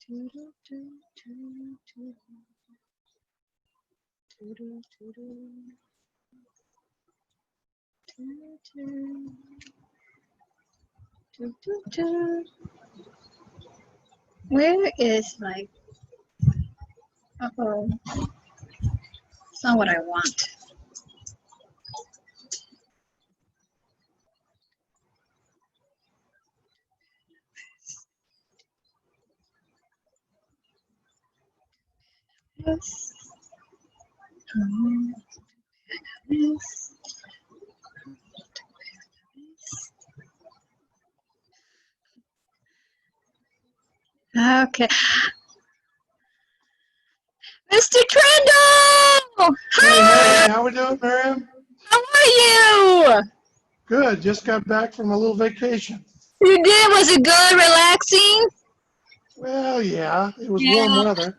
Where is my, uh-oh, it's not what I want. Yes. Okay. Mr. Trindle! Hi! Hey, how we doing, Miriam? How are you? Good. Just got back from a little vacation. You did? Was it good? Relaxing? Well, yeah, it was Yeah. warm weather.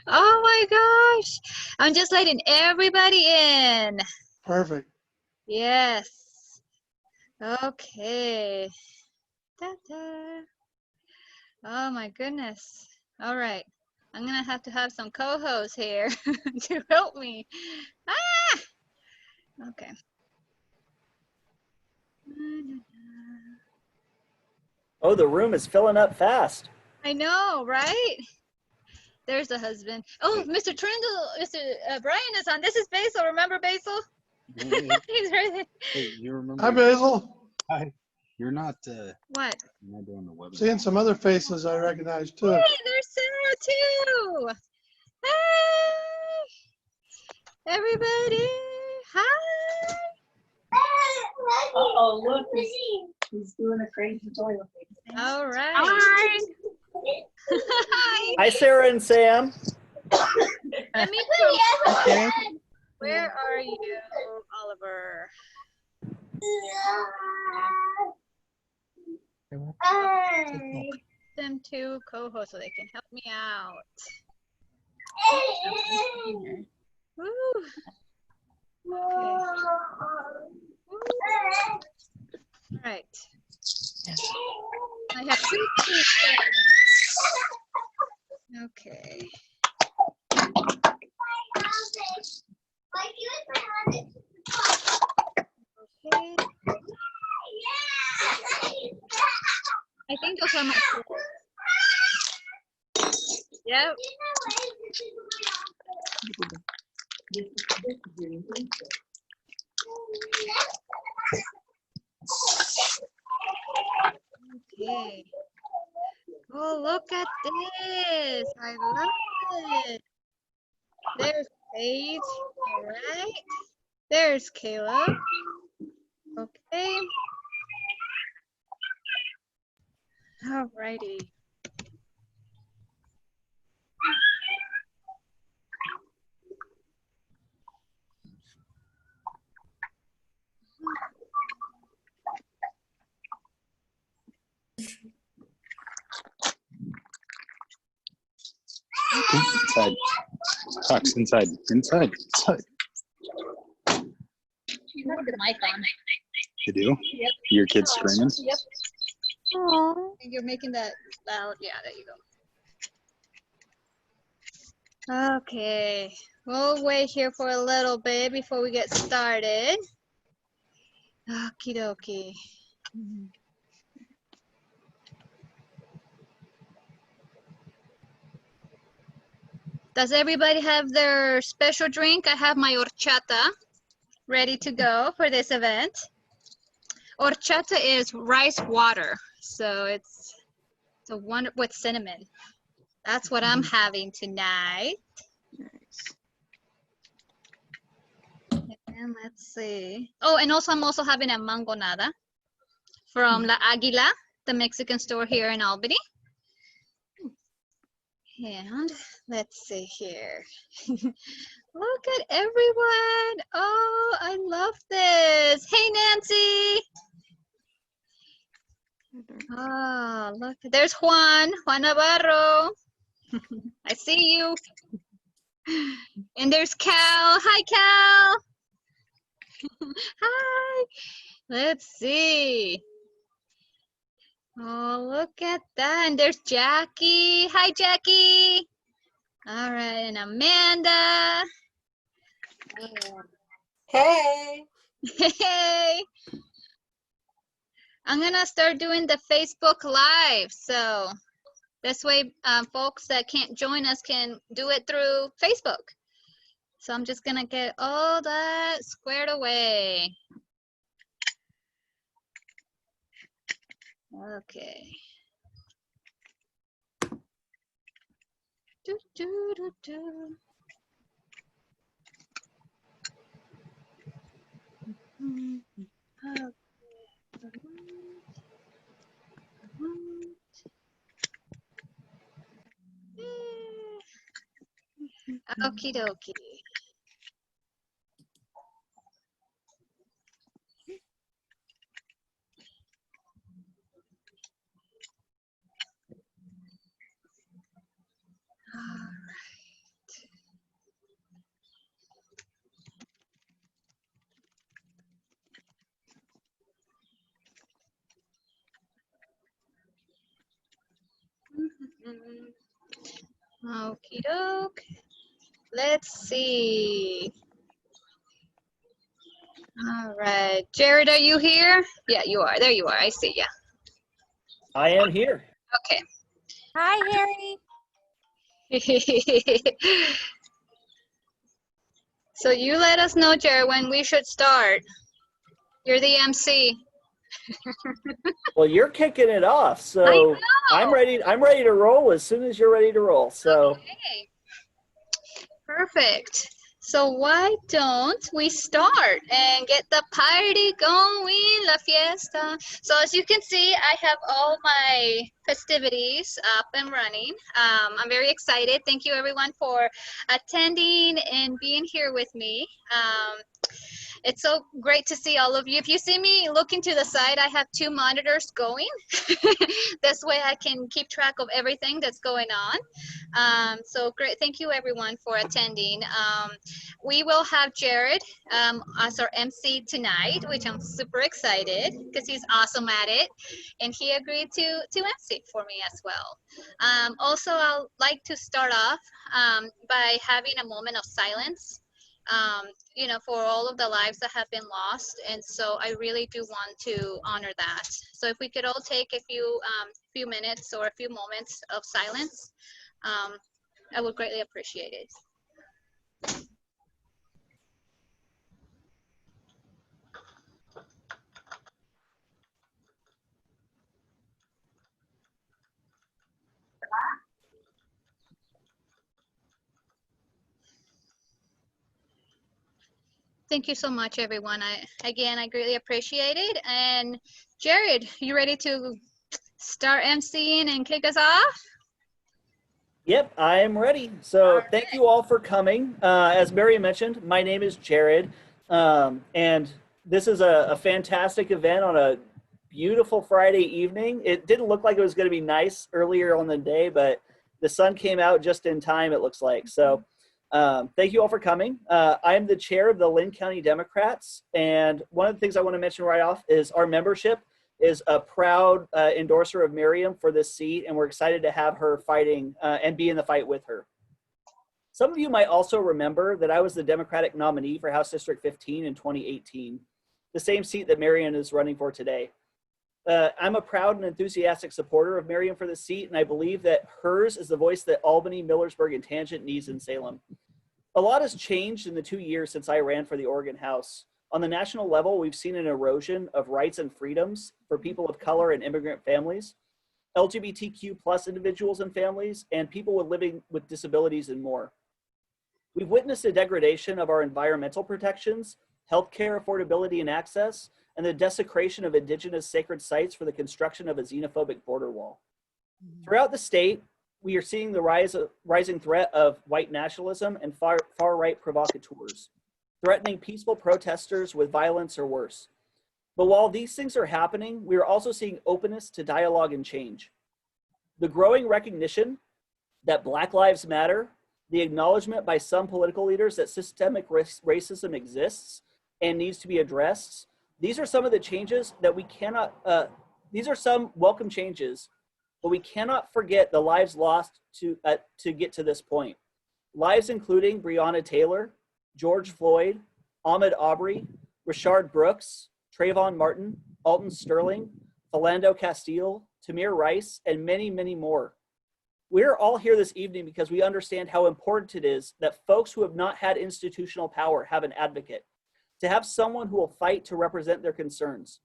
Oh my gosh. I'm just letting everybody in. Perfect. Yes. Okay. Ta-ta. Oh my goodness. All right. I'm gonna have to have some co-hosts here to help me. Ah! Okay. Oh, the room is filling up fast. I know, right? There's the husband. Oh, Mr. Trindle, Mr. Brian is on. This is Basil. Remember Basil? Hey, He's right there. hey, you remember? Hi, Basil. Hi. You're not What? doing the webinar. Seeing some other faces I recognize too. Hey, there's Sarah too. Hey, everybody. Hi. Oh, look, he's doing a crazy toilet thing. All right. Hi. Hi. Hi, Sarah and Sam. Let me Where are you, Oliver? Them two co-hosts so they can help me out. Woo. Okay. All right. I have two things. Okay. Okay. I think those are my tools. Yep. Okay. Oh, look at this. I love it. There's Paige. All right. There's Caleb. Okay. All righty. Inside. Talks inside. Inside. Inside. You have a good mic on. You do? Yep. Your kid's screaming? Yep. Oh, you're making that loud. Yeah, there you go. Okay, we'll wait here for a little bit before we get started. Okie dokie. Does everybody have their special drink? I have my horchata ready to go for this event. Horchata is rice water, so it's a one with cinnamon. That's what I'm having tonight. And let's see. Oh, and also I'm also having a mangonada from La Aguila, the Mexican store here in Albany. And let's see here. Look at everyone. Oh, I love this. Hey, Nancy. Oh, look. There's Juan Navarro. I see you. And there's Cal. Hi, Cal. Hi. Let's see. Oh, look at that. And there's Jackie. Hi, Jackie. All right, and Amanda. Hey. Hey. I'm gonna start doing the Facebook Live. So this way, folks that can't join us can do it through Facebook. So I'm just gonna get all that squared away. Okay. Do, do, do, do. Okie dokie. Okie doke. Let's see. All right. Jared, are you here? Yeah, you are. There you are. I see ya. I am here. Okay. Hi, Harry. So you let us know, Jared, when we should start. You're the MC. Well, you're kicking it off, so I'm ready. I'm ready to roll as soon as you're ready to roll. So. Okay. Perfect. So why don't we start and get the party going, la fiesta. So as you can see, I have all my festivities up and running. I'm very excited. Thank you everyone for attending and being here with me. It's so great to see all of you. If you see me looking to the side, I have 2 monitors going. This way I can keep track of everything that's going on. So great, thank you everyone for attending. We will have Jared as our MC tonight, which I'm super excited because he's awesome at it. And he agreed to MC for me as well. Also, I'd like to start off by having a moment of silence. You know, for all of the lives that have been lost, and so I really do want to honor that. So if we could all take a few minutes or a few moments of silence, I would greatly appreciate it. Thank you so much, everyone. I greatly appreciate it. And Jared, you ready to start emceeing and kick us off? Yep, I am ready. So thank you all for coming. As Miriam mentioned, my name is Jared, and this is a fantastic event on a beautiful Friday evening. It didn't look like it was going to be nice earlier on the day, but the sun came out just in time, it looks like. So thank you all for coming. I am the chair of the Lynn County Democrats, and one of the things I want to mention right off is our membership is a proud endorser of Miriam for this seat, and we're excited to have her fighting and be in the fight with her. Some of you might also remember that I was the Democratic nominee for House District 15 in 2018, the same seat that Miriam is running for today. I'm a proud and enthusiastic supporter of Miriam for this seat, and I believe that hers is the voice that Albany, Millersburg, and Tangent needs in Salem. A lot has changed in the 2 years since I ran for the Oregon House. On the national level, we've seen an erosion of rights and freedoms for people of color and immigrant families, LGBTQ plus individuals and families, and people living with disabilities and more. We've witnessed a degradation of our environmental protections, healthcare affordability and access, and the desecration of indigenous sacred sites for the construction of a xenophobic border wall. Throughout the state, we are seeing the rising threat of white nationalism and far-right provocateurs, threatening peaceful protesters with violence or worse. But while these things are happening, we are also seeing openness to dialogue and change. The growing recognition that Black Lives Matter, the acknowledgement by some political leaders that systemic racism exists and needs to be addressed, these are some of the changes that we cannot These are some welcome changes, but we cannot forget the lives lost to get to this point. Lives including Breonna Taylor, George Floyd, Ahmaud Arbery, Rashard Brooks, Trayvon Martin, Alton Sterling, Philando Castile, Tamir Rice, and many, many more. We're all here this evening because we understand how important it is that folks who have not had institutional power have an advocate, to have someone who will fight to represent their concerns.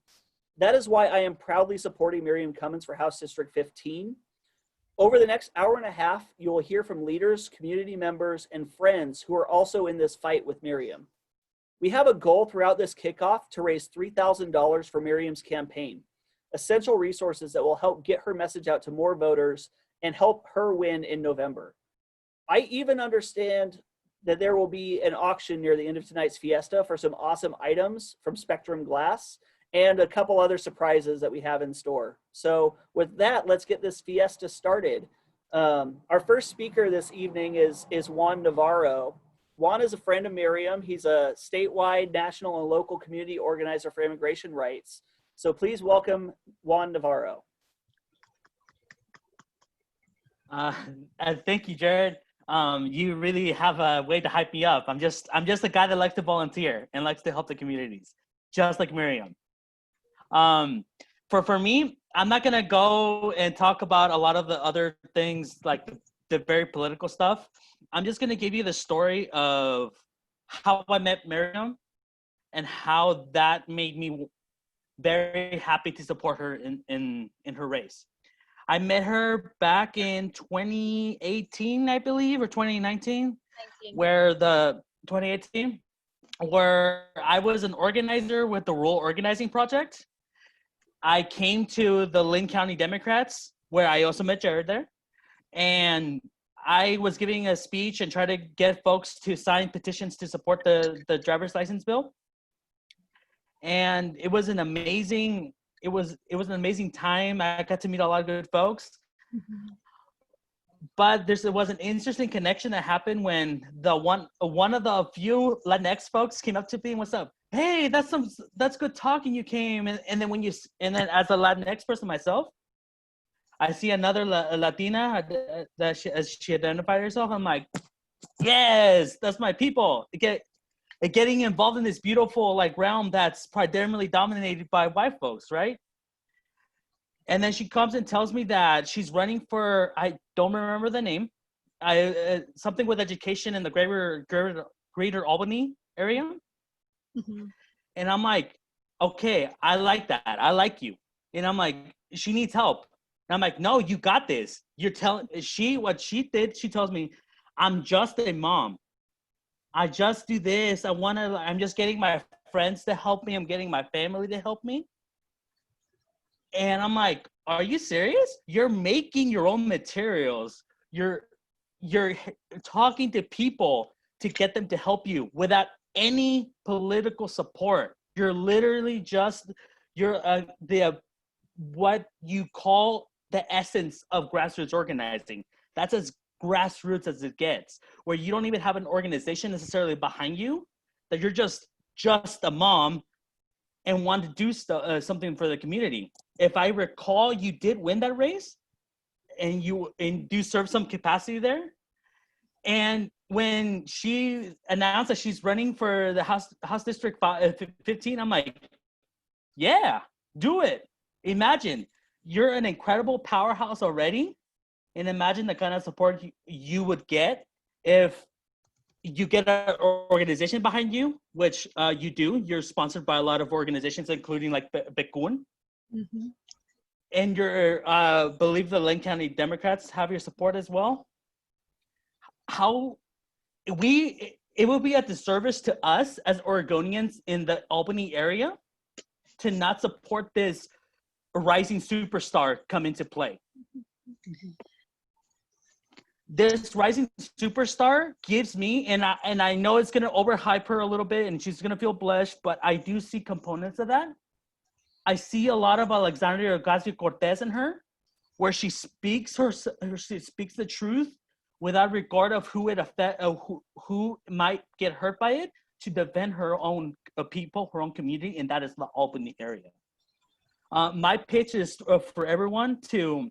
That is why I am proudly supporting Miriam Cummins for House District 15. Over the next hour and a half, you will hear from leaders, community members, and friends who are also in this fight with Miriam. We have a goal throughout this kickoff to raise $3,000 for Miriam's campaign, essential resources that will help get her message out to more voters and help her win in November. I even understand that there will be an auction near the end of tonight's fiesta for some awesome items from Spectrum Glass and a couple other surprises that we have in store. So with that, let's get this fiesta started. Our first speaker this evening is Juan Navarro. Juan is a friend of Miriam. He's a statewide, national, and local community organizer for immigration rights. So please welcome Juan Navarro. Thank you, Jared. You really have a way to hype me up. I'm just a guy that likes to volunteer and likes to help the communities, just like Miriam. For me, I'm not gonna go and talk about a lot of the other things like the very political stuff. I'm just gonna give you the story of how I met Miriam and how that made me very happy to support her in her race. I met her back in 2018, I believe, or 2019, where 2018, where I was an organizer with the Rural Organizing Project. I came to the Lynn County Democrats, where I also met Jared there, and I was giving a speech and trying to get folks to sign petitions to support the driver's license bill. And it was an amazing time. I got to meet a lot of good folks. Mm-hmm. But there was an interesting connection that happened when one of the few Latinx folks came up to me and what's up? Hey, that's good talking. You came and then as a Latinx person myself, I see another Latina as she identified herself. I'm like, yes, that's my people. Getting involved in this beautiful realm that's primarily dominated by white folks, right? And then she comes and tells me that she's running for, I don't remember the name, something with education in the greater Albany area. Mm-hmm. And I'm like, okay, I like that. I like you. And I'm like, she needs help. And I'm like, no, you got this. You're telling what she did. She tells me, I'm just a mom. I just do this. I'm just getting my friends to help me. I'm getting my family to help me. And I'm like, are you serious? You're making your own materials. You're talking to people to get them to help you without any political support. You're literally what you call the essence of grassroots organizing. That's as grassroots as it gets, where you don't even have an organization necessarily behind you, that you're just a mom and want to do something for the community. If I recall, you did win that race and you do serve some capacity there. And when she announced that she's running for the House District 15, I'm like, yeah, do it. Imagine, you're an incredible powerhouse already. And imagine the kind of support you would get if you get an organization behind you, which you do. You're sponsored by a lot of organizations, including like Becun. Mm-hmm. And believe the Lynn County Democrats have your support as well. It will be a disservice to us as Oregonians in the Albany area to not support this rising superstar come into play. Mm-hmm. This rising superstar gives me, and I know it's going to overhype her a little bit and she's going to feel blushed, but I do see components of that. I see a lot of Alexandria Ocasio-Cortez in her, where she speaks the truth without regard of who it affect, who might get hurt by it, to defend her own people, her own community, and that is the Albany area. My pitch is for everyone to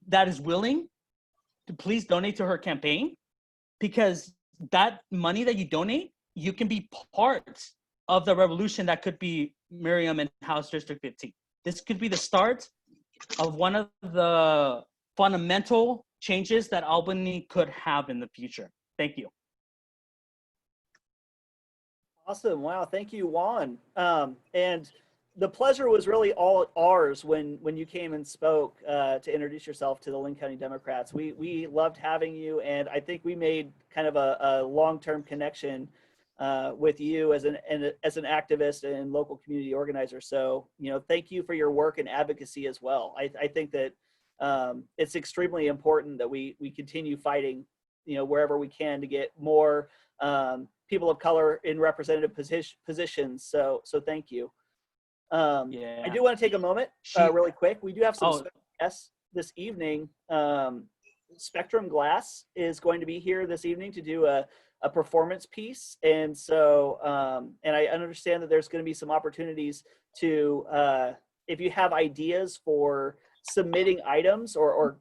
that is willing to please donate to her campaign, because that money that you donate, you can be part of the revolution that could be Miriam and House District 15. This could be the start of one of the fundamental changes that Albany could have in the future. Thank you. Awesome. Wow. Thank you, Juan. And the pleasure was really all ours when you came and spoke to introduce yourself to the Linn County Democrats. We loved having you, and I think we made kind of a long-term connection with you as an activist and local community organizer. So, thank you for your work and advocacy as well. I think that it's extremely important that we continue fighting, wherever we can to get more people of color in representative positions. So thank you. Yeah. I do want to take a moment really quick. We do have some special guests this evening. Spectrum Glass is going to be here this evening to do a performance piece. And so, and I understand that there's going to be some opportunities to, if you have ideas for submitting items or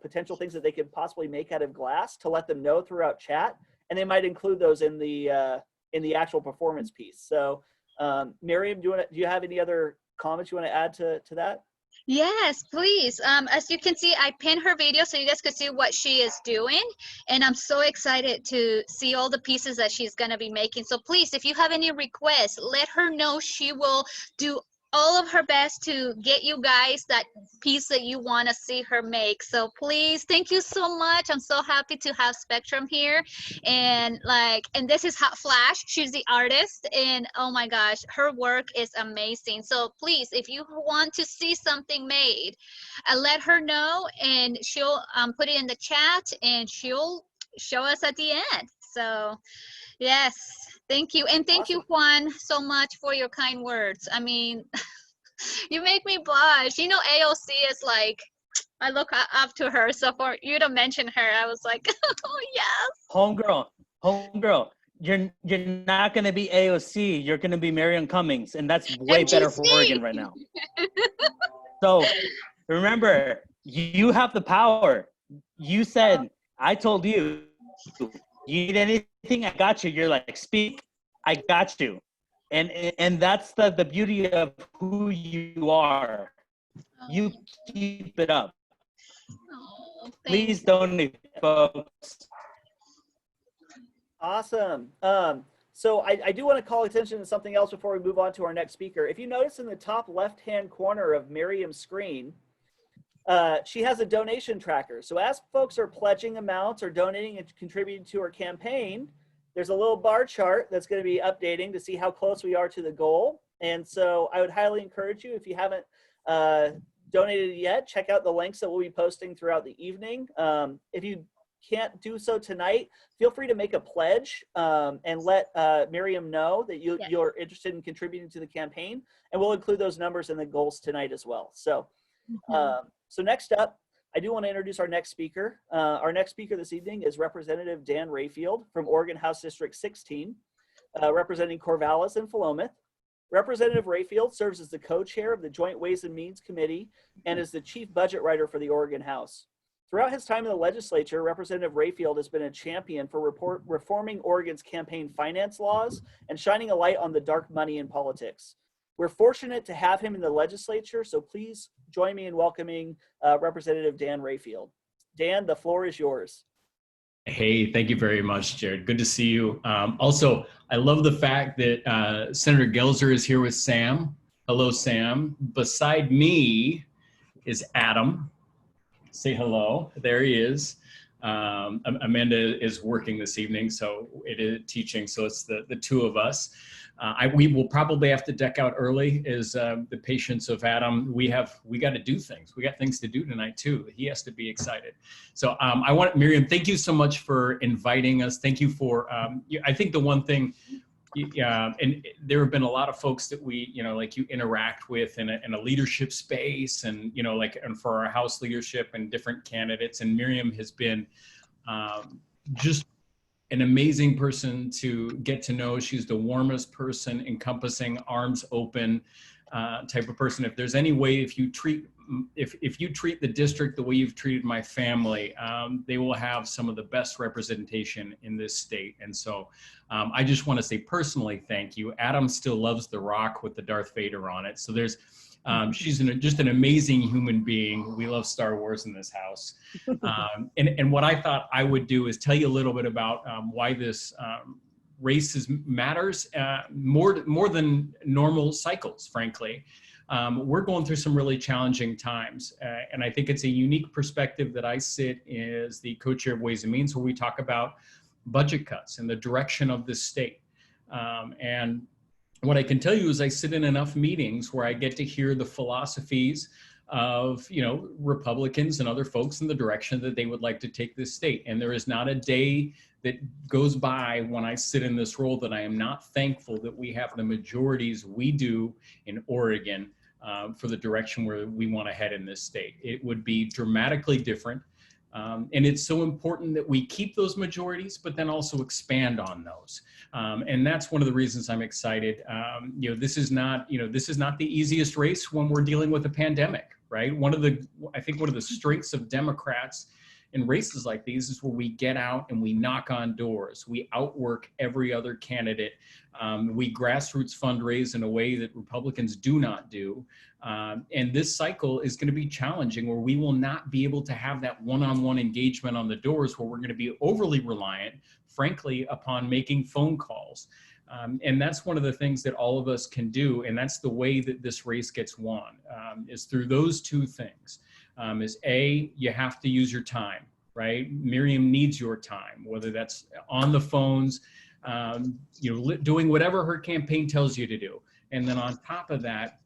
potential things that they could possibly make out of glass, to let them know throughout chat, and they might include those in the actual performance piece. So, Miriam, do you have any other comments you want to add to that? Yes, please. As you can see, I pinned her video so you guys could see what she is doing. And I'm so excited to see all the pieces that she's going to be making. So please, if you have any requests, let her know. She will do all of her best to get you guys that piece that you want to see her make. So please, thank you so much. I'm so happy to have Spectrum here. And this is Hot Flash. She's the artist, and oh my gosh, her work is amazing. So please, if you want to see something made, let her know, and she'll put it in the chat, and she'll show us at the end. So yes, thank you. And thank you, Juan, so much for your kind words. I mean, you make me blush. AOC is like, I look up to her. So for you to mention her, I was like, oh, yes. Homegirl, you're not going to be AOC. You're going to be Miriam Cummins, and that's way better for Oregon right now. So remember, you have the power. You said, I told you, you need anything, I got you. You're like, speak, I got you. And that's the beauty of who you are. You keep it up. Oh, Please donate, folks. Awesome. So I do want to call attention to something else before we move on to our next speaker. If you notice in the top left-hand corner of Miriam's screen, she has a donation tracker. So as folks are pledging amounts or donating and contributing to her campaign, there's a little bar chart that's going to be updating to see how close we are to the goal. And so I would highly encourage you, if you haven't donated yet, check out the links that we'll be posting throughout the evening. If you can't do so tonight, feel free to make a pledge and let Miriam know that you're interested in contributing to the campaign, and we'll include those numbers in the goals tonight as well. So, so next up, I do want to introduce our next speaker. Our next speaker this evening is Representative Dan Rayfield from Oregon House District 16, representing Corvallis and Philomath. Representative Rayfield serves as the co-chair of the Joint Ways and Means Committee and is the chief budget writer for the Oregon House. Throughout his time in the legislature, Representative Rayfield has been a champion for reforming Oregon's campaign finance laws and shining a light on the dark money in politics. We're fortunate to have him in the legislature, so please join me in welcoming Representative Dan Rayfield. Dan, the floor is yours. Hey, thank you very much, Jared. Good to see you. Also, I love the fact that Senator Gelser is here with Sam. Hello, Sam. Beside me is Adam. Say hello. There he is. Amanda is working this evening, so it is teaching, so it's the two of us. We will probably have to deck out early as the patience of Adam. We got to do things. We got things to do tonight too. He has to be excited. So Miriam, thank you so much for inviting us. Thank you for, I think the one thing, and there have been a lot of folks that we, like you interact with in a leadership space, and, and for our House leadership and different candidates. And Miriam has been just an amazing person to get to know. She's the warmest person, encompassing, arms open. type of person. If there's any way, if you treat the district the way you've treated my family, they will have some of the best representation in this state. And so I just want to say personally, thank you. Adam still loves The Rock with the Darth Vader on it. So there's, she's just an amazing human being. We love Star Wars in this house. And what I thought I would do is tell you a little bit about why this race matters more than normal cycles, frankly. We're going through some really challenging times. And I think it's a unique perspective that I sit as the co-chair of Ways and Means, where we talk about budget cuts and the direction of this state. And what I can tell you is I sit in enough meetings where I get to hear the philosophies of, Republicans and other folks in the direction that they would like to take this state. And there is not a day that goes by when I sit in this role that I am not thankful that we have the majorities we do in Oregon for the direction where we want to head in this state. It would be dramatically different. And it's so important that we keep those majorities, but then also expand on those. And that's one of the reasons I'm excited. This is not the easiest race when we're dealing with a pandemic, right? I think one of the strengths of Democrats in races like these is where we get out and we knock on doors. We outwork every other candidate. We grassroots fundraise in a way that Republicans do not do. And this cycle is going to be challenging, where we will not be able to have that one-on-one engagement on the doors, where we're going to be overly reliant, frankly, upon making phone calls. And that's one of the things that all of us can do. And that's the way that this race gets won, is through those two things. Is A, you have to use your time, right? Miriam needs your time, whether that's on the phones, doing whatever her campaign tells you to do. And then on top of that,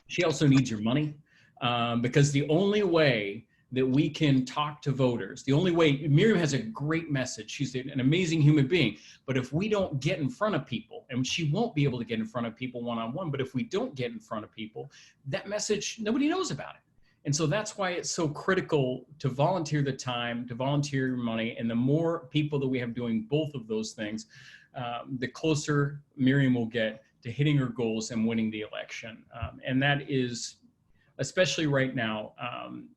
she also needs your money, because the only way that we can talk to voters, the only way, Miriam has a great message. She's an amazing human being, but if we don't get in front of people, and she won't be able to get in front of people one-on-one, but if we don't get in front of people, that message, nobody knows about it. And so that's why it's so critical to volunteer the time, to volunteer your money. And the more people that we have doing both of those things, the closer Miriam will get to hitting her goals and winning the election. And that is, especially right now,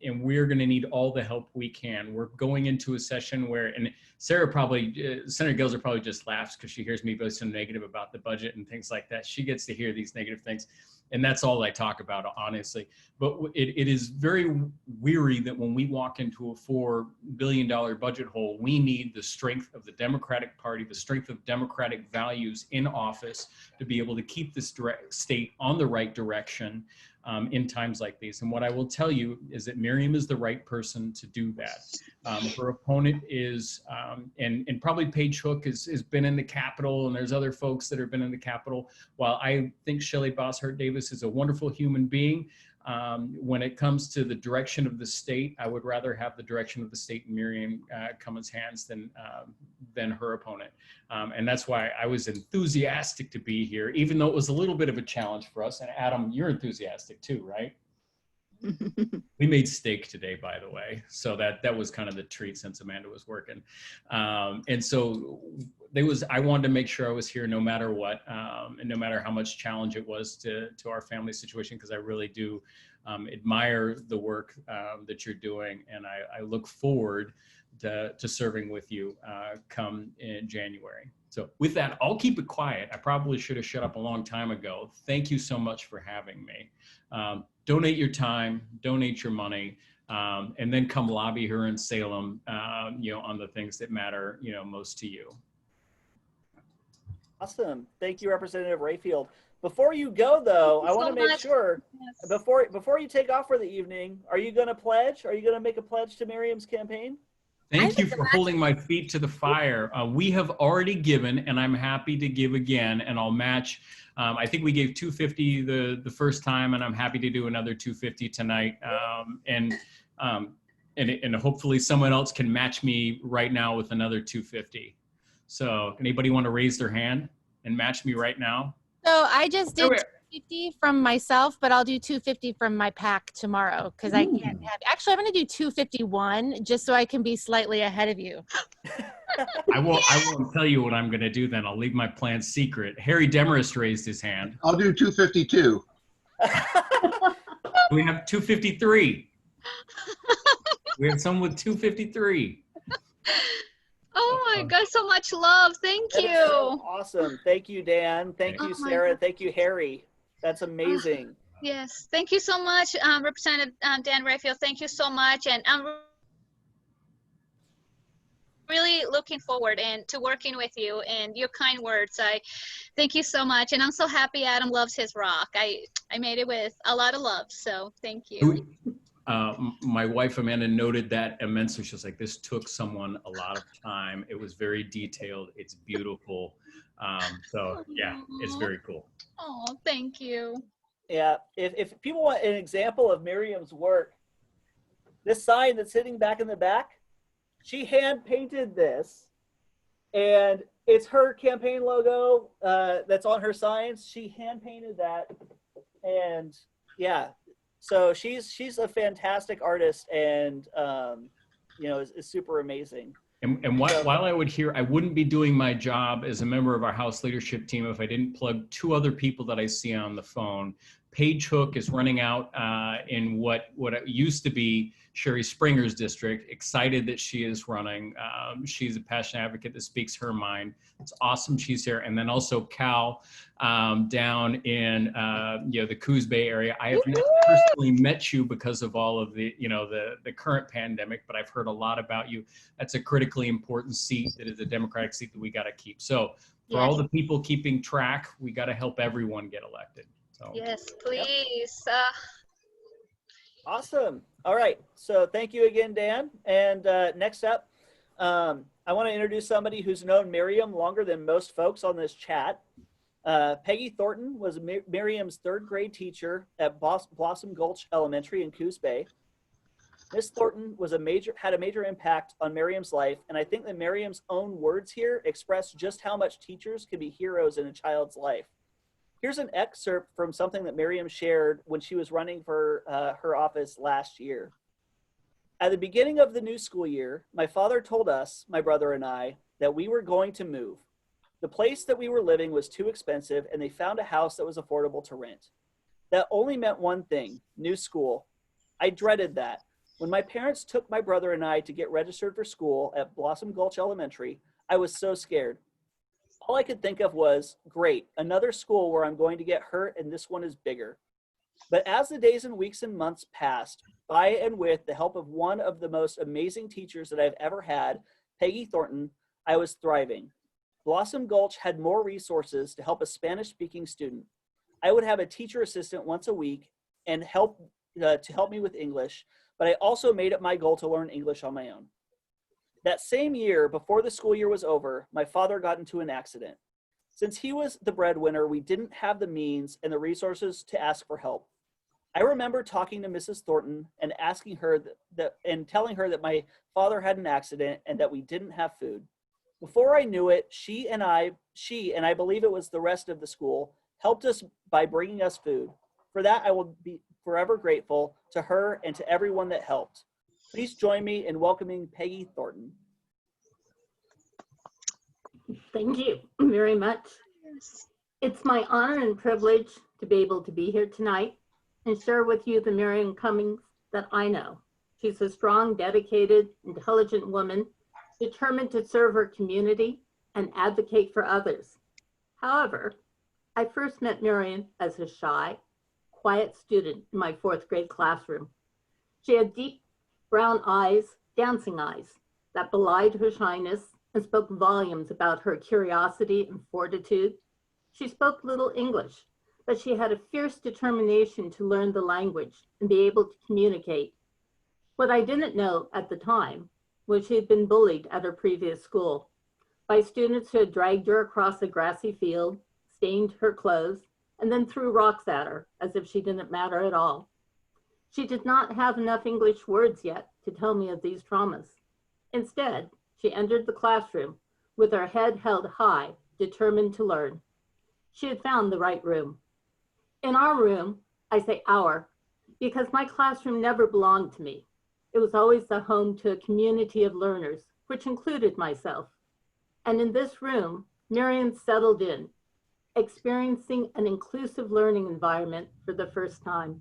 and we're going to need all the help we can. We're going into a session where, and Senator Gelser probably just laughs because she hears me be so negative about the budget and things like that. She gets to hear these negative things. And that's all I talk about, honestly. But it is very weary that when we walk into a $4 billion budget hole, we need the strength of the Democratic Party, the strength of Democratic values in office to be able to keep this state on the right direction in times like these. And what I will tell you is that Miriam is the right person to do that. Her opponent is, and probably Paige Hook has been in the Capitol, and there's other folks that have been in the Capitol. While I think Shelley Bosshart Davis is a wonderful human being, when it comes to the direction of the state, I would rather have the direction of the state in Miriam Cummins' hands than her opponent. And that's why I was enthusiastic to be here, even though it was a little bit of a challenge for us. And Adam, you're enthusiastic too, right? We made steak today, by the way. So that was kind of the treat since Amanda was working. And so I wanted to make sure I was here no matter what, and no matter how much challenge it was to our family situation, because I really do admire the work that you're doing. And I look forward to serving with you come in January. So with that, I'll keep it quiet. I probably should have shut up a long time ago. Thank you so much for having me. Donate your time, donate your money, and then come lobby her in Salem, on the things that matter, most to you. Awesome. Thank you, Representative Rayfield. Before you go, though, I want to make sure, before you take off for the evening, are you going to pledge? Are you going to make a pledge to Miriam's campaign? Thank you for holding my feet to the fire. We have already given, and I'm happy to give again, and I'll match. I think we gave $250 the first time, and I'm happy to do another $250 tonight. And hopefully someone else can match me right now with another $250. So anybody want to raise their hand and match me right now? So I just did $250 from myself, but I'll do $250 from my pack tomorrow because I can't have. Actually, I'm going to do $251 just so I can be slightly ahead of you. I won't tell you what I'm going to do then. I'll leave my plan secret. Harry Demarest raised his hand. I'll do $252. We have 253. We have someone with 253. Oh my God, so much love. Thank That you. is so awesome. Thank you, Dan. Thank you, Oh my Sarah. God. Thank you, Harry. That's amazing. Yes, thank you so much, Representative Dan Rayfield. Thank you so much, and I'm really looking forward to working with you and your kind words. I thank you so much, and I'm so happy Adam loves his rock. I made it with a lot of love, so thank you. My wife Amanda noted that immensely. She was like, "This took someone a lot of time. It was very detailed. It's beautiful." So yeah, it's very cool. Oh, thank you. Yeah, if people want an example of Miriam's work, this sign that's sitting back in the back, she hand painted this, and it's her campaign logo that's on her signs. She hand painted that, and yeah, so she's a fantastic artist, and you know, is super amazing. And while I wouldn't be doing my job as a member of our House leadership team if I didn't plug two other people that I see on the phone. Paige Hook is running out in what used to be Sherry Springer's district. Excited that she is running. She's a passionate advocate that speaks her mind. It's awesome she's here. And then also Cal down in the Coos Bay area. I have not personally met you because of all of the the current pandemic, but I've heard a lot about you. That's a critically important seat. That is a Democratic seat that we got to keep. So for all the people keeping track, we got to help everyone get elected. So. Yes, please. Awesome. All right. So thank you again, Dan. And next up, I want to introduce somebody who's known Miriam longer than most folks on this chat. Peggy Thornton was Miriam's third grade teacher at Blossom Gulch Elementary in Coos Bay. Miss Thornton had a major impact on Miriam's life, and I think that Miriam's own words here express just how much teachers can be heroes in a child's life. Here's an excerpt from something that Miriam shared when she was running for her office last year. At the beginning of the new school year, my father told us, my brother and I, that we were going to move. The place that we were living was too expensive, and they found a house that was affordable to rent. That only meant one thing: new school. I dreaded that. When my parents took my brother and I to get registered for school at Blossom Gulch Elementary, I was so scared. All I could think of was, great, another school where I'm going to get hurt, and this one is bigger. But as the days and weeks and months passed by, and with the help of one of the most amazing teachers that I've ever had, Peggy Thornton, I was thriving. Blossom Gulch had more resources to help a Spanish-speaking student. I would have a teacher assistant once a week and help me with English, but I also made it my goal to learn English on my own. That same year, before the school year was over, my father got into an accident. Since he was the breadwinner, we didn't have the means and the resources to ask for help. I remember talking to Mrs. Thornton and asking her and telling her that my father had an accident and that we didn't have food. Before I knew it, she and I believe it was the rest of the school, helped us by bringing us food. For that, I will be forever grateful to her and to everyone that helped. Please join me in welcoming Peggy Thornton. Thank you very much. It's my honor and privilege to be able to be here tonight and share with you the Miriam Cummins that I know. She's a strong, dedicated, intelligent woman, determined to serve her community and advocate for others. However, I first met Miriam as a shy, quiet student in my 4th grade classroom. She had deep brown eyes, dancing eyes, that belied her shyness and spoke volumes about her curiosity and fortitude. She spoke little English, but she had a fierce determination to learn the language and be able to communicate. What I didn't know at the time was she had been bullied at her previous school by students who had dragged her across a grassy field, stained her clothes, and then threw rocks at her as if she didn't matter at all. She did not have enough English words yet to tell me of these traumas. Instead, she entered the classroom with her head held high, determined to learn. She had found the right room. In our room, I say our, because my classroom never belonged to me. It was always the home to a community of learners, which included myself. And in this room, Miriam settled in. experiencing an inclusive learning environment for the first time.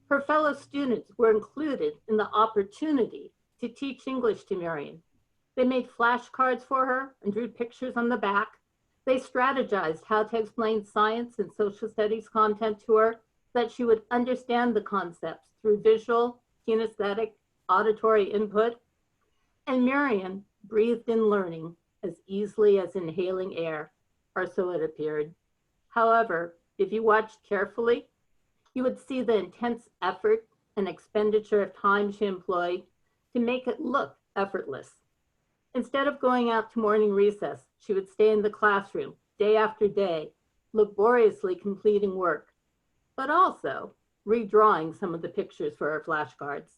Her fellow students were included in the opportunity to teach English to Miriam. They made flashcards for her and drew pictures on the back. They strategized how to explain science and social studies content to her so that she would understand the concepts through visual, kinesthetic, auditory input. And Miriam breathed in learning as easily as inhaling air, or so it appeared. However, if you watched carefully, you would see the intense effort and expenditure of time she employed to make it look effortless. Instead of going out to morning recess, she would stay in the classroom day after day, laboriously completing work, but also redrawing some of the pictures for her flashcards.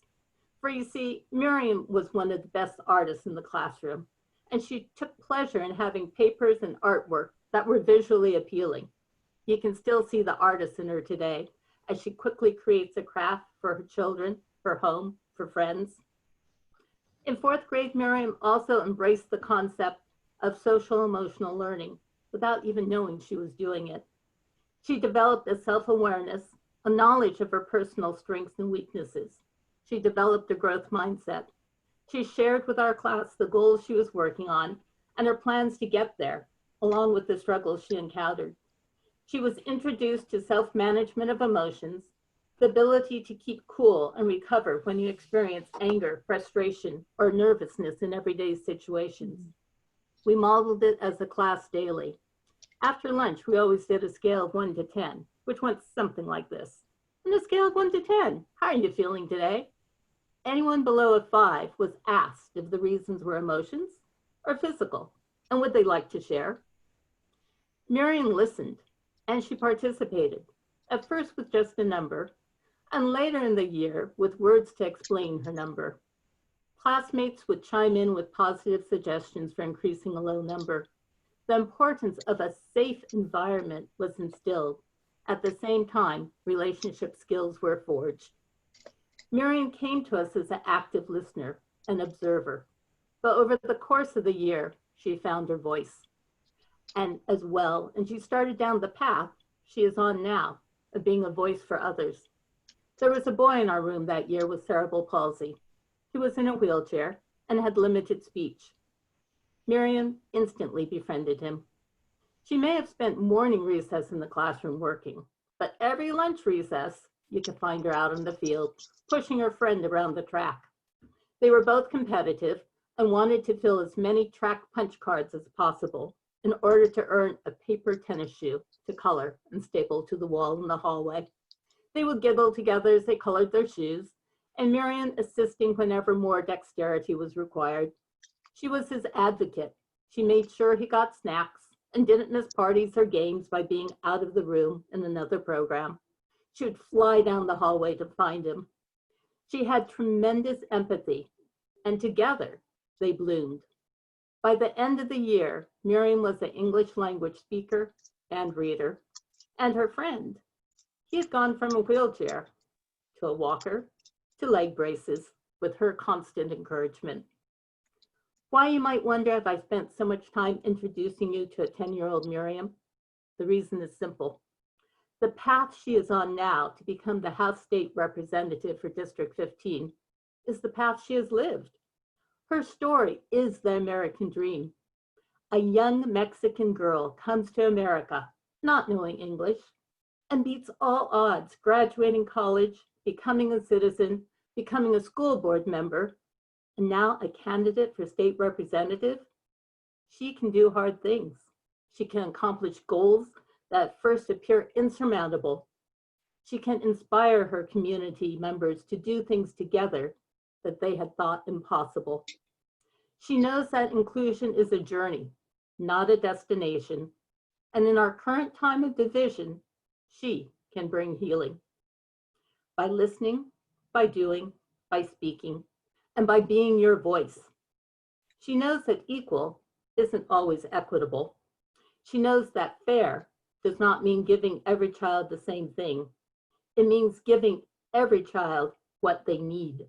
For you see, Miriam was one of the best artists in the classroom, and she took pleasure in having papers and artwork that were visually appealing. You can still see the artist in her today as she quickly creates a craft for her children, for home, for friends. In fourth grade, Miriam also embraced the concept of social emotional learning without even knowing she was doing it. She developed a self-awareness, a knowledge of her personal strengths and weaknesses. She developed a growth mindset. She shared with our class the goals she was working on and her plans to get there, along with the struggles she encountered. She was introduced to self-management of emotions, the ability to keep cool and recover when you experience anger, frustration, or nervousness in everyday situations. We modeled it as a class daily. After lunch, we always did a scale of 1 to 10, which went something like this. On a scale of 1 to 10, how are you feeling today? Anyone below a 5 was asked if the reasons were emotions or physical, and would they like to share? Miriam listened, and she participated, at first with just a number, and later in the year with words to explain her number. Classmates would chime in with positive suggestions for increasing a low number. The importance of a safe environment was instilled. At the same time, relationship skills were forged. Miriam came to us as an active listener and observer, but over the course of the year, she found her voice and she started down the path she is on now of being a voice for others. There was a boy in our room that year with cerebral palsy. He was in a wheelchair and had limited speech. Miriam instantly befriended him. She may have spent morning recess in the classroom working, but every lunch recess, you could find her out in the field, pushing her friend around the track. They were both competitive and wanted to fill as many track punch cards as possible in order to earn a paper tennis shoe to color and staple to the wall in the hallway. They would giggle together as they colored their shoes, and Miriam assisting whenever more dexterity was required. She was his advocate. She made sure he got snacks and didn't miss parties or games by being out of the room in another program. She would fly down the hallway to find him. She had tremendous empathy, and together they bloomed. By the end of the year, Miriam was an English language speaker and reader, and her friend. He had gone from a wheelchair to a walker to leg braces with her constant encouragement. Why, you might wonder, if I spent so much time introducing you to a 10-year-old Miriam? The reason is simple. The path she is on now to become the House State Representative for District 15 is the path she has lived. Her story is the American dream. A young Mexican girl comes to America, not knowing English, and beats all odds, graduating college, becoming a citizen, becoming a school board member, and now a candidate for state representative. She can do hard things. She can accomplish goals that at first appear insurmountable. She can inspire her community members to do things together that they had thought impossible. She knows that inclusion is a journey, not a destination. And in our current time of division, she can bring healing. By listening, by doing, by speaking, and by being your voice. She knows that equal isn't always equitable. She knows that fair does not mean giving every child the same thing. It means giving every child what they need.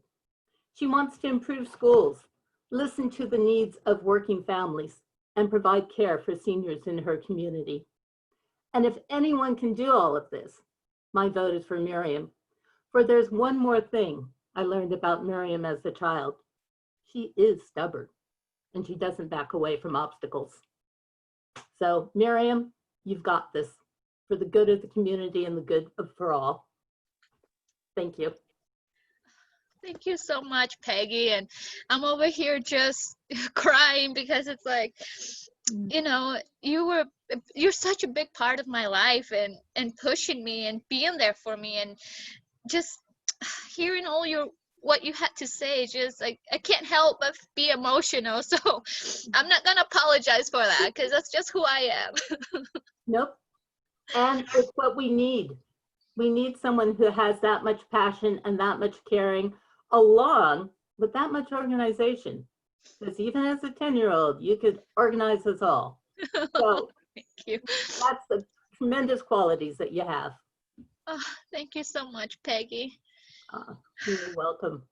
She wants to improve schools, listen to the needs of working families, and provide care for seniors in her community. And if anyone can do all of this, my vote is for Miriam. For there's one more thing I learned about Miriam as a child. She is stubborn, and she doesn't back away from obstacles. So Miriam, you've got this for the good of the community and the good of for all. Thank you. Thank you so much, Peggy. And I'm over here just crying because it's like, you know, you're such a big part of my life and pushing me and being there for me, and just hearing all what you had to say, just like I can't help but be emotional. So I'm not gonna apologize for that because that's just who I am. Nope. And it's what we need. We need someone who has that much passion and that much caring, along with that much organization. Because even as a 10-year-old, you could organize us all. So Thank you. that's the tremendous qualities that you have. Oh, thank you so much, Peggy. You're welcome.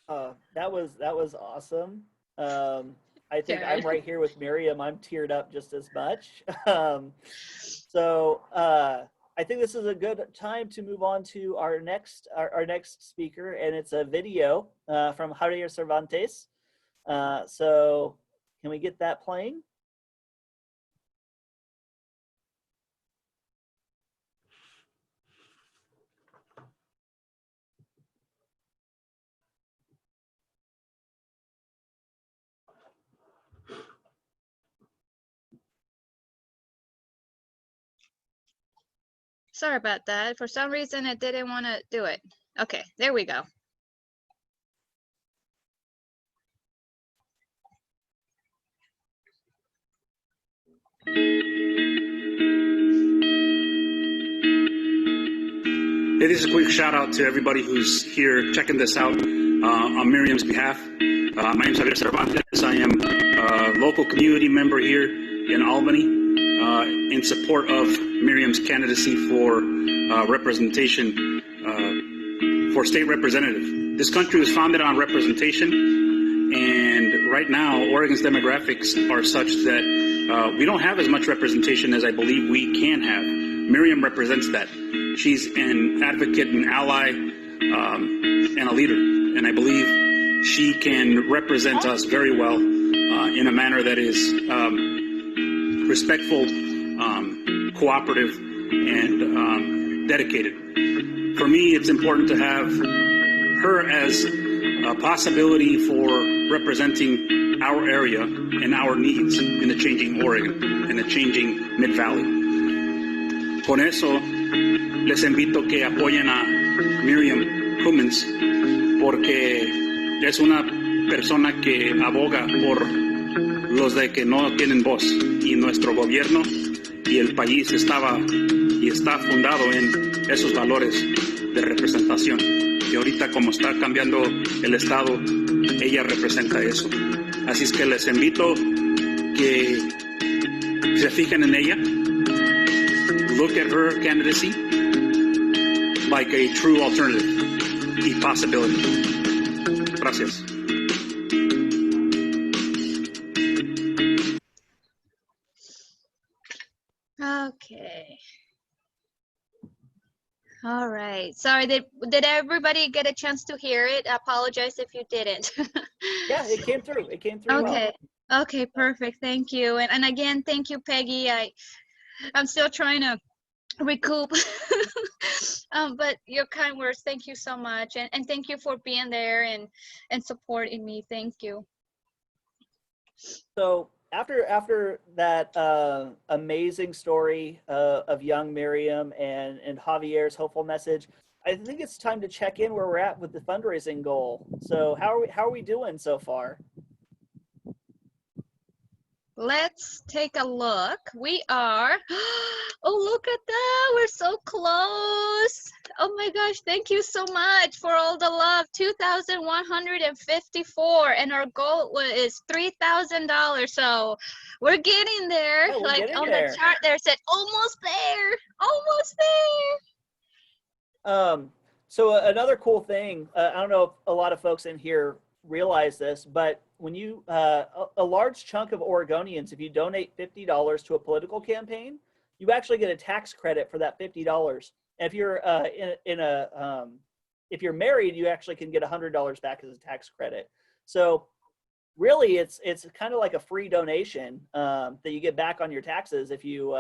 That was awesome. I think Jared. I'm right here with Miriam. I'm teared up just as much. I think this is a good time to move on to our next speaker, and it's a video from Javier Cervantes. So can we get that playing? Sorry about that. For some reason, it didn't want to do it. Okay, there we go. Hey, this is a quick shout out to everybody who's here checking this out on Miriam's behalf. My name is Javier Cervantes. I am a local community member here in Albany in support of Miriam's candidacy for representation for state representative. This country was founded on representation, and right now Oregon's demographics are such that we don't have as much representation as I believe we can have. Miriam represents that. She's an advocate, an ally, and a leader. And I believe she can represent us very well in a manner that is respectful, cooperative, and dedicated. For me, it's important to have her as a possibility for representing our area and our needs in the changing Oregon and the changing Mid-Valley. Con eso, les invito que apoyen a Miriam Cummins porque es una persona que aboga por los de que no tienen voz, y nuestro gobierno y el país estaba y está fundado en esos valores de representación. Y ahorita como está cambiando el estado, ella representa eso. Así es que les invito que se fijen en ella. Look at her candidacy like a true alternative y possibility. Gracias. Okay. All right. Sorry, did everybody get a chance to hear it? I apologize if you didn't. Yeah, it came through. It came through. Okay. Well. Okay, perfect. Thank you. And again, thank you, Peggy. I'm still trying to recoup. But your kind words, thank you so much. And thank you for being there and supporting me. Thank you. So after that amazing story of young Miriam and Javier's hopeful message, I think it's time to check in where we're at with the fundraising goal. So how are we doing so far? Let's take a look. We are, oh, look at that. We're so close. Oh my gosh, thank you so much for all the love. 2,154, and our goal is $3,000. So we're getting there. Yeah, we're like getting on there. the chart there said almost there. Almost there. So another cool thing, I don't know if a lot of folks in here realize this, but when you, a large chunk of Oregonians, if you donate $50 to a political campaign, you actually get a tax credit for that $50. And if you're if you're married, you actually can get $100 back as a tax credit. So really, it's kind of like a free donation that you get back on your taxes if you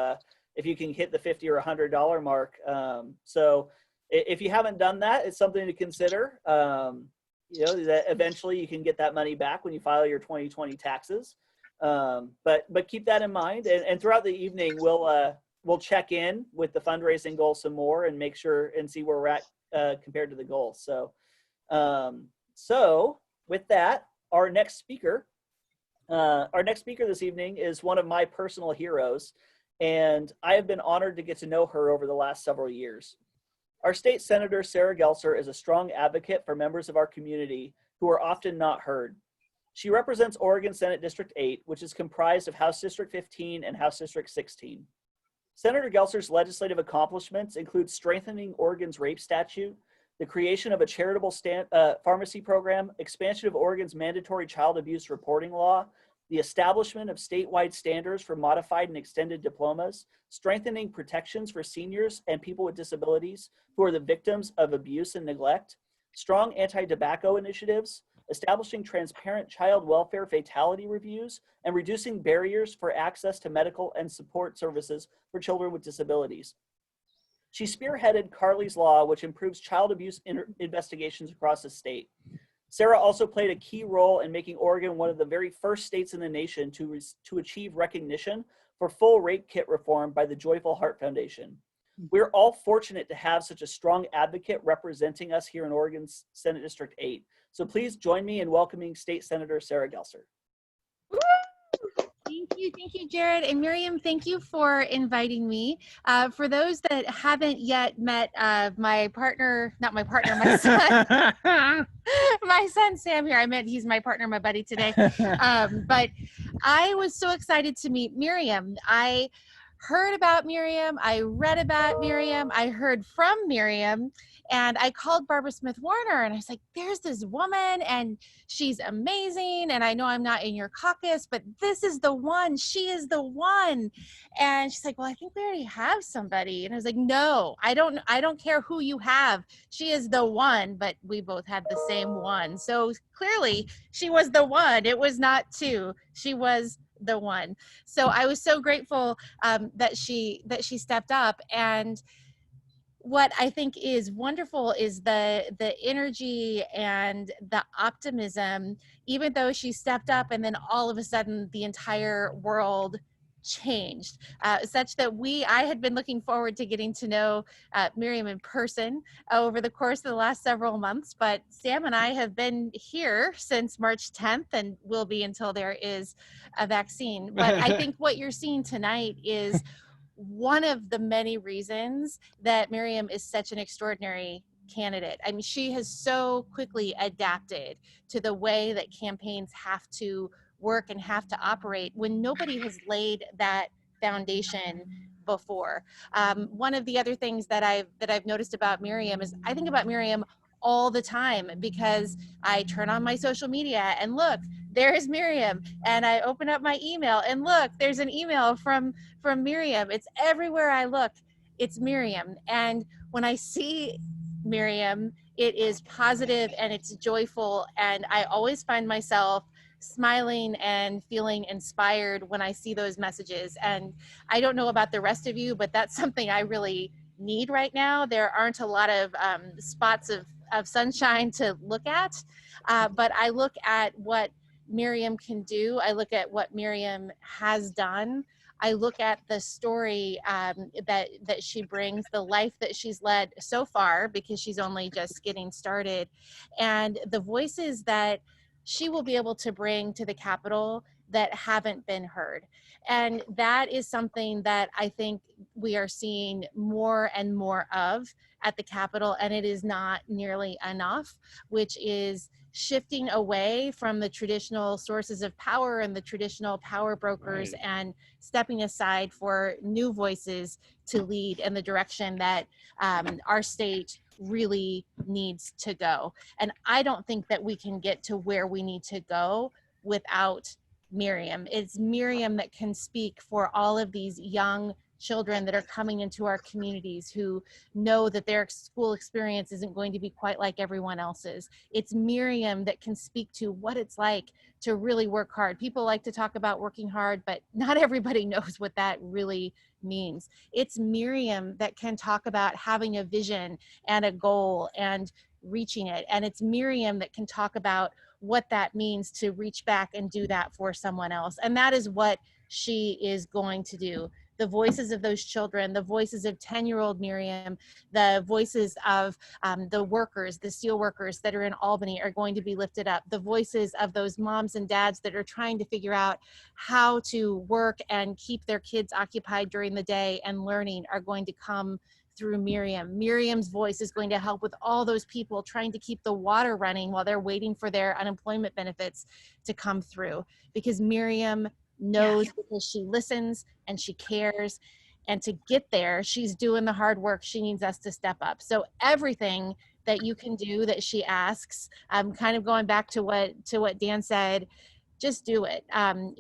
can hit the $50 or $100 mark. So if you haven't done that, it's something to consider. You know, that eventually you can get that money back when you file your 2020 taxes. But keep that in mind, and throughout the evening we'll check in with the fundraising goal some more and make sure and see where we're at compared to the goals. So so with that, our next speaker this evening is one of my personal heroes, and I have been honored to get to know her over the last several years. Our state senator, Sarah Gelser, is a strong advocate for members of our community who are often not heard. She represents Oregon Senate District 8, which is comprised of House District 15 and House District 16. Senator Gelser's legislative accomplishments include strengthening Oregon's rape statute, the creation of a charitable pharmacy program, expansion of Oregon's mandatory child abuse reporting law, the establishment of statewide standards for modified and extended diplomas, strengthening protections for seniors and people with disabilities who are the victims of abuse and neglect, strong anti-tobacco initiatives, establishing transparent child welfare fatality reviews, and reducing barriers for access to medical and support services for children with disabilities. She spearheaded Carly's Law, which improves child abuse investigations across the state. Sarah also played a key role in making Oregon one of the very first states in the nation to achieve recognition for full rape kit reform by the Joyful Heart Foundation. We're all fortunate to have such a strong advocate representing us here in Oregon's Senate District 8. So please join me in welcoming State Senator Sarah Gelser. Thank you, Jared. And Miriam, thank you for inviting me. For those that haven't yet met my partner, not my partner, my son, my son Sam here. I meant he's my partner, my buddy today. But I was so excited to meet Miriam. I heard about Miriam, I read about Miriam, I heard from Miriam, and I called Barbara Smith Warner and I was like, there's this woman and she's amazing. And I know I'm not in your caucus, but this is the one, she is the one. And she's like, well, I think we already have somebody. And I was like, no, I don't care who you have. She is the one, but we both had the same one. So clearly she was the one. It was not two. She was the one. So I was so grateful that she stepped up. And what I think is wonderful is the energy and the optimism, even though she stepped up and then all of a sudden the entire world changed, such that I had been looking forward to getting to know Miriam in person over the course of the last several months, but Sam and I have been here since March 10th and will be until there is a vaccine. But I think what you're seeing tonight is one of the many reasons that Miriam is such an extraordinary candidate. I mean, she has so quickly adapted to the way that campaigns have to work and have to operate when nobody has laid that foundation before. One of the other things that I've noticed about Miriam is I think about Miriam all the time because I turn on my social media and look, there's Miriam, and I open up my email and look, there's an email from Miriam. It's everywhere I look, it's Miriam. And when I see Miriam, it is positive and it's joyful, and I always find myself smiling and feeling inspired when I see those messages. And I don't know about the rest of you, but that's something I really need right now. There aren't a lot of spots of sunshine to look at, but I look at what Miriam can do. I look at what Miriam has done. I look at the story that she brings, the life that she's led so far, because she's only just getting started, and the voices that she will be able to bring to the Capitol that haven't been heard. And that is something that I think we are seeing more and more of at the Capitol, and it is not nearly enough, which is shifting away from the traditional sources of power and the traditional power brokers, Right. and stepping aside for new voices to lead in the direction that our state really needs to go. And I don't think that we can get to where we need to go without Miriam. It's Miriam that can speak for all of these young children that are coming into our communities who know that their school experience isn't going to be quite like everyone else's. It's Miriam that can speak to what it's like to really work hard. People like to talk about working hard, but not everybody knows what that really means. It's Miriam that can talk about having a vision and a goal and reaching it. And it's Miriam that can talk about what that means to reach back and do that for someone else. And that is what she is going to do. The voices of those children, the voices of 10-year-old Miriam, the voices of the workers, the steel workers that are in Albany are going to be lifted up. The voices of those moms and dads that are trying to figure out how to work and keep their kids occupied during the day and learning are going to come through Miriam. Miriam's voice is going to help with all those people trying to keep the water running while they're waiting for their unemployment benefits to come through, because Miriam knows, because she listens and she cares, and to get there she's doing the hard work. She needs us to step up. So everything that you can do that she asks, I'm kind of going back to what Dan said, just do it.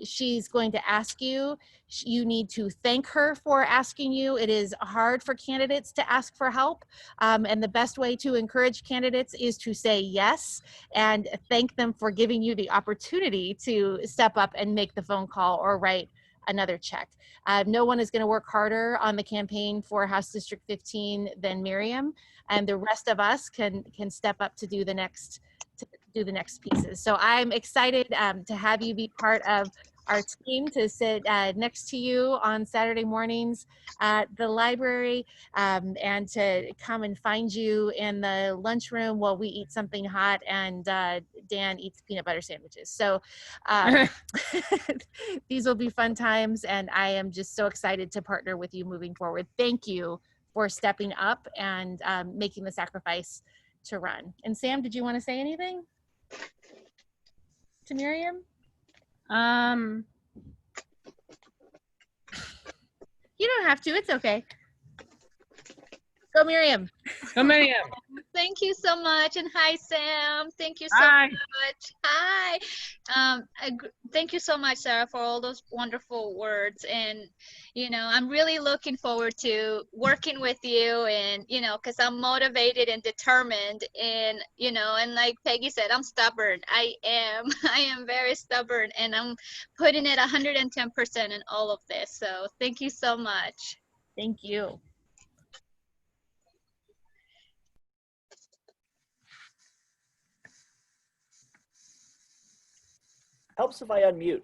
She's going to ask you. You need to thank her for asking you. It is hard for candidates to ask for help. And the best way to encourage candidates is to say yes and thank them for giving you the opportunity to step up and make the phone call or write another check. No one is going to work harder on the campaign for House District 15 than Miriam, and the rest of us can step up to do the next pieces. So I'm excited to have you be part of our team, to sit next to you on Saturday mornings at the library, and to come and find you in the lunchroom while we eat something hot and Dan eats peanut butter sandwiches. So these will be fun times, and I am just so excited to partner with you moving forward. Thank you for stepping up and making the sacrifice to run. And Sam, did you want to say anything to Miriam? You don't have to, it's okay. Go Miriam. Go Miriam. Thank you so much, and hi Sam. Thank you so Hi. much. Hi. Thank you so much, Sarah, for all those wonderful words. And I'm really looking forward to working with you, and because I'm motivated and determined, and and like Peggy said, I'm stubborn. I am very stubborn, and I'm putting it 110% in all of this. So thank you so much. Thank you. Helps if I unmute.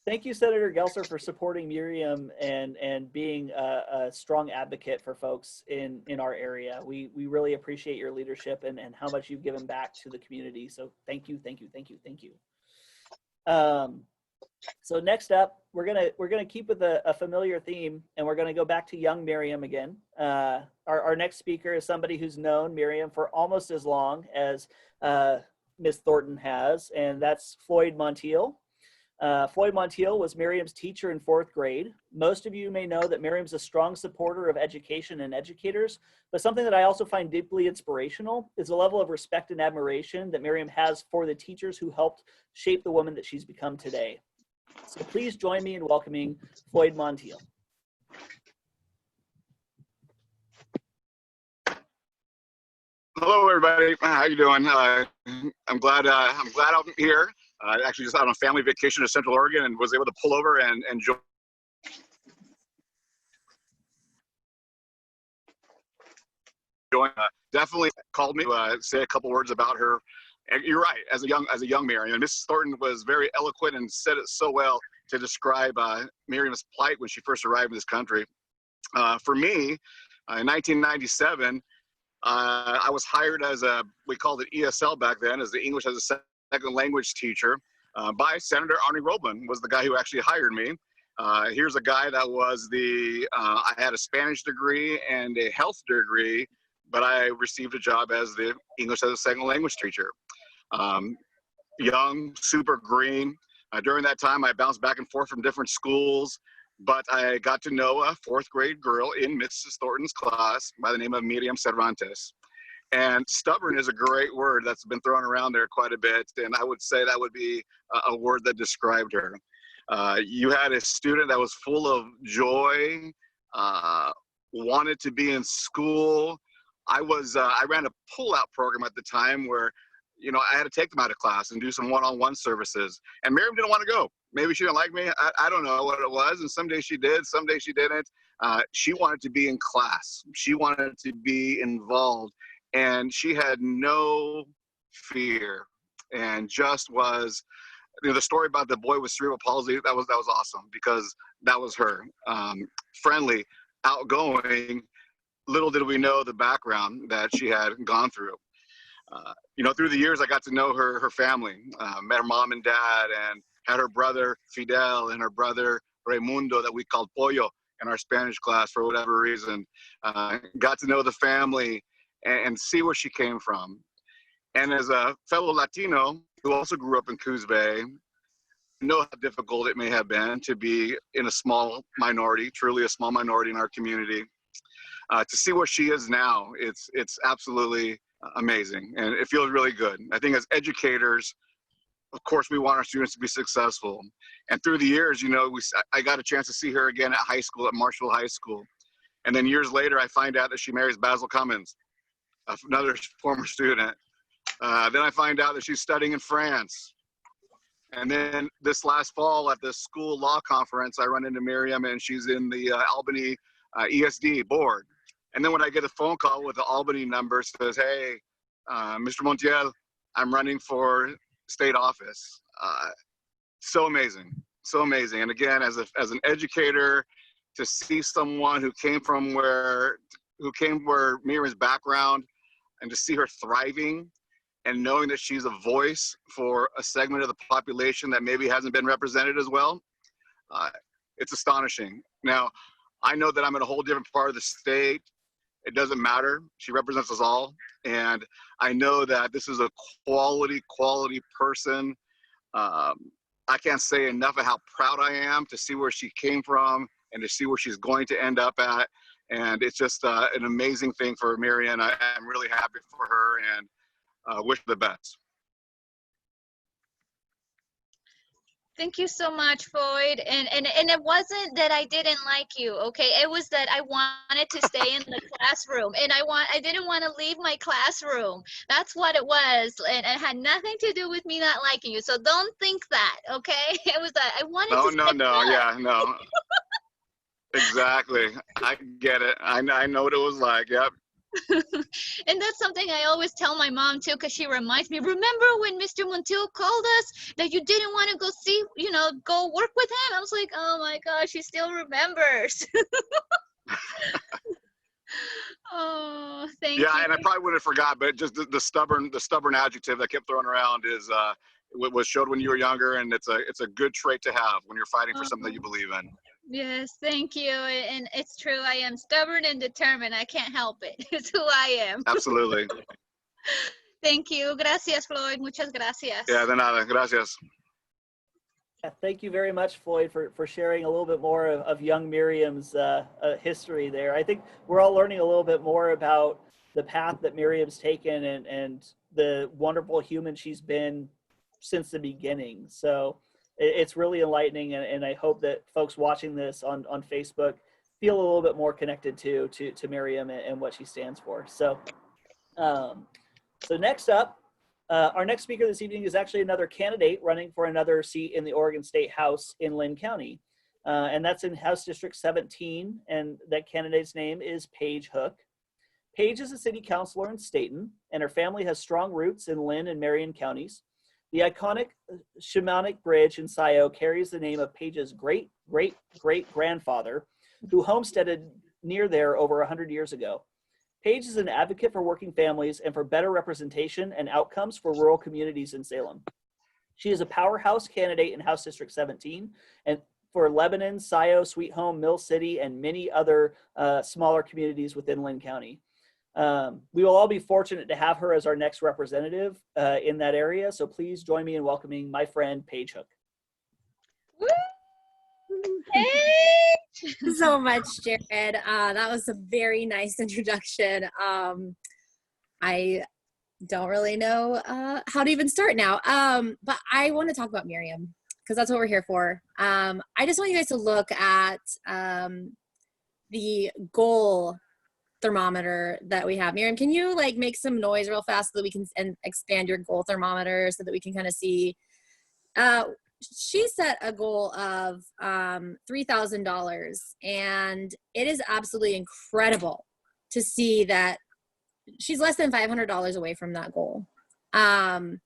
Thank you, Senator Gelser, for supporting Miriam and being a strong advocate for folks in our area. We really appreciate your leadership and how much you've given back to the community. So thank you, thank you, thank you, thank you. So next up, we're gonna keep with a familiar theme, and we're gonna go back to young Miriam again. Our next speaker is somebody who's known Miriam for almost as long as Ms. Thornton has, and that's Floyd Montiel. Floyd Montiel was Miriam's teacher in 4th grade. Most of you may know that Miriam's a strong supporter of education and educators, but something that I also find deeply inspirational is the level of respect and admiration that Miriam has for the teachers who helped shape the woman that she's become today. So please join me in welcoming Floyd Montiel. Hello, everybody. How you doing? I'm glad I'm here. Actually, just out on a family vacation to Central Oregon, and was able to pull over and join. Definitely called me to say a couple words about her. And you're right. As a young Miriam, Mrs. Thornton was very eloquent and said it so well to describe Miriam's plight when she first arrived in this country. For me, in 1997. I was hired as we called it ESL back then, as the English as a second language teacher by Senator Arnie Roblin, was the guy who actually hired me. Here's a guy that was I had a Spanish degree and a health degree, but I received a job as the English as a second language teacher. young, super green. During that time, I bounced back and forth from different schools, but I got to know a fourth grade girl in Mrs. Thornton's class by the name of Miriam Cervantes. And stubborn is a great word that's been thrown around there quite a bit, and I would say that would be a word that described her. You had a student that was full of joy, wanted to be in school. I ran a pull-out program at the time where, you know, I had to take them out of class and do some one-on-one services. And Miriam didn't want to go. Maybe she didn't like me. I don't know what it was. And some days she did, some days she didn't. She wanted to be in class. She wanted to be involved. And she had no fear and just was, you know, the story about the boy with cerebral palsy, that was awesome because that was her. Friendly, outgoing. Little did we know the background that she had gone through. You know, through the years, I got to know her family, met her mom and dad, and had her brother Fidel and her brother Raimundo that we called Pollo in our Spanish class for whatever reason. Got to know the family and see where she came from. And as a fellow Latino who also grew up in Coos Bay, know how difficult it may have been to be in a small minority, truly a small minority in our community. To see where she is now, it's absolutely amazing, and it feels really good. I think as educators, of course, we want our students to be successful. And through the years, you know, I got a chance to see her again at high school, at Marshall High School. And then years later, I find out that she marries Basil Cummins, another former student. Then I find out that she's studying in France. And then this last fall at the school law conference, I run into Miriam, and she's in the Albany ESD board. And then when I get a phone call with the Albany number, says, hey, Mr. Montiel, I'm running for state office. So amazing, so amazing. And again, as an educator, to see someone who came where Miriam's background, and to see her thriving and knowing that she's a voice for a segment of the population that maybe hasn't been represented as well, it's astonishing. Now, I know that I'm in a whole different part of the state. It doesn't matter. She represents us all. And I know that this is a quality person. I can't say enough of how proud I am to see where she came from and to see where she's going to end up at. And it's just an amazing thing for Miriam. I'm really happy for her and wish her the best. Thank you so much, Floyd. And it wasn't that I didn't like you, okay? It was that I wanted to stay in the classroom, and I didn't want to leave my classroom. That's what it was, and it had nothing to do with me not liking you. So don't think that, okay? It was that I wanted to stay No. Exactly. I get it. I know what it was like. Yep. And that's something I always tell my mom too, because she reminds me, remember when Mr. Montiel called us that you didn't want to go see, you know, go work with him? I was like, oh my gosh, she still remembers. Oh, thank you. Yeah, and I probably would have forgot, but just the stubborn adjective that kept thrown around is was showed when you were younger, and it's a good trait to have when you're fighting for something that you believe in. Yes, thank you. And it's true. I am stubborn and determined. I can't help it. It's who I am. Absolutely. Thank you. Gracias, Floyd. Muchas gracias. Yeah, de nada. Gracias. Yeah, thank you very much, Floyd, for sharing a little bit more of young Miriam's history there. I think we're all learning a little bit more about the path that Miriam's taken and the wonderful human she's been since the beginning. So it's really enlightening, and I hope that folks watching this on Facebook feel a little bit more connected to Miriam and what she stands for. So, so next up, our next speaker this evening is actually another candidate running for another seat in the Oregon State House in Lynn County, and that's in House District 17, and that candidate's name is Paige Hook. Paige is a city councilor in Staten, and her family has strong roots in Lynn and Marion counties. The iconic Shamanic Bridge in Scio carries the name of Paige's great-great-great-grandfather, who homesteaded near there over 100 years ago. Paige is an advocate for working families and for better representation and outcomes for rural communities in Salem. She is a powerhouse candidate in House District 17 and for Lebanon, Scio, Sweet Home, Mill City, and many other smaller communities within Lynn County. We will all be fortunate to have her as our next representative in that area. So please join me in welcoming my friend Paige Hook. Thank you so much, Jared. That was a very nice introduction. I don't really know how to even start now, but I want to talk about Miriam because that's what we're here for. I just want you guys to look at the goal thermometer that we have. Miriam, can you like make some noise real fast so that we can expand your goal thermometer so that we can kind of see? She set a goal of $3,000, and it is absolutely incredible to see that she's less than $500 away from that goal. But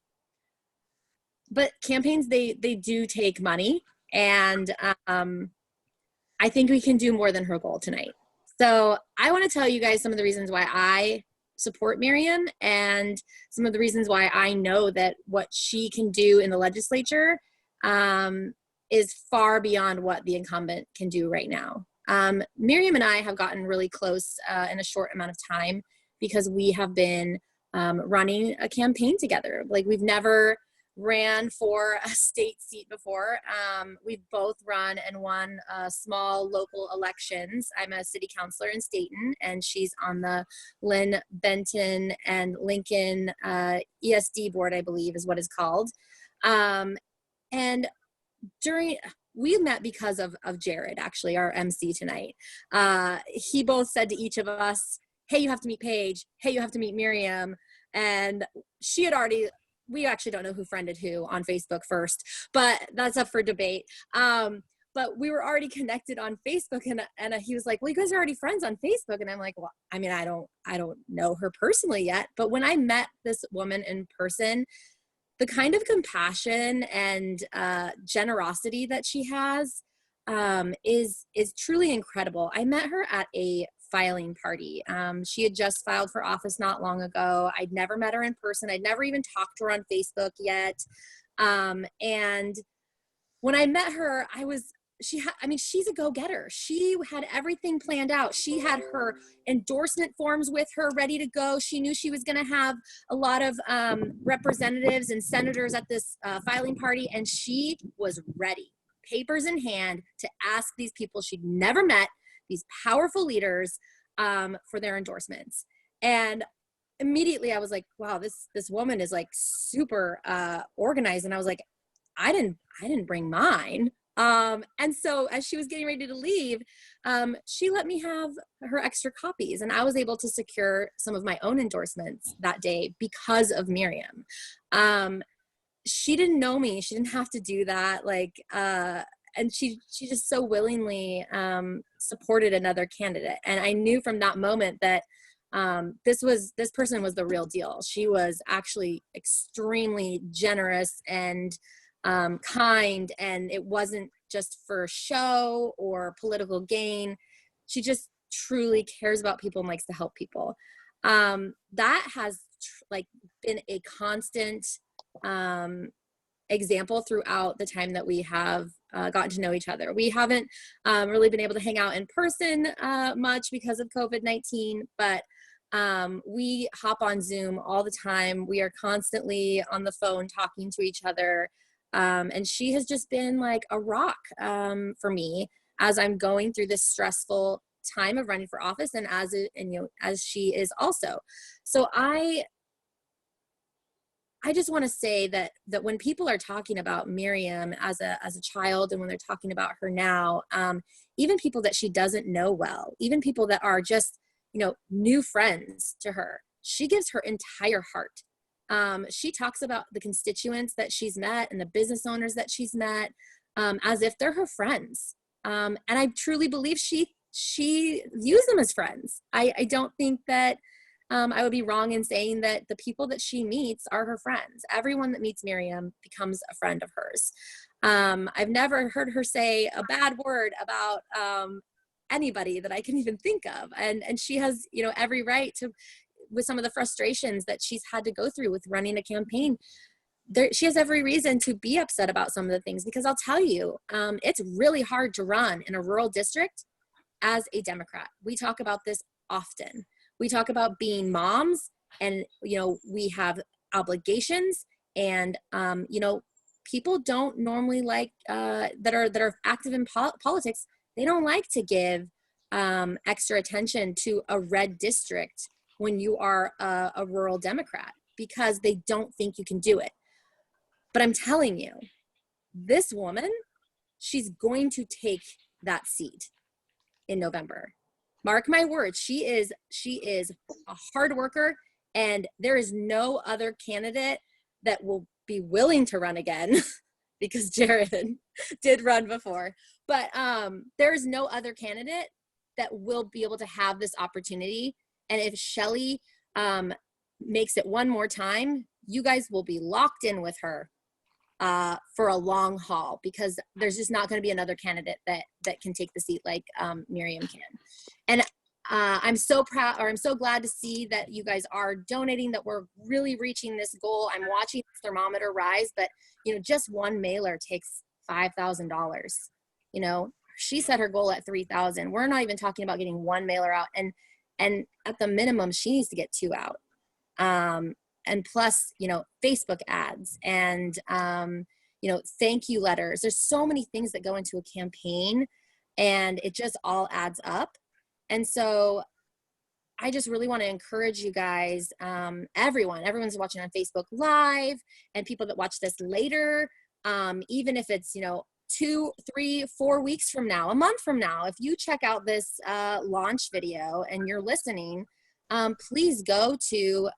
campaigns, they do take money, and I think we can do more than her goal tonight. So I want to tell you guys some of the reasons why I support Miriam and some of the reasons why I know that what she can do in the legislature is far beyond what the incumbent can do right now. Miriam and I have gotten really close in a short amount of time because we have been running a campaign together. Like, we've never ran for a state seat before. We've both run and won small local elections. I'm a city councilor in Staten, and she's on the Lynn Benton and Lincoln ESD board, I believe is what it's called. And we met because of Jared, actually, our MC tonight. He both said to each of us, hey, you have to meet Paige. Hey, you have to meet Miriam. And she had already, we actually don't know who friended who on Facebook first, but that's up for debate. But we were already connected on Facebook, and he was like, well, you guys are already friends on Facebook. And I'm like, well, I mean, I don't know her personally yet. But when I met this woman in person, the kind of compassion and generosity that she has is truly incredible. I met her at a filing party. She had just filed for office not long ago. I'd never met her in person. I'd never even talked to her on Facebook yet. And when I met her, she's a go-getter. She had everything planned out. She had her endorsement forms with her ready to go. She knew she was going to have a lot of representatives and senators at this filing party, and she was ready, papers in hand, to ask these people she'd never met, these powerful leaders, for their endorsements. And immediately I was like, wow, this woman is like super organized. And I was like, I didn't bring mine. And so as she was getting ready to leave, she let me have her extra copies, and I was able to secure some of my own endorsements that day because of Miriam. She didn't know me. She didn't have to do that. And she just so willingly supported another candidate. And I knew from that moment that this person was the real deal. She was actually extremely generous and kind, and it wasn't just for show or political gain. She just truly cares about people and likes to help people. That has been a constant example throughout the time that we have gotten to know each other. We haven't really been able to hang out in person much because of COVID-19, but we hop on Zoom all the time. We are constantly on the phone talking to each other. And she has just been like a rock for me as I'm going through this stressful time of running for office, and as she is also. So I just want to say that when people are talking about Miriam as a child, and when they're talking about her now, even people that she doesn't know well, even people that are just, new friends to her, she gives her entire heart. She talks about the constituents that she's met and the business owners that she's met as if they're her friends. And I truly believe she views them as friends. I don't think that I would be wrong in saying that the people that she meets are her friends. Everyone that meets Miriam becomes a friend of hers. I've never heard her say a bad word about anybody that I can even think of. And she has, every right to, with some of the frustrations that she's had to go through with running a campaign, she has every reason to be upset about some of the things, because I'll tell you, it's really hard to run in a rural district as a Democrat. We talk about this often. We talk about being moms, and, you know, we have obligations, and, you know, people don't normally like, that are active in politics, they don't like to give extra attention to a red district when you are a rural Democrat, because they don't think you can do it. But I'm telling you, this woman, she's going to take that seat in November. Mark my words, she is a hard worker, and there is no other candidate that will be willing to run again because Jared did run before. But there's no other candidate that will be able to have this opportunity. And if Shelley makes it one more time, you guys will be locked in with her for a long haul, because there's just not going to be another candidate that can take the seat like Miriam can. And I'm so proud, or I'm so glad to see that you guys are donating, that we're really reaching this goal. I'm watching the thermometer rise, but you know, just one mailer takes $5,000. You know, she set her goal at 3,000. We're not even talking about getting one mailer out, and at the minimum, she needs to get 2 out. And plus, you know, Facebook ads and, you know, thank you letters. There's so many things that go into a campaign, and it just all adds up. And so I just really want to encourage you guys, everyone's watching on Facebook Live, and people that watch this later, even if it's, you know, 2, 3, 4 weeks from now, a month from now, if you check out this launch video and you're listening, please go to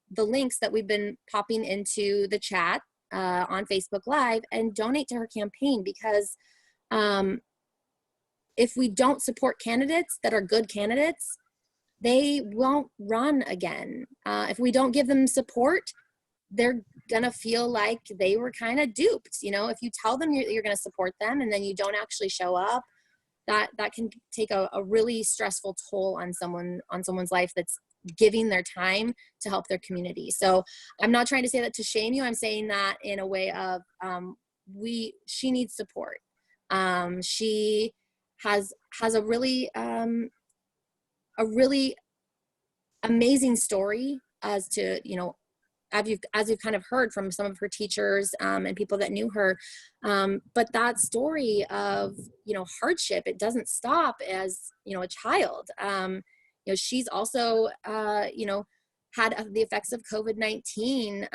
the links that we've been popping into the chat on Facebook Live and donate to her campaign, because if we don't support candidates that are good candidates, they won't run again. If we don't give them support, they're gonna feel like they were kind of duped. You know, if you tell them you're gonna support them and then you don't actually show up, that can take a really stressful toll on someone's life that's giving their time to help their community. So I'm not trying to say that to shame you. I'm saying that in a way of she needs support. She has a really amazing story as to, you know, as you've kind of heard from some of her teachers and people that knew her, but that story of, you know, hardship, it doesn't stop as, you know, a child. You know, she's also, you know, had the effects of COVID-19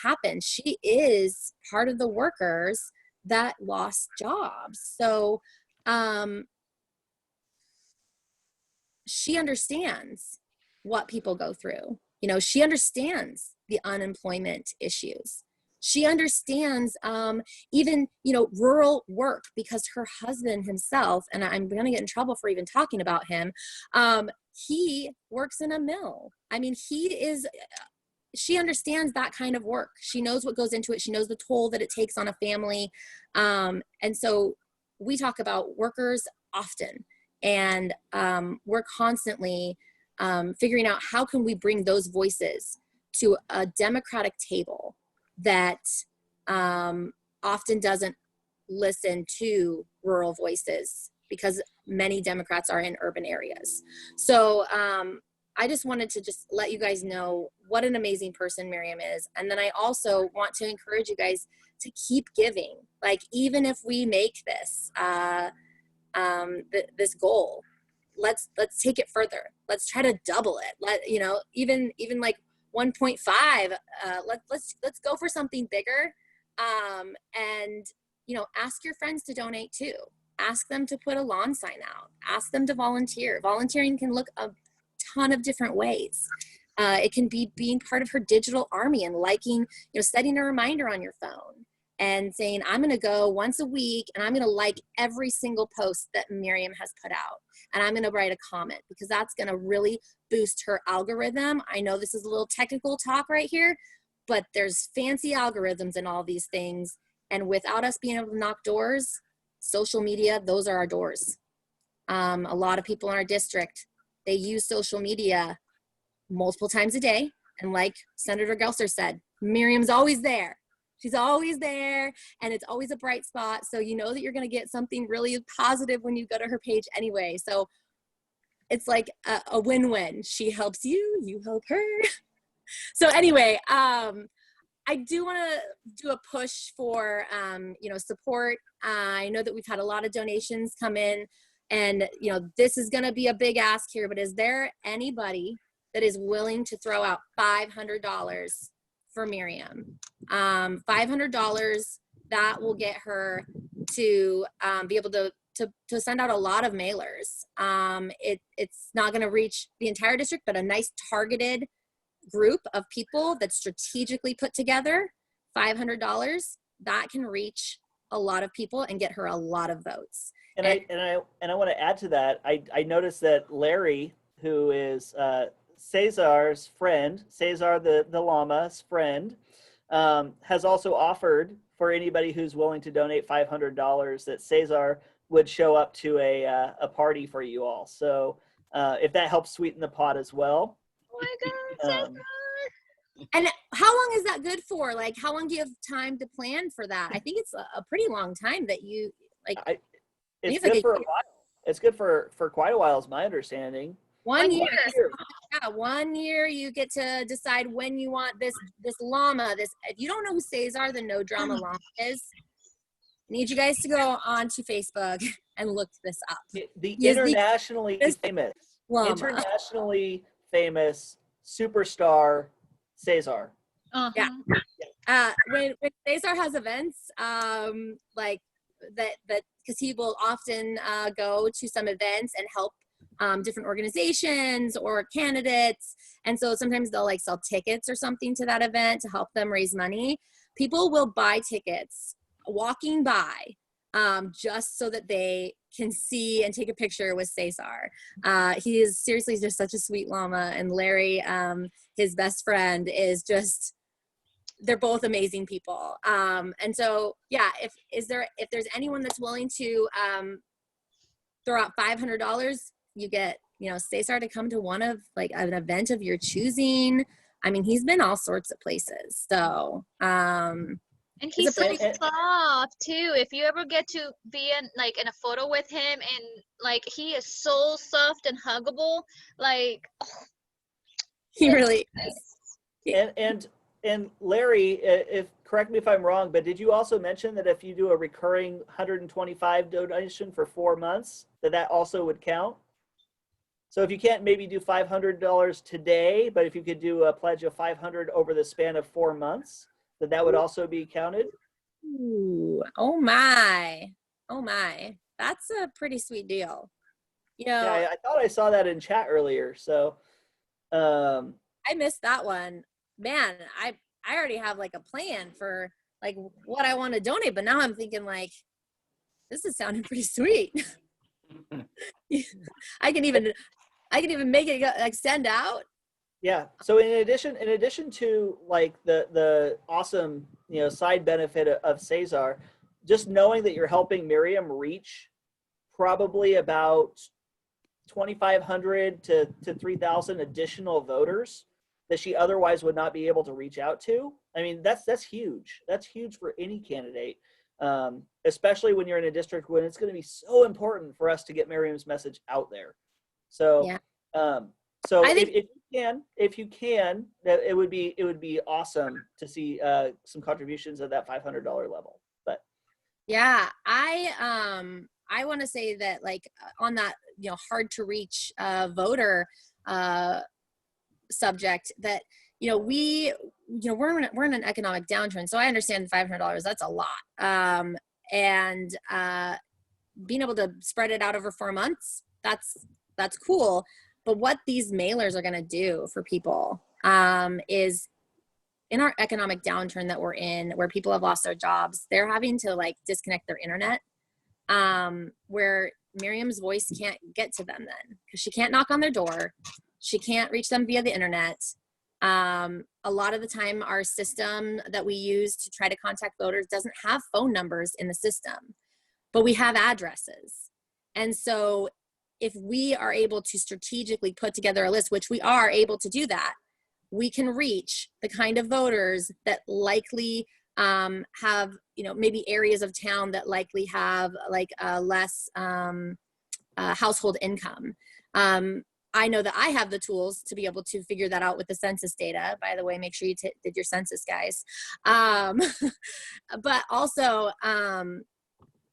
happen. She is part of the workers that lost jobs. So she understands what people go through. You know, she understands the unemployment issues. She understands even, you know, rural work, because her husband himself, and I'm going to get in trouble for even talking about him, he works in a mill. I mean, she understands that kind of work. She knows what goes into it. She knows the toll that it takes on a family. And so we talk about workers often, and we're constantly figuring out how can we bring those voices to a democratic table that often doesn't listen to rural voices, because many Democrats are in urban areas. So I just wanted to just let you guys know what an amazing person Miriam is. And then I also want to encourage you guys to keep giving. Like, even if we make this, this goal, let's take it further. Let's try to double it. You know, even like 1.5, let's go for something bigger. And, you know, ask your friends to donate too. Ask them to put a lawn sign out. Ask them to volunteer. Volunteering can look a ton of different ways. It can be being part of her digital army and liking, you know, setting a reminder on your phone and saying, I'm going to go once a week and I'm going to like every single post that Miriam has put out. And I'm going to write a comment, because that's going to really boost her algorithm. I know this is a little technical talk right here, but there's fancy algorithms in all these things. And without us being able to knock doors, social media, those are our doors. A lot of people in our district, they use social media multiple times a day. And like Senator Gelser said, Miriam's always there. She's always there, and it's always a bright spot. So you know that you're going to get something really positive when you go to her page anyway. So it's like a win-win. She helps you, you help her. So anyway, I do want to do a push for, support. I know that we've had a lot of donations come in, and, this is going to be a big ask here, but is there anybody that is willing to throw out $500 for Miriam? $500, that will get her to be able to send out a lot of mailers. It's not going to reach the entire district, but a nice targeted group of people that's strategically put together. $500, that can reach a lot of people and get her a lot of votes. And I want to add to that. I noticed that Larry, who is Cesar's friend, Cesar the llama's friend, has also offered for anybody who's willing to donate $500 that Cesar would show up to a party for you all. So if that helps sweeten the pot as well. Oh my God, Cesar. And how long is that good for? Like, how long do you have time to plan for that? I think it's a pretty long time that you like. It's good for a while. It's good for quite a while, is my understanding. 1 year. Yeah, 1 year you get to decide when you want this llama. If you don't know who Cesar the No Drama Llama is, I need you guys to go onto Facebook and look this up. The internationally famous superstar Cesar. Yeah. When Cesar has events, like that, because he will often go to some events and help different organizations or candidates, and so sometimes they'll like sell tickets or something to that event to help them raise money. People will buy tickets walking by just so that they can see and take a picture with Cesar. He is seriously just such a sweet llama, and Larry, his best friend, is just, they're both amazing people. And so, yeah, if there's anyone that's willing to throw out $500, you get, Cesar to come to one of like an event of your choosing. I mean, he's been all sorts of places. So, and he's so soft too. If you ever get to be in a photo with him, and like he is so soft and huggable, like he really is. And Larry, correct me if I'm wrong, but did you also mention that if you do a recurring 125 donation for 4 months, that also would count? So if you can't maybe do $500 today, but if you could do a pledge of $500 over the span of 4 months, that would also be counted? Ooh, oh my, that's a pretty sweet deal. Yeah, I thought I saw that in chat earlier. So I missed that one. Man, I already have like a plan for like what I want to donate, but now I'm thinking like, this is sounding pretty sweet. I can even make it extend out. Yeah. So in addition to like the awesome side benefit of Cesar, just knowing that you're helping Miriam reach probably about 2,500 to 3,000 additional voters that she otherwise would not be able to reach out to. I mean, that's huge. That's huge for any candidate, especially when you're in a district when it's going to be so important for us to get Miriam's message out there. So, yeah. So if you can, that it would be awesome to see some contributions at that $500 level. But yeah, I want to say that like on that hard to reach voter subject, that we're in an economic downturn, so I understand $500, that's a lot, and being able to spread it out over 4 months, that's cool. But what these mailers are going to do for people is, in our economic downturn that we're in, where people have lost their jobs, they're having to like disconnect their internet, where Miriam's voice can't get to them then, because she can't knock on their door. She can't reach them via the internet. A lot of the time, our system that we use to try to contact voters doesn't have phone numbers in the system, but we have addresses. And so if we are able to strategically put together a list, which we are able to do that, we can reach the kind of voters that likely have, maybe areas of town that likely have like less household income. I know that I have the tools to be able to figure that out with the census data. By the way, make sure you did your census, guys. But also,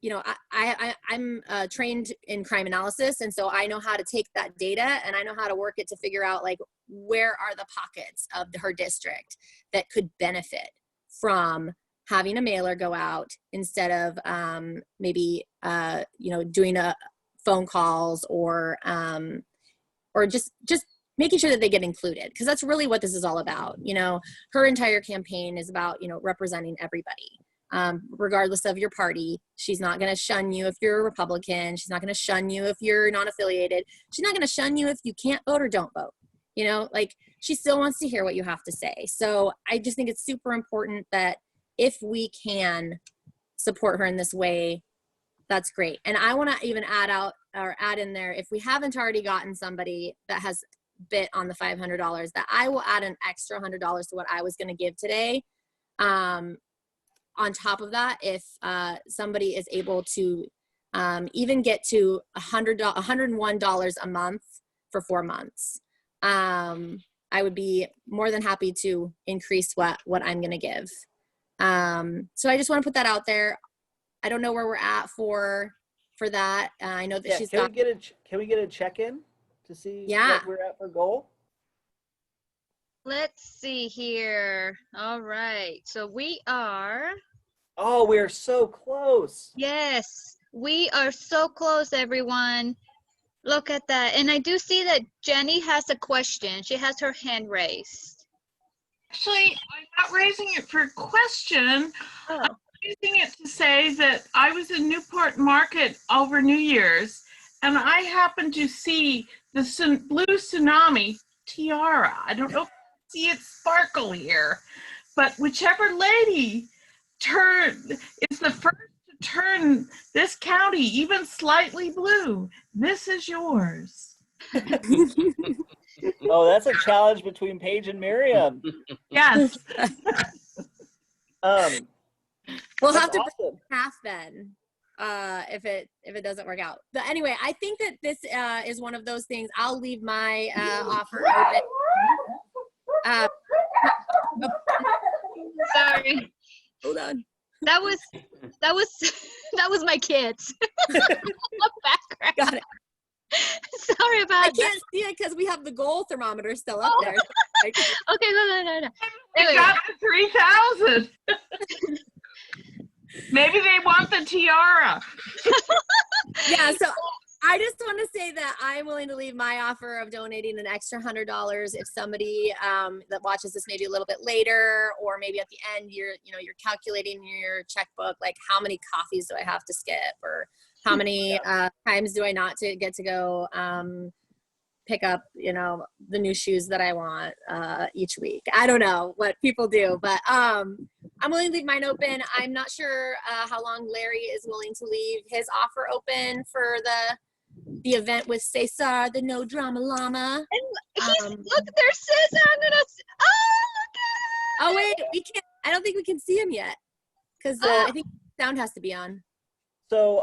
you know, I'm trained in crime analysis, and so I know how to take that data and I know how to work it to figure out, like, where are the pockets of her district that could benefit from having a mailer go out instead of maybe you know, doing phone calls or just making sure that they get included, because that's really what this is all about. You know, her entire campaign is about, you know, representing everybody. Regardless of your party. She's not going to shun you if you're a Republican. She's not going to shun you if you're non-affiliated. She's not going to shun you if you can't vote or don't vote. You know, like, she still wants to hear what you have to say. So I just think it's super important that if we can support her in this way, that's great. And I want to even add in there, if we haven't already gotten somebody that has bit on the $500, that I will add an extra $100 to what I was going to give today. On top of that, if somebody is able to even get to $101 a month for 4 months, I would be more than happy to increase what I'm going to give. So I just want to put that out there. I don't know where we're at for that. I know that she's got. Can we get a check-in to see what we're at for goal? Let's see here. All right. So we are. Oh, we are so close. Yes, we are so close, everyone. Look at that. And I do see that Jenny has a question. She has her hand raised. Actually, I'm not raising it for a question. Oh. I'm raising it to say that I was in Newport Market over New Year's, and I happened to see the blue tsunami tiara. I don't know if you see it sparkle here, but whichever lady is the first to turn this county even slightly blue, this is yours. Oh, that's a challenge between Paige and Miriam. Yes. We'll have to bring half then, if it doesn't work out. But anyway, I think that this is one of those things. I'll leave my offer open. Sorry. Hold on. That was my kids. Background. Got it. Sorry about that. I can't see it because we have the goal thermometer still up there. Okay, no. They got the 3,000. Maybe they want the tiara. Yeah, so I just want to say that I'm willing to leave my offer of donating an extra $100 if somebody that watches this maybe a little bit later, or maybe at the end you're calculating your checkbook, like how many coffees do I have to skip, or how many times do I not to get to go pick up the new shoes that I want each week. I don't know what people do, but I'm willing to leave mine open. I'm not sure how long Larry is willing to leave his offer open for the event with Cesar, the No Drama Llama. And look, there's Cesar. Look at him. Oh wait, we can't. I don't think we can see him yet because I think sound has to be on. So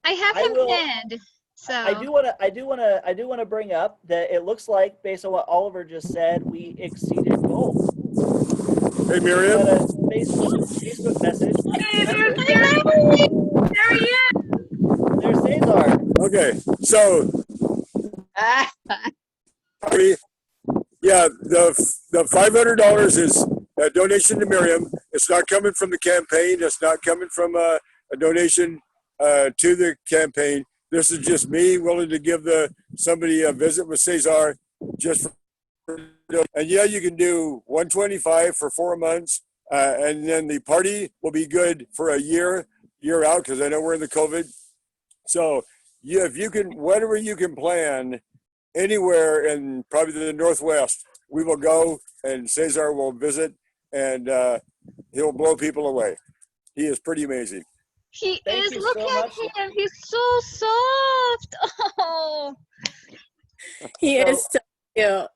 I have him pinned. So I do want to bring up that it looks like, based on what Oliver just said, we exceeded goals. Hey, Miriam. Got a Facebook message. Hey, there he is. There's Cesar. Okay, so yeah, the $500 is a donation to Miriam. It's not coming from the campaign. It's not coming from a donation to the campaign. This is just me willing to give somebody a visit with Cesar, and yeah, you can do $125 for 4 months, and then the party will be good for a year out, because I know we're in the COVID. So yeah, if you can, whatever you can plan anywhere in probably the Northwest, we will go, and Cesar will visit, and he'll blow people away. He is pretty amazing. He is. Look at him. He's so soft. Oh, he is so cute.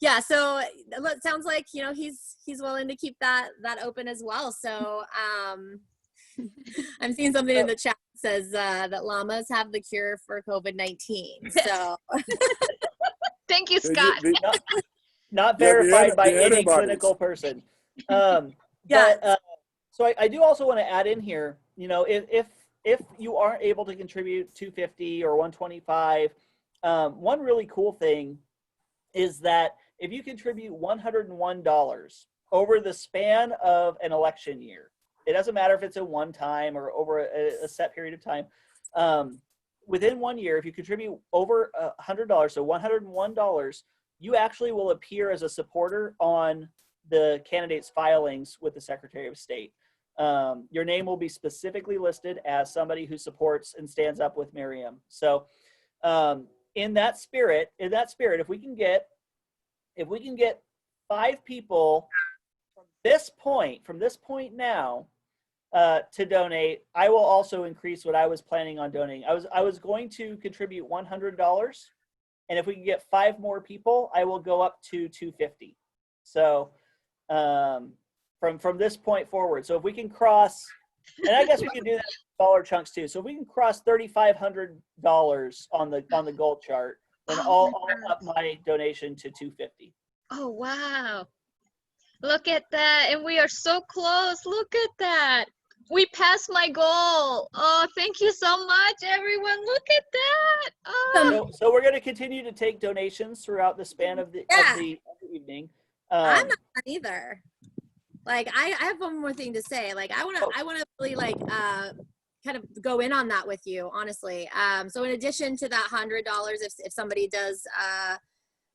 Yeah. So it sounds like he's willing to keep that open as well. So I'm seeing something in the chat says that llamas have the cure for COVID-19. So thank you, Scott. Not Yeah, verified by the any antibodies. clinical person. Yes. But so I do also want to add in here, you know, if you aren't able to contribute 250 or 125, one really cool thing is that if you contribute $101 over the span of an election year, it doesn't matter if it's a one time or over a set period of time. Within 1 year, if you contribute over $100, so $101, you actually will appear as a supporter on the candidate's filings with the Secretary of State. Your name will be specifically listed as somebody who supports and stands up with Miriam. So in that spirit, if we can get 5 people from this point now to donate, I will also increase what I was planning on donating. I was going to contribute $100, and if we can get 5 more people, I will go up to $250. So from this point forward, so if we can cross, and I guess we can do that in smaller chunks too. So if we can cross $3,500 on the goal chart, then I'll up my donation to $250. Oh, wow. Look at that. And we are so close. Look at that. We passed my goal. Oh, thank you so much, everyone. Look at that. Oh. So we're going to continue to take donations throughout the span of the evening. I'm not done either. Like I have one more thing to say. Like I want to really like kind of go in on that with you, honestly. So in addition to that $100, if somebody does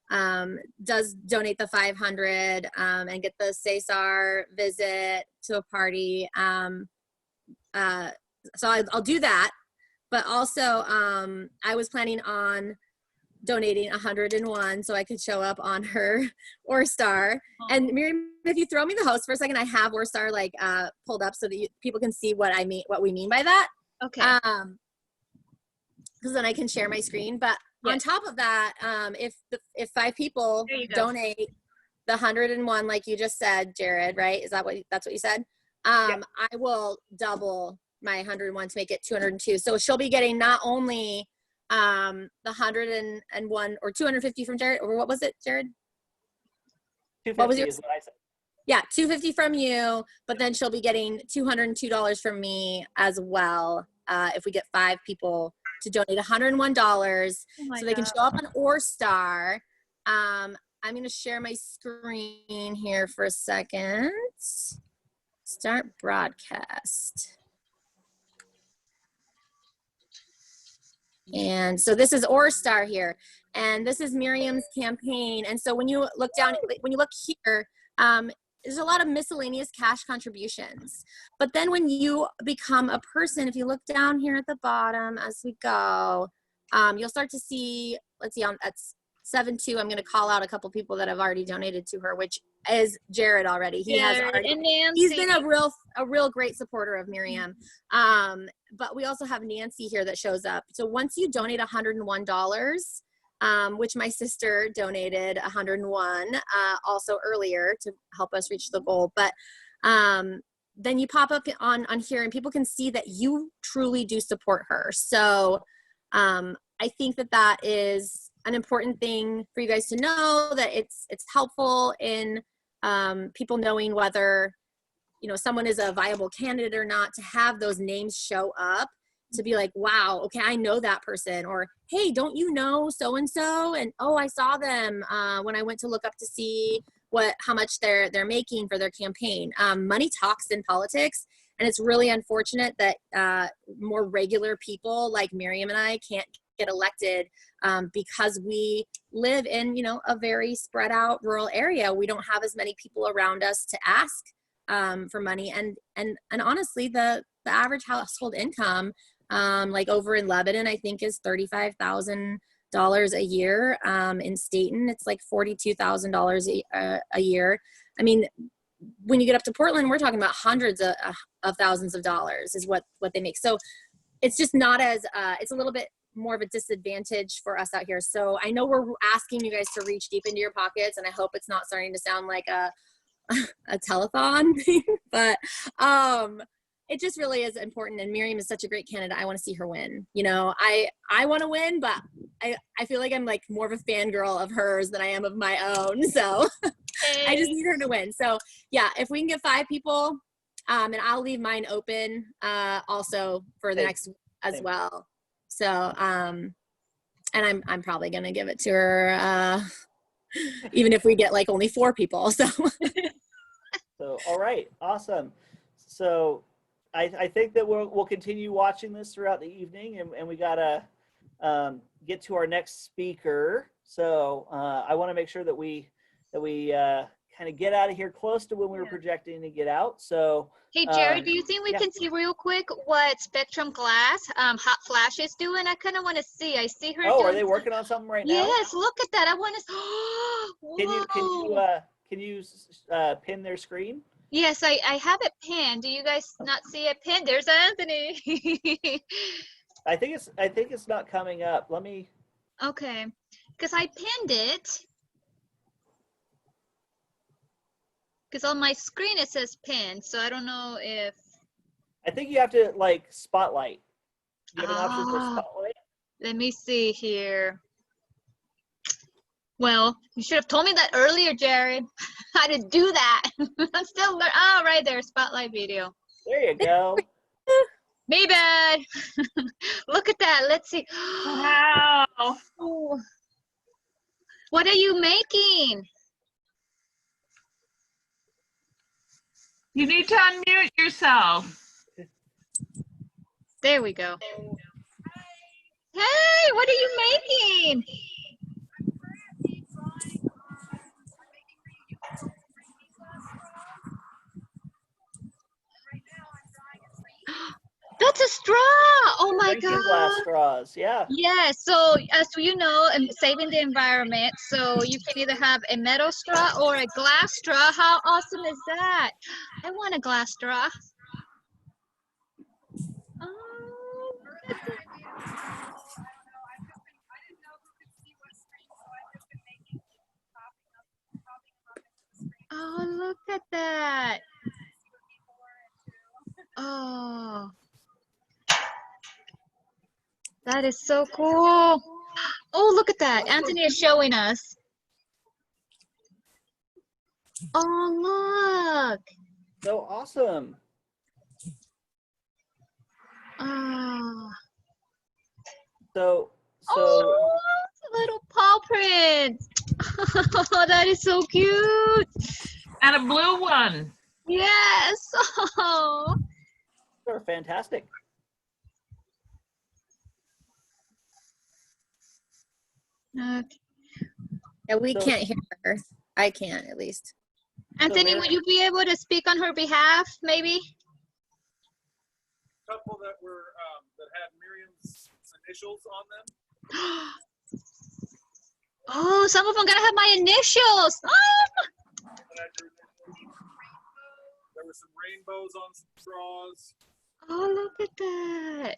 donate the $500 and get the Cesar visit to a party, so I'll do that. But also I was planning on donating 101 so I could show up on her Orstar. And Miriam, if you throw me the host for a second, I have Orstar like pulled up so that people can see what we mean by that. Okay. Because then I can share my screen. But on top of that, if 5 people donate the 101, like you just said, Jared, right? That's what you said? I will double my 101 to make it 202. So she'll be getting not only the 101 or 250 from Jared, or what was it, Jared? 250 what was your, is what I said. Yeah, 250 from you, but then she'll be getting $202 from me as well if we get 5 people to donate $101 so they can show up on Orstar. I'm going to share my screen here for a second. Start broadcast. And so this is Orstar here, and this is Miriam's campaign. And so when you look down, when you look here, there's a lot of miscellaneous cash contributions. But then when you become a person, if you look down here at the bottom as we go, you'll start to see, let's see, that's 7-2. I'm going to call out a couple people that have already donated to her, which is Jared already. He's been a real great supporter of Miriam. But we also have Nancy here that shows up. So once you donate $101, which my sister donated 101 also earlier to help us reach the goal. But then you pop up on here and people can see that you truly do support her. So I think that is an important thing for you guys to know, that it's helpful in people knowing whether someone is a viable candidate or not, to have those names show up, to be like, wow, okay, I know that person, or hey, don't you know so and so? And oh, I saw them when I went to look up to see how much they're making for their campaign. Money talks in politics, and it's really unfortunate that more regular people like Miriam and I can't get elected because we live in a very spread out rural area. We don't have as many people around us to ask for money, and honestly, the average household income, like over in Lebanon, I think is $35,000 a year. In Staten, it's like $42,000 a year. I mean, when you get up to Portland, we're talking about hundreds of thousands of dollars is what they make. So it's just not as it's a little bit more of a disadvantage for us out here. So I know we're asking you guys to reach deep into your pockets, and I hope it's not starting to sound like a telethon, but it just really is important. And Miriam is such a great candidate. I want to see her win. You know, I want to win, but I feel like I'm like more of a fangirl of hers than I am of my own. So I just need her to win. So yeah, if we can get 5 people, and I'll leave mine open also for the next week as well. So, and I'm probably going to give it to her, even if we get like only 4 people. So, so all right, awesome. So I think that we'll continue watching this throughout the evening, and we gotta get to our next speaker. So I want to make sure that we kind of get out of here close to when we were projecting to get out. So hey Jared, do you think we can see real quick what Spectrum Glass Hot Flash is doing? I kind of want to see. I see her. Oh, doing are they working on something right now? Yes, look at that. I want to. Can you pin their screen? Yes, I have it pinned. Do you guys not see it pinned? There's Anthony. I think it's not coming up. Let me. Okay, because I pinned it. Because on my screen it says pinned, so I don't know if. I think you have to like spotlight. You have an option for spotlight. Let me see here. Well, you should have told me that earlier, Jared. How to do that. I'm still learning. Oh, right there, spotlight video. There you go. Me bad. Look at that. Let's see. Wow. Oh. What are you making? You need to unmute yourself. There we go. Hey, what are you making? That's a straw. Oh my Drinking glass God. straws. Yeah. Yeah. So as you know, saving the environment. So you can either have a metal straw or a glass straw. How awesome is that? I want a glass straw. Oh, look at that. Oh, that is so cool. Oh, look at that. Anthony is showing us. Oh, look. So awesome. Oh. So oh, little paw print. Oh, that is so cute. And a blue one. Yes. Oh. They're fantastic. Okay. yeah, we can't hear her. I can't, at least. Anthony, would you be able to speak on her behalf, maybe? Couple that were that had Miriam's initials on them. Oh, some of them gonna have my initials. Oh. There were some rainbows on some straws. Oh, look at that.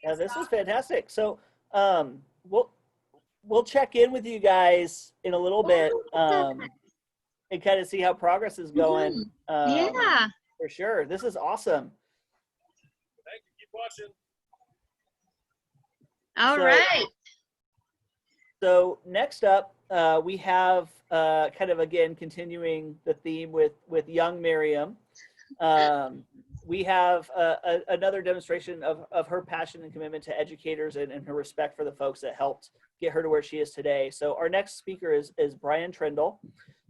Yeah, this is fantastic. So we'll check in with you guys in a little bit and kind of see how progress is going. Yeah. For sure. This is awesome. Thank you. Keep watching. All right. So next up, we have kind of again continuing the theme with young Miriam. We have another demonstration of her passion and commitment to educators and her respect for the folks that helped get her to where she is today. So our next speaker is Brian Trendle.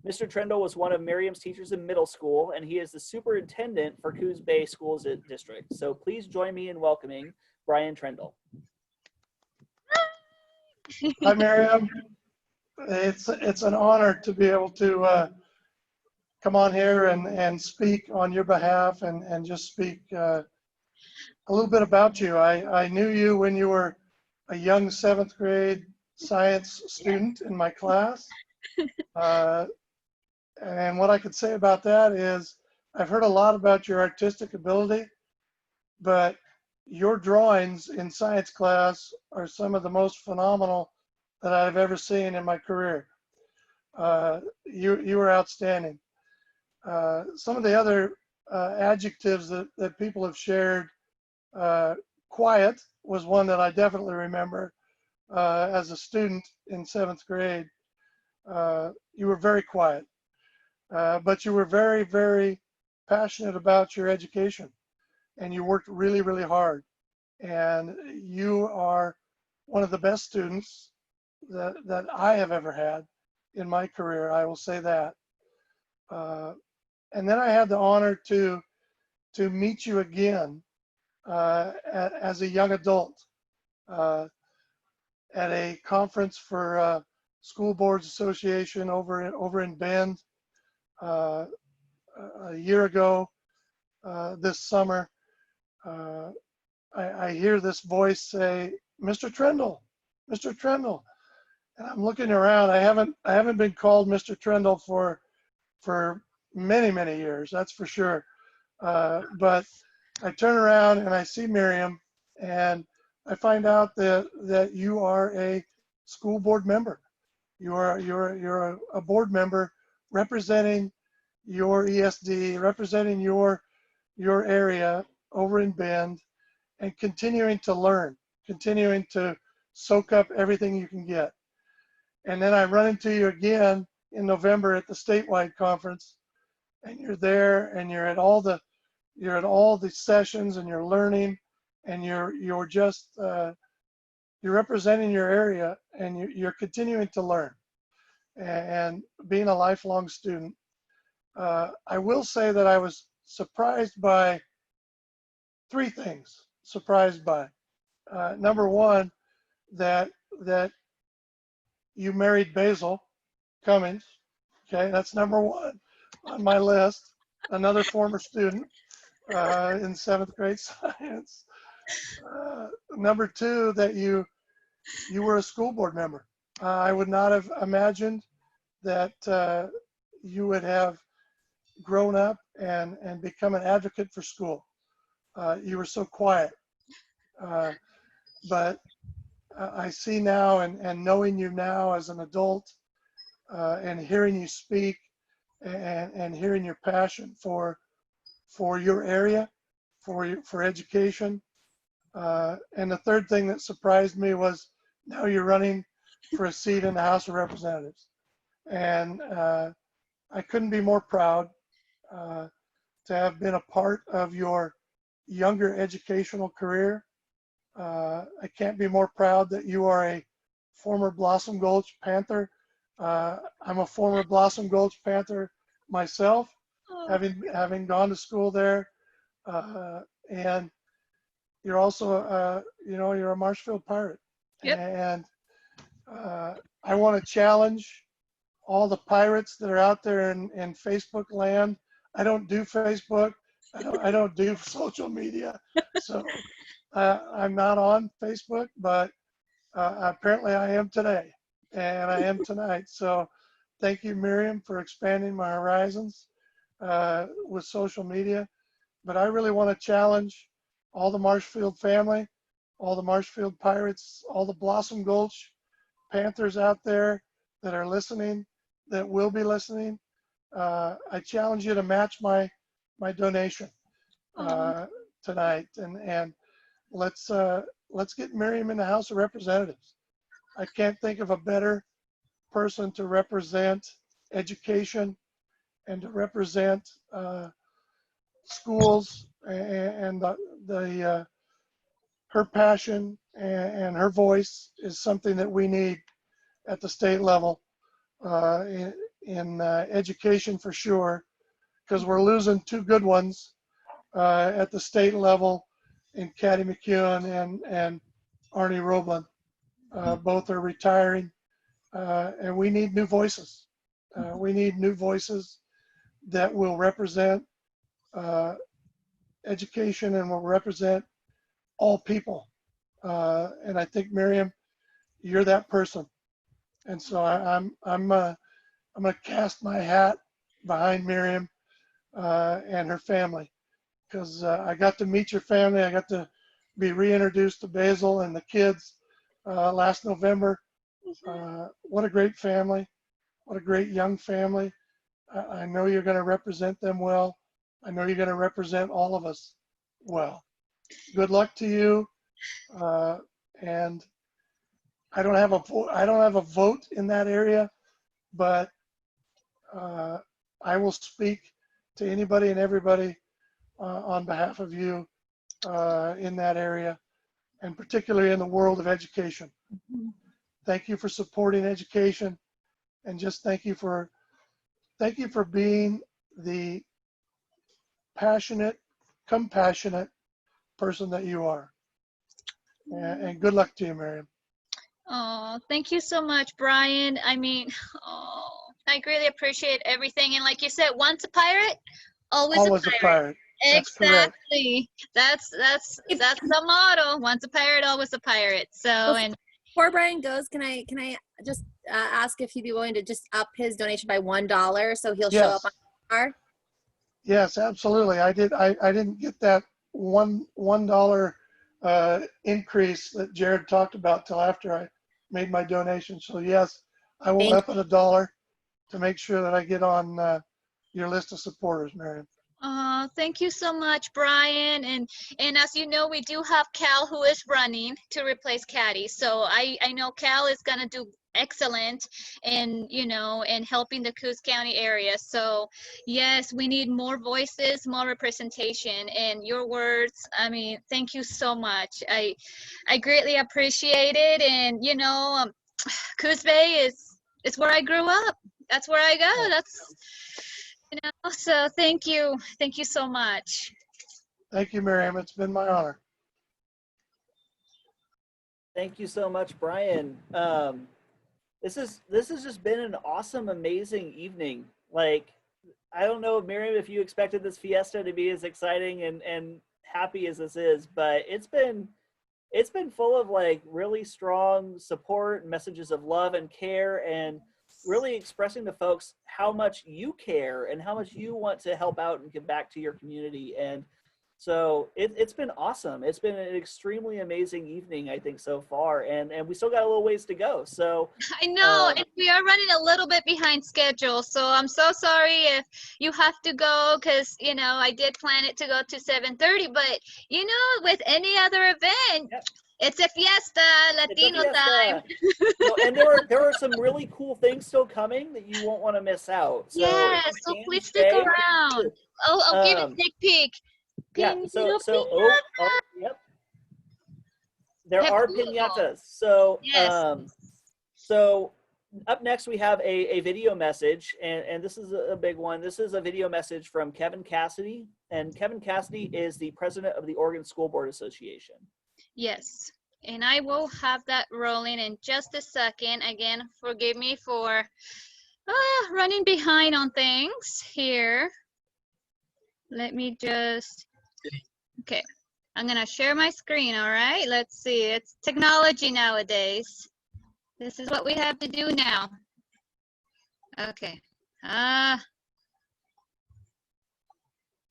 Mr. Trendle was one of Miriam's teachers in middle school, and he is the superintendent for Coos Bay Schools District. So please join me in welcoming Brian Trendle. Hi, Miriam. It's an honor to be able to come on here and speak on your behalf and just speak a little bit about you. I knew you when you were a young 7th grade science student in my class. And what I could say about that is I've heard a lot about your artistic ability, but your drawings in science class are some of the most phenomenal that I've ever seen in my career. You were outstanding. Some of the other adjectives that people have shared. Quiet was one that I definitely remember as a student in 7th grade. You were very quiet, but you were very, very passionate about your education, and you worked really, really hard. And you are one of the best students that I have ever had in my career. I will say that. And then I had the honor to meet you again as a young adult at a conference for School Boards Association over in Bend a year ago this summer. I hear this voice say, "Mr. Trendle, Mr. Trendle," and I'm looking around. I haven't been called Mr. Trendle for many, many years, that's for sure. But I turn around and I see Miriam, and I find out that you are a school board member. You're a board member representing your ESD, representing your area over in Bend, and continuing to learn, continuing to soak up everything you can get. And then I run into you again in November at the statewide conference, and you're there, and you're at all the sessions, and you're learning, and you're just you're representing your area, and you're continuing to learn and being a lifelong student. I will say that I was surprised by 3 things. Number one, that you married Basil Cummins. Okay, that's number 1 on my list. Another former student in 7th grade science. Number 2, that you were a school board member. I would not have imagined that you would have grown up and become an advocate for school. You were so quiet, but I see now, and knowing you now as an adult, and hearing you speak, and hearing your passion for your area, for education. And the third thing that surprised me was now you're running for a seat in the House of Representatives. And I couldn't be more proud to have been a part of your younger educational career. I can't be more proud that you are a former Blossom Gulch Panther. I'm a former Blossom Gulch Panther myself, having gone to school there. And you're also, you're a Marshfield Pirate. Yep. And I want to challenge all the pirates that are out there in Facebook land. I don't do Facebook. I don't do social media. So I'm not on Facebook, but apparently I am today, and I am tonight. So thank you, Miriam, for expanding my horizons with social media. But I really want to challenge all the Marshfield family, all the Marshfield Pirates, all the Blossom Gulch Panthers out there that are listening, that will be listening. I challenge you to match my donation tonight, and let's get Miriam in the House of Representatives. I can't think of a better person to represent education and to represent schools, and her passion and her voice is something that we need at the state level in education for sure, because we're losing 2 good ones at the state level in Caddy McEwen and Arnie Roblin. Both are retiring, and we need new voices. We need new voices that will represent education and will represent all people. And I think, Miriam, you're that person. And so I'm going to cast my hat behind Miriam and her family, because I got to meet your family. I got to be reintroduced to Basil and the kids last November. What a great family. What a great young family. I know you're going to represent them well. I know you're going to represent all of us well. Good luck to you. And I don't have a vote in that area, but I will speak to anybody and everybody on behalf of you in that area, and particularly in the world of education. Thank you for supporting education, and just thank you for being the passionate, compassionate person that you are. And good luck to you, Miriam. Oh, thank you so much, Brian. I mean, oh, I greatly appreciate everything. And like you said, once a pirate, always a pirate. That's correct. Exactly. That's the motto. Once a pirate, always a pirate. So, and before Brian goes, can I just ask if he'd be willing to just up his donation by $1 so he'll show up on the card? Yes, absolutely. I didn't get that $1 increase that Jared talked about till after I made my donation. So yes, I will up it $1 to make sure that I get on your list of supporters, Miriam. Thank you so much, Brian. And as you know, we do have Cal who is running to replace Caddy. So I know Cal is gonna do excellent in, you know, in helping the Coos County area. So yes, we need more voices, more representation. And your words, I mean, thank you so much. I greatly appreciate it. And you know, Coos Bay is where I grew up. That's where I go. That's, you know, so thank you so much. Thank you, Miriam. It's been my honor. Thank you so much, Brian. This has just been an awesome, amazing evening. Like, I don't know, Miriam, if you expected this fiesta to be as exciting and happy as this is, but it's been full of like really strong support, messages of love and care, and really expressing to folks how much you care and how much you want to help out and give back to your community. And so it's been awesome. It's been an extremely amazing evening, I think, so far, and we still got a little ways to go. So I know, and we are running a little bit behind schedule, so I'm so sorry if you have to go, because you know I did plan it to go to 7:30, but you know, with any other event, it's a fiesta, Latino time. No, and there are some really cool things still coming that you won't want to miss out. So yes, so please stick around. I'll give a sneak peek. Yeah, so yep. There are piñatas. So so up next we have a video message, and this is a big one. This is a video message from Kevin Cassidy, and Kevin Cassidy is the president of the Oregon School Board Association. Yes, and I will have that rolling in just a second. Again, forgive me for running behind on things here. Let me just, okay, I'm gonna share my screen, all right? Let's see, it's technology nowadays. This is what we have to do now. Okay,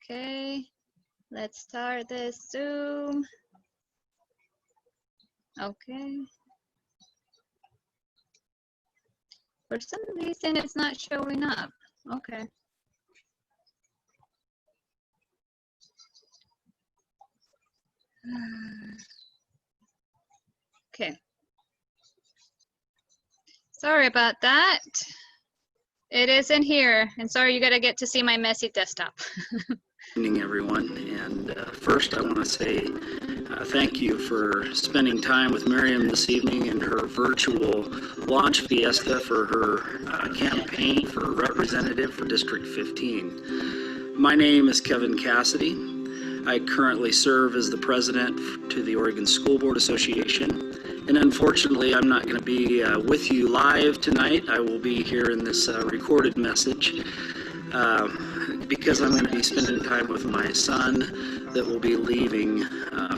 okay, let's start this Zoom. Okay. For some reason, it's not showing up. Okay. Okay. Sorry about that. It isn't here. And sorry, you gotta get to see my messy desktop. Good evening, everyone. And first, I want to say thank you for spending time with Miriam this evening in her virtual launch fiesta for her campaign for representative for District 15. My name is Kevin Cassidy. I currently serve as the president to the Oregon School Board Association. And unfortunately, I'm not going to be with you live tonight. I will be here in this recorded message. Because I'm going to be spending time with my son that will be leaving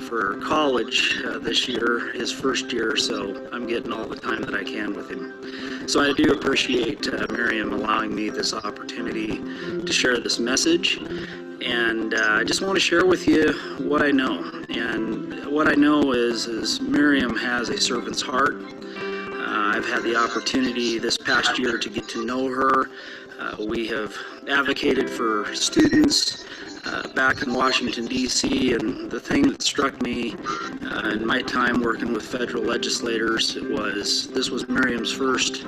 for college this year, his first year, so I'm getting all the time that I can with him. So I do appreciate Miriam allowing me this opportunity to share this message, and I just want to share with you what I know. And what I know is Miriam has a servant's heart. I've had the opportunity this past year to get to know her. We have advocated for students back in Washington, D.C., and the thing that struck me in my time working with federal legislators was this was Miriam's first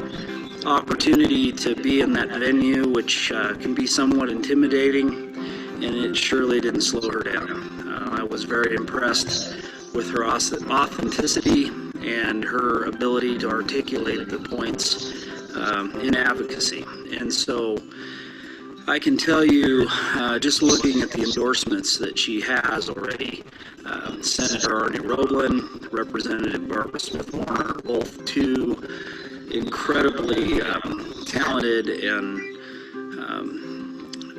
opportunity to be in that venue, which can be somewhat intimidating, and it surely didn't slow her down. I was very impressed with her authenticity and her ability to articulate the points in advocacy. And so I can tell you, just looking at the endorsements that she has already, Senator Arnie Roblin, Representative Barbara Smith Warner, both two incredibly talented and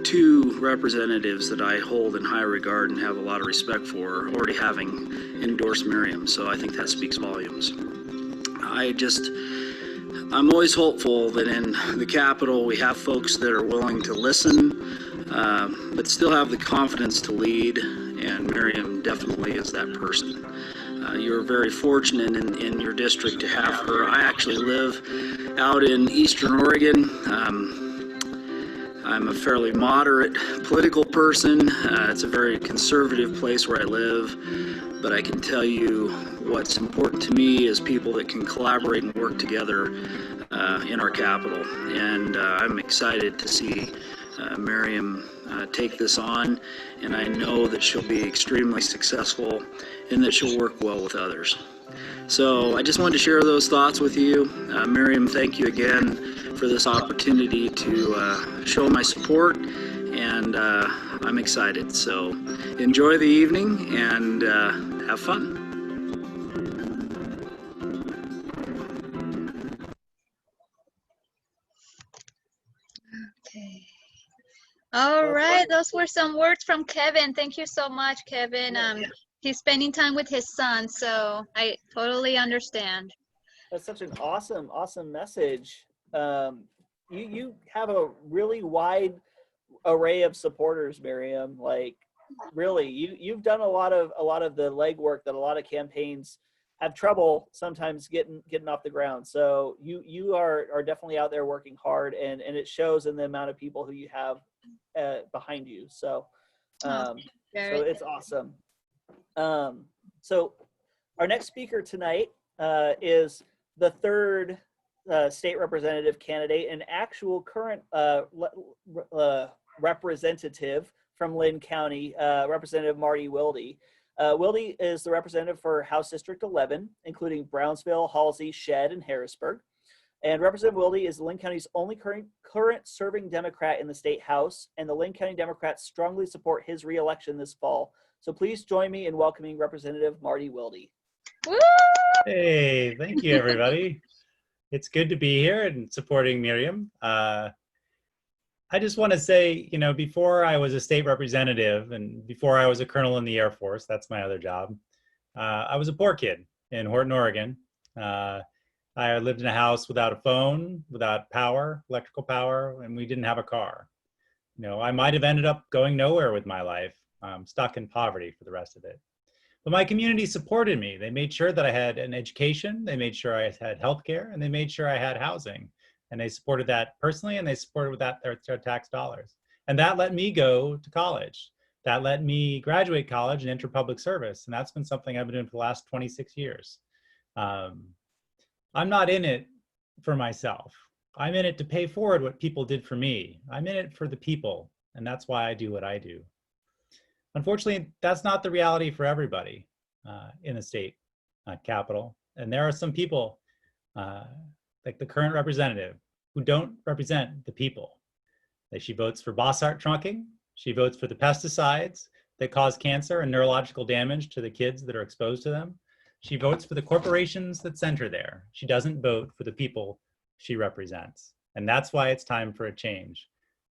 two representatives that I hold in high regard and have a lot of respect for, already having endorsed Miriam. So I think that speaks volumes. I'm always hopeful that in the Capitol we have folks that are willing to listen, but still have the confidence to lead, and Miriam definitely is that person. You're very fortunate in your district to have her. I actually live out in Eastern Oregon. I'm a fairly moderate political person. It's a very conservative place where I live, but I can tell you what's important to me is people that can collaborate and work together in our capital. And I'm excited to see Miriam take this on, and I know that she'll be extremely successful and that she'll work well with others. So I just wanted to share those thoughts with you. Miriam, thank you again for this opportunity to show my support, and I'm excited. So enjoy the evening and have fun. Okay. All right, those were some words from Kevin. Thank you so much, Kevin. He's spending time with his son, so I totally understand. That's such an awesome message. You have a really wide array of supporters, Miriam. Like, really, you've done a lot of the legwork that a lot of campaigns have trouble sometimes getting off the ground. So you are definitely out there working hard, and it shows in the amount of people who you have behind you. So so it's awesome. So our next speaker tonight is the third state representative candidate, an actual current representative from Lynn County, Representative Marty Wilde. Wilde is the representative for House District 11, including Brownsville, Halsey, Shedd, and Harrisburg. And Representative Wilde is Lynn County's only current serving Democrat in the state House, and the Lynn County Democrats strongly support his re-election this fall. So please join me in welcoming Representative Marty Wilde. Woo! Hey, thank you, everybody. It's good to be here and supporting Miriam. I just want to say, you know, before I was a state representative and before I was a colonel in the Air Force, that's my other job, I was a poor kid in Horton, Oregon. I lived in a house without a phone, without power, electrical power, and we didn't have a car. You know, I might have ended up going nowhere with my life, stuck in poverty for the rest of it. But my community supported me. They made sure that I had an education, they made sure I had healthcare, and they made sure I had housing. And they supported that personally, and they supported that their tax dollars. And that let me go to college. That let me graduate college and enter public service. And that's been something I've been doing for the last 26 years. I'm not in it for myself. I'm in it to pay forward what people did for me. I'm in it for the people, and that's why I do what I do. Unfortunately, that's not the reality for everybody in the state capital. And there are some people, like the current representative, who don't represent the people. She votes for Bossart trunking. She votes for the pesticides that cause cancer and neurological damage to the kids that are exposed to them. She votes for the corporations that send her there. She doesn't vote for the people she represents. And that's why it's time for a change.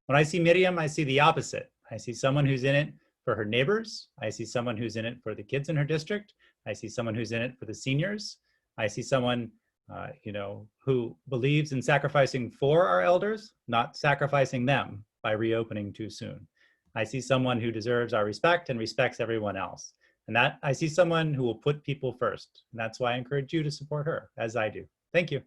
When I see Miriam, I see the opposite. I see someone who's in it for her neighbors. I see someone who's in it for the kids in her district. I see someone who's in it for the seniors. I see someone you know, who believes in sacrificing for our elders, not sacrificing them by reopening too soon. I see someone who deserves our respect and respects everyone else. And that I see someone who will put people first. And that's why I encourage you to support her, as I do. Thank you.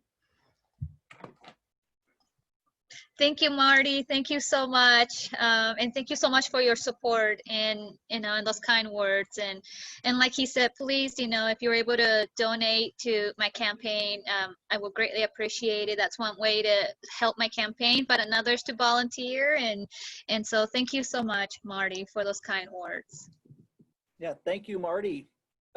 Thank you, Marty. Thank you so much, and thank you so much for your support and and those kind words. And like he said, please, if you're able to donate to my campaign, I will greatly appreciate it. That's one way to help my campaign, but another is to volunteer. And so thank you so much, Marty, for those kind words. Yeah, thank you, Marty.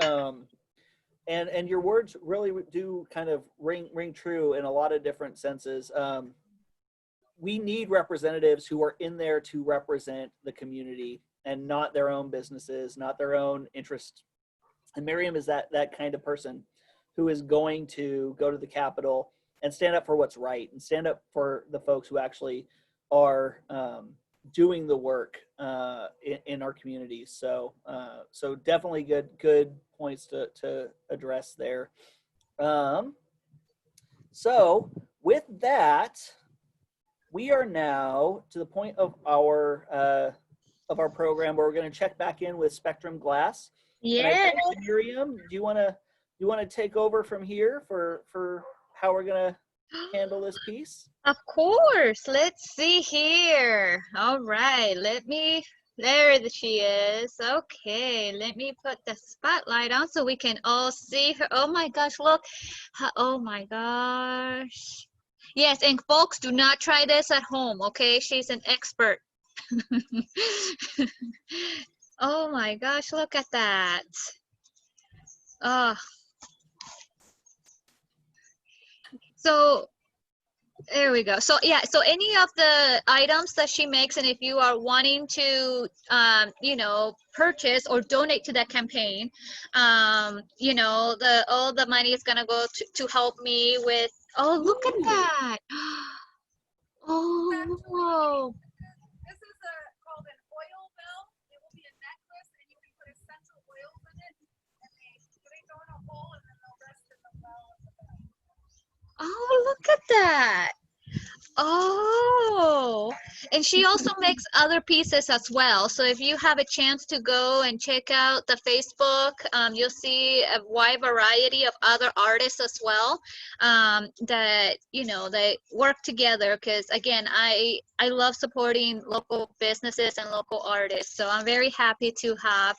And your words really do kind of ring true in a lot of different senses. We need representatives who are in there to represent the community and not their own businesses, not their own interest. And Miriam is that kind of person who is going to go to the Capitol and stand up for what's right and stand up for the folks who actually are doing the work in our communities. So so definitely good points to address there. So with that, we are now to the point of our program where we're going to check back in with Spectrum Glass. Yeah. Miriam, do you want to take over from here for how we're going to handle this piece? Of course. Let's see here. All right. There she is. Okay. Let me put the spotlight on so we can all see her. Oh my gosh, look. Oh my gosh. Yes, and folks, do not try this at home, okay? She's an expert. Oh my gosh, look at that. Oh. So there we go. So yeah, so any of the items that she makes, and if you are wanting to, purchase or donate to that campaign, all the money is gonna go to help me with. Oh, look at that. Oh. This is called an oil bell. It will be a necklace, and you can put essential oils in it, and they go in a hole, and then they'll rest in the well of the bell. Oh, look at that. Oh, and she also makes other pieces as well. So if you have a chance to go and check out the Facebook, you'll see a wide variety of other artists as well, that, they work together. Because again, I love supporting local businesses and local artists. So I'm very happy to have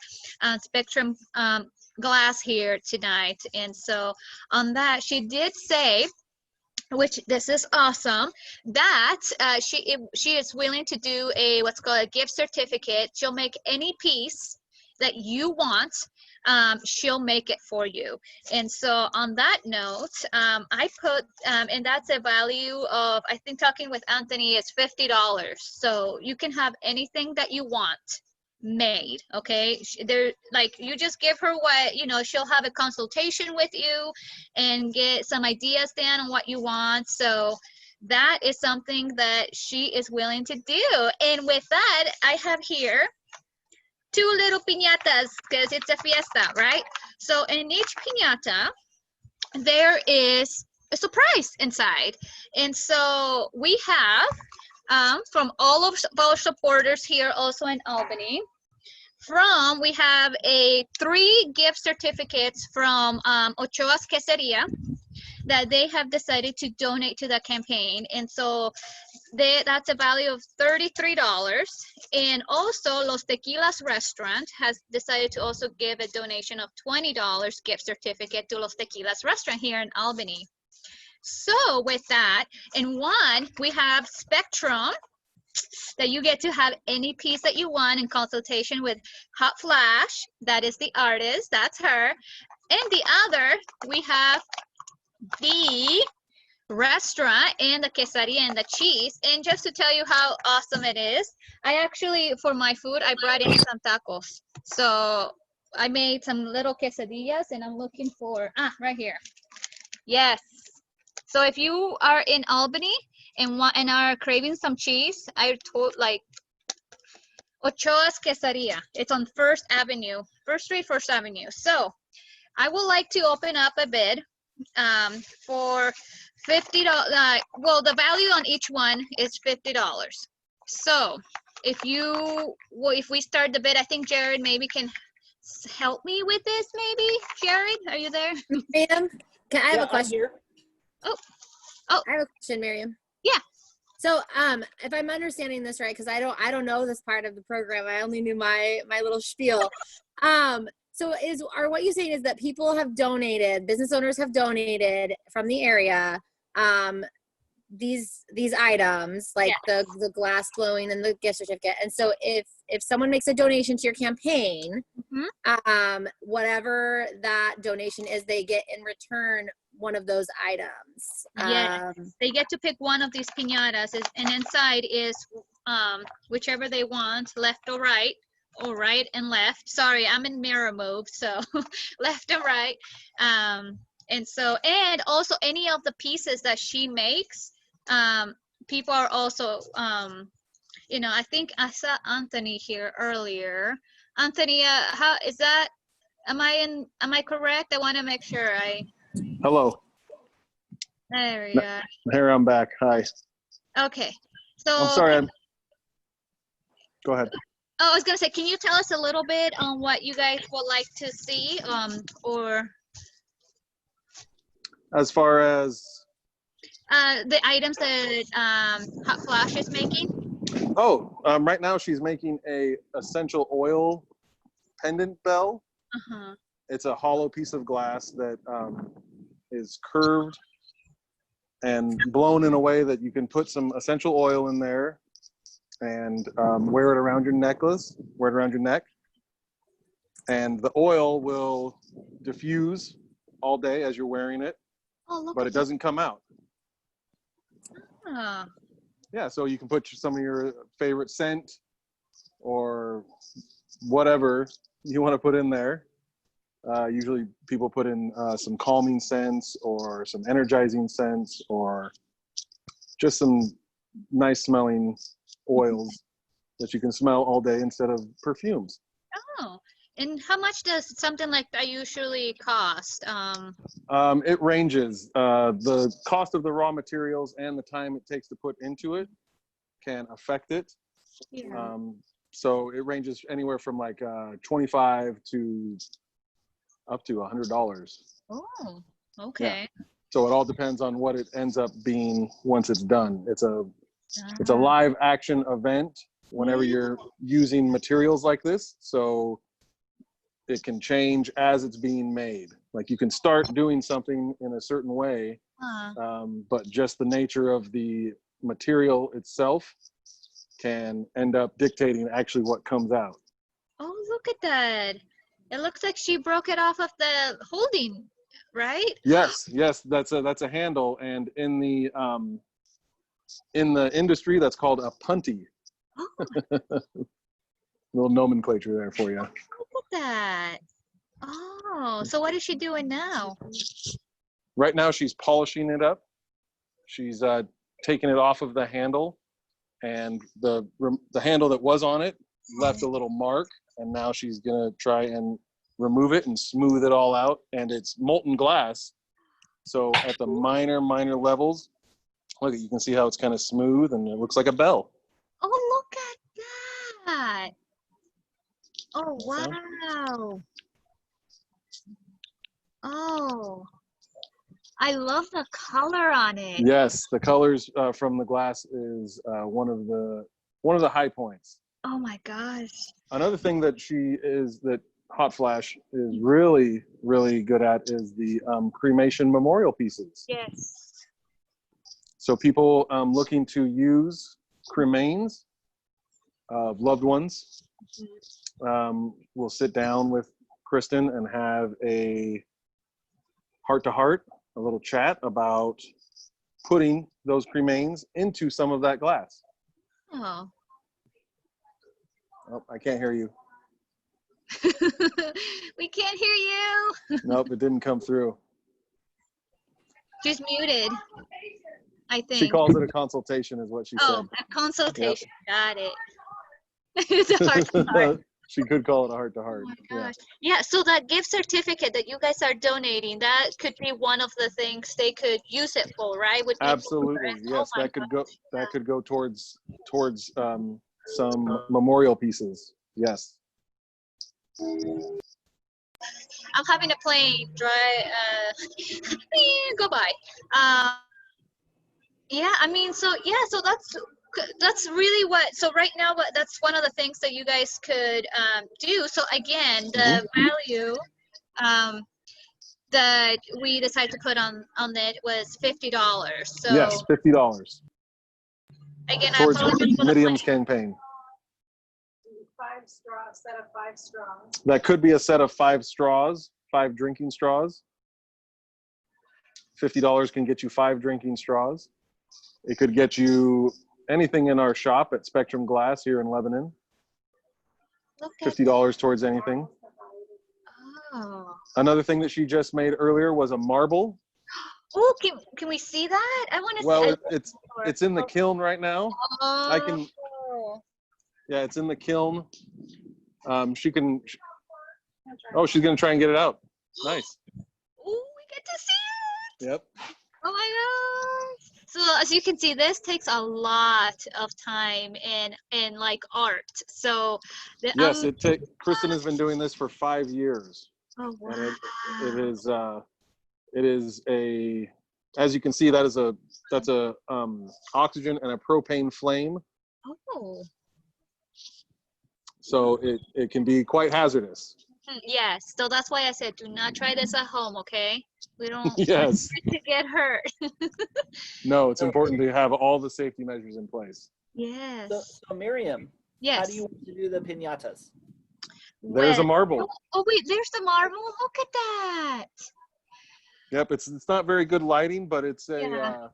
Spectrum Glass here tonight. And so on that, she did say, which this is awesome, that she is willing to do what's called a gift certificate. She'll make any piece that you want. She'll make it for you. And so on that note, I put, and that's a value of, I think talking with Anthony, is $50. So you can have anything that you want made. Okay, you just give her what, she'll have a consultation with you and get some ideas down on what you want. So that is something that she is willing to do. And with that, I have here 2 little piñatas, because it's a fiesta, right? So in each piñata there is a surprise inside. And so we have from all of our supporters here also in Albany, we have 3 gift certificates from Ochoa's Queseria that they have decided to donate to the campaign. And so that's a value of $33. And also Los Tequilas restaurant has decided to also give a donation of $20 gift certificate to Los Tequilas restaurant here in Albany. So with that, in one, we have Spectrum, that you get to have any piece that you want in consultation with Hot Flash. That is the artist, that's her. And the other, we have the restaurant and the quesadilla and the cheese. And just to tell you how awesome it is, I actually, for my food, I brought in some tacos. So I made some little quesadillas, and I'm looking for, right here. Yes. So if you are in Albany and are craving some cheese, I told, Ochoa's Quesaria. It's on First Street, First Avenue. So I would like to open up a bid for $50. Well, the value on each one is $50. So if we start the bid, I think Jared maybe can help me with this. Maybe Jared, are you there? Miriam, I have a question. Here. Oh, I have a question, Miriam. Yeah. So, if I'm understanding this right, because I don't know this part of the program. I only knew my little spiel. So are what you're saying is that people have donated, business owners have donated from the area, these items like the glass blowing and the gift certificate. And so if someone makes a donation to your campaign, whatever that donation is, they get in return one of those items. Yeah, they get to pick one of these piñatas, and inside is whichever they want, left or right and left. Sorry, I'm in mirror mode, so left and right. And also any of the pieces that she makes, people are also, I think I saw Anthony here earlier. Anthony, how is that? Am I correct? I want to make sure Hello. There we are. Here I'm back. Hi. Okay. So I'm sorry. Go ahead. Oh, I was gonna say, can you tell us a little bit on what you guys would like to see, or As far as the items that Hot Flash is making? right now she's making a essential oil pendant bell. It's a hollow piece of glass that is curved and blown in a way that you can put some essential oil in there and wear it around your necklace, wear it around your neck. And the oil will diffuse all day as you're wearing it, but it doesn't come out. Yeah, so you can put some of your favorite scent or whatever you want to put in there. Usually people put in some calming scents or some energizing scents or just some nice smelling oils that you can smell all day instead of perfumes. Oh, and how much does something like that usually cost? It ranges. The cost of the raw materials and the time it takes to put into it can affect it. Yeah. So it ranges anywhere from like $25 to up to $100. Oh, okay. Yeah. So it all depends on what it ends up being once it's done. It's a live action event whenever you're using materials like this. So it can change as it's being made. Like you can start doing something in a certain way, but just the nature of the material itself can end up dictating actually what comes out. Oh, look at that. It looks like she broke it off of the holding, right? Yes, that's a handle, and in the industry that's called a punty. Little nomenclature there for you. Look at that. Oh, so what is she doing now? Right now she's polishing it up. She's taking it off of the handle, and the handle that was on it left a little mark, and now she's gonna try and remove it and smooth it all out. And it's molten glass, so at the minor levels, look, you can see how it's kind of smooth and it looks like a bell. Oh, look at that. Oh, wow. Oh, I love the color on it. Yes, the colors from the glass is one of the high points. Oh my gosh. Another thing that Hot Flash is really, really good at is the cremation memorial pieces. Yes. So people looking to use cremains of loved ones will sit down with Kristen and have a heart-to-heart, a little chat about putting those cremains into some of that glass. Oh. Oh, I can't hear you. We can't hear you. Nope, it didn't come through. She's muted, I think. She calls it a consultation is what she said. Oh, a consultation. Yep. Got it. It's a heart-to-heart. She could call it a heart-to-heart. Oh my gosh. Yeah, so that gift certificate that you guys are donating, that could be one of the things they could use it for, right? With absolutely. Yes, that could go towards some memorial pieces. Yes. I'm having a plane go by. Yeah, I mean, so that's really what. So right now, that's one of the things that you guys could do. So again, the value that we decided to put on it was $50. So Yes, $50 again, I towards apologize for the Miriam's campaign. 5 straws, set of 5 straws. That could be a set of 5 straws, 5 drinking straws. $50 can get you 5 drinking straws. It could get you anything in our shop at Spectrum Glass here in Lebanon. $50 towards anything. Oh. Another thing that she just made earlier was a marble. Oh, can we see that? I want to see. Well, it's in the kiln right now. Oh. I can. Yeah, it's in the kiln. She can. Oh, she's gonna try and get it out. Nice. Oh, we get to see it. Yep. Oh my gosh. So as you can see, this takes a lot of time in like art. So Yes, Kristen has been doing this for 5 years. Oh wow. And it is a, as you can see, that's a oxygen and a propane flame. Oh. So it can be quite hazardous. Yes, so that's why I said do not try this at home, okay? We don't Yes. want to get hurt. No, it's important to have all the safety measures in place. Yes. So Miriam, yes. How do you want to do the piñatas? There's a marble. Oh wait, there's the marble. Look at that. Yep, it's not very good lighting, but it's a Yeah.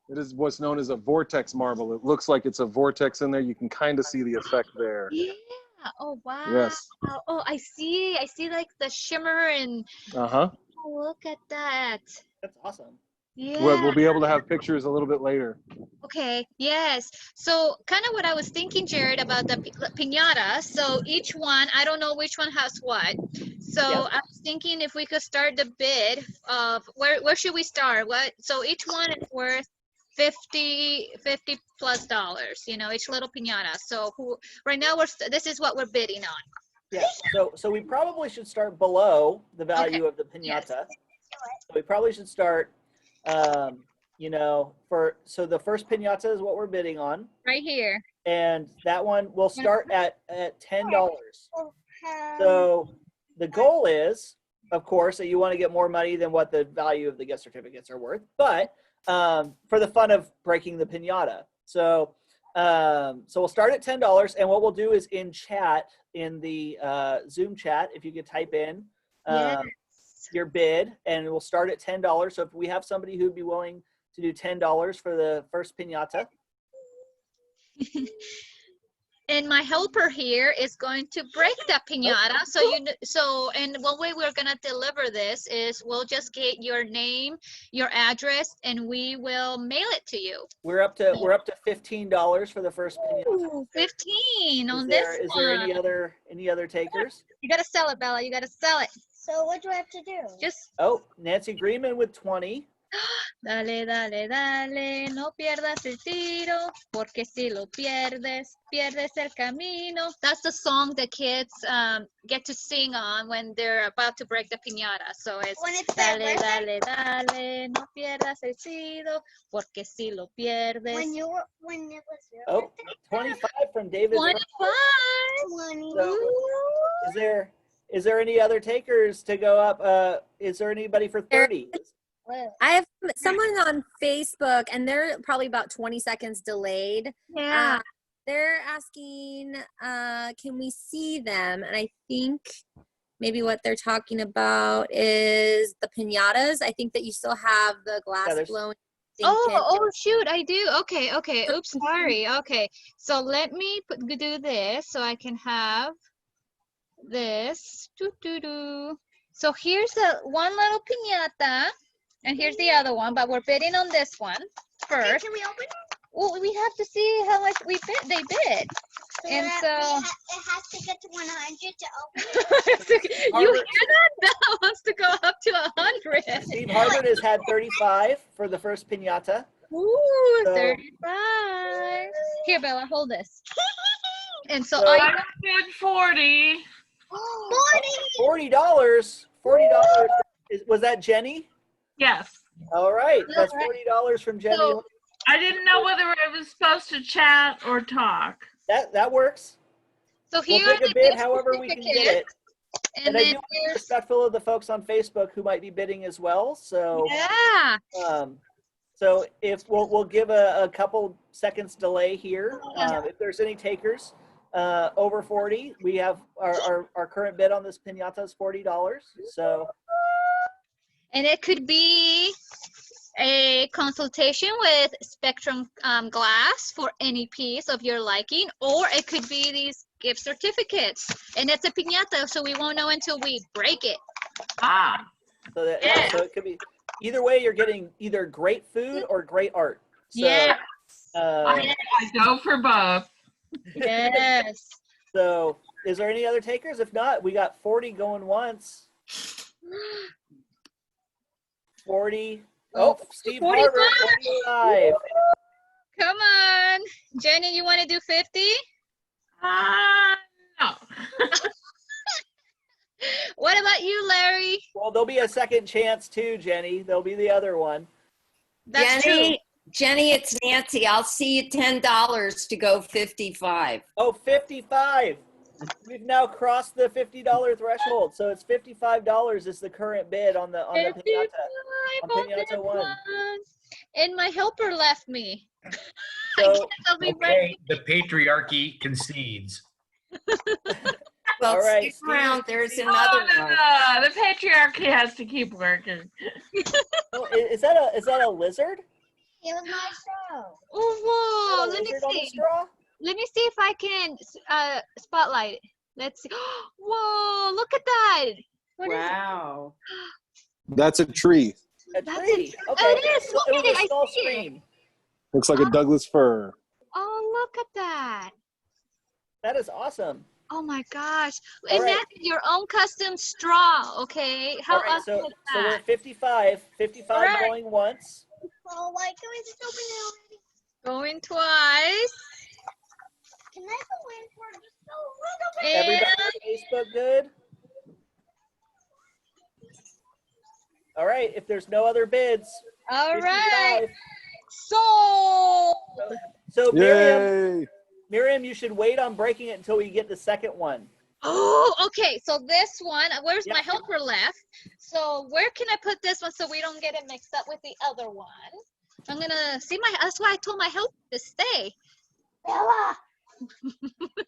it is what's known as a vortex marble. It looks like it's a vortex in there. You can kind of see the effect there. Yeah. Oh wow. Yes. Oh, I see like the shimmer and Uh-huh. oh, look at that. That's awesome. Yeah. We'll be able to have pictures a little bit later. Okay, yes. So kind of what I was thinking, Jared, about the piñata. So each one, I don't know which one has what. So I was thinking if we could start the bid of where should we start? So each one is worth $50 plus, you know, each little piñata. So right now this is what we're bidding on. Yeah. So we probably should start below the value of the piñata. Yes. So we probably should start you know, so the first piñata is what we're bidding on. Right here. And that one will start at $10. So the goal is, of course, that you want to get more money than what the value of the gift certificates are worth, but for the fun of breaking the piñata. So we'll start at $10, and what we'll do is in chat, in the Zoom chat, if you could type in your bid, and we'll start at $10. So if we have somebody who'd be willing to do $10 for the first piñata. And my helper here is going to break the piñata. And one way we're gonna deliver this is we'll just get your name, your address, and we will mail it to you. We're up to $15 for the first piñata. Ooh, 15 on this one. Is there any other takers? You gotta sell it, Bella. You gotta sell it. So what do I have to do? Just. Oh, Nancy Greenman with 20. Dale, dale, dale, no pierdas el tiro, porque si lo pierdes, pierdes el camino. That's the song the kids get to sing on when they're about to break the piñata. So it's dale, dale, dale, no pierdas el tiro, porque si lo pierdes. When it was your Oh, 25 from David. 25. So, is there any other takers to go up? Is there anybody for 30? I have someone on Facebook, and they're probably about 20 seconds delayed. Yeah. They're asking, can we see them? And I think maybe what they're talking about is the piñatas. I think that you still have the glass blowing. Oh, shoot, I do. Okay. Oops, sorry. Okay, so let me do this so I can have this. So here's one little piñata. And here's the other one, but we're bidding on this one first. Can we open it? Well, we have to see how much they bid. And so it has to get to 100 to open it. you hear that? Bella wants to go up to 100. Steve Harvard has had 35 for the first piñata. Ooh, 35. Here, Bella, hold this. And so I bid 40. $40. $40. Was that Jenny? Yes. All right, that's $40 from Jenny. So, I didn't know whether I was supposed to chat or talk. That works. So We'll here take a bid however we can get it. And I then do want to be respectful of the folks on Facebook who might be bidding as well. So yeah. So if we'll give a couple seconds delay here. If there's any takers over 40, we have our current bid on this piñata is $40. So. And it could be a consultation with Spectrum Glass for any piece of your liking, or it could be these gift certificates. And it's a piñata, so we won't know until we break it. Ah. So it could be either way. You're getting either great food or great art. So, yeah. I go for both. Yes. So is there any other takers? If not, we got 40 going once. 40. Oh, Steve 45. Harvard, 45. Come on. Jenny, you want to do 50? No. What about you, Larry? Well, there'll be a second chance too, Jenny. There'll be the other one. That's Jenny, it's Nancy. I'll see you $10 to go 55. Oh, 55. We've now crossed the $50 threshold. So it's $55 is the current bid on the piñata. On piñata 1. And my helper left me. So, okay, the patriarchy concedes. Well, all right, stick around. There's another one. The patriarchy has to keep working. Oh, is that a lizard? It was my straw. Oh, whoa! Let me see. Let me see if I can spotlight it. Let's see. Whoa! Look at that. Wow. That's a tree. A tree. Okay. Oh, it is. Look at it. I small see it. screen. Looks like a Douglas fir. Oh, look at that. That is awesome. Oh my gosh. All Imagine right. your own custom straw, okay? How All right, awesome is so we're that? at 55. 55 All right. going once. Oh, why can we just open it already? Going twice. Can I go in for just a little bit? Everybody on Facebook good? All right, if there's no other bids. All 55. right. So Miriam, you should wait on breaking it until we get the second one. oh, okay. So this one, where's my helper left? So where can I put this one so we don't get it mixed up with the other one? I'm gonna see that's why I told my helper to stay. Bella.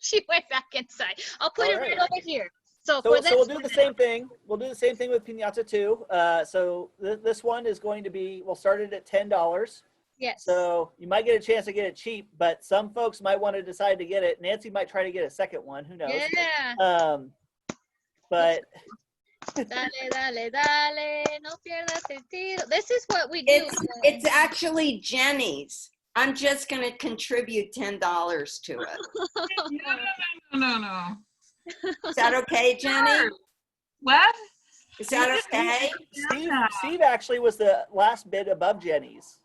She went back inside. I'll put it right over here. So we'll this do the same thing. We'll do the same thing with Piñata 2. So this one is going to be, we'll start it at $10. Yes. So you might get a chance to get it cheap, but some folks might want to decide to get it. Nancy might try to get a second one. Who knows? Yeah. But dale, dale, dale, no pierdas el tiro. This is what we do. It's actually Jenny's. I'm just going to contribute $10 to it. No. Is that okay, Jenny? What? Is that okay? Steve actually was the last bid above Jenny's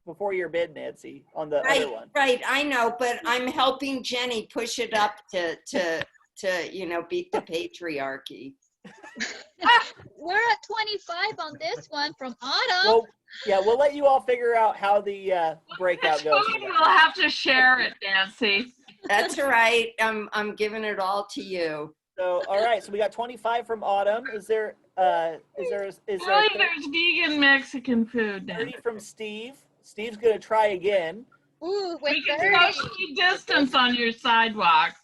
before your bid, Nancy, on the other one. Right, I know, but I'm helping Jenny push it up to beat the patriarchy. We're at 25 on this one from Autumn. Well, yeah, we'll let you all figure out how the breakout goes. We'll have to share it, Nancy. That's all right. I'm giving it all to you. So, all right. So we got 25 from Autumn. Is there Really, there's vegan Mexican food now. 30 from Steve? Steve's gonna try again. Ooh, we can social distance on your sidewalk.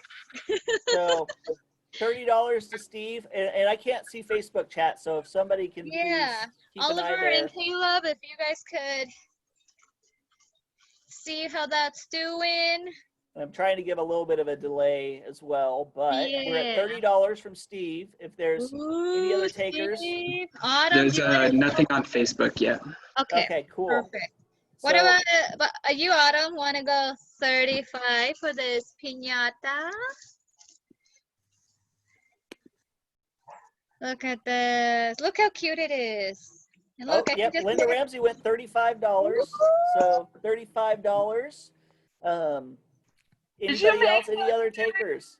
So $30 to Steve, and I can't see Facebook chat, so if somebody can please keep an eye Oliver there. and Caleb, if you guys could see how that's doing. I'm trying to give a little bit of a delay as well, but we're at $30 from Steve. If there's any other takers. Autumn, There's nothing on Facebook yet. Okay, cool. Perfect. What about you, Autumn? Want to go 35 for this piñata? Look at this. Look how cute it is. And look, yep. Linda Ramsey went $35. So $35. Anybody else? Any other takers?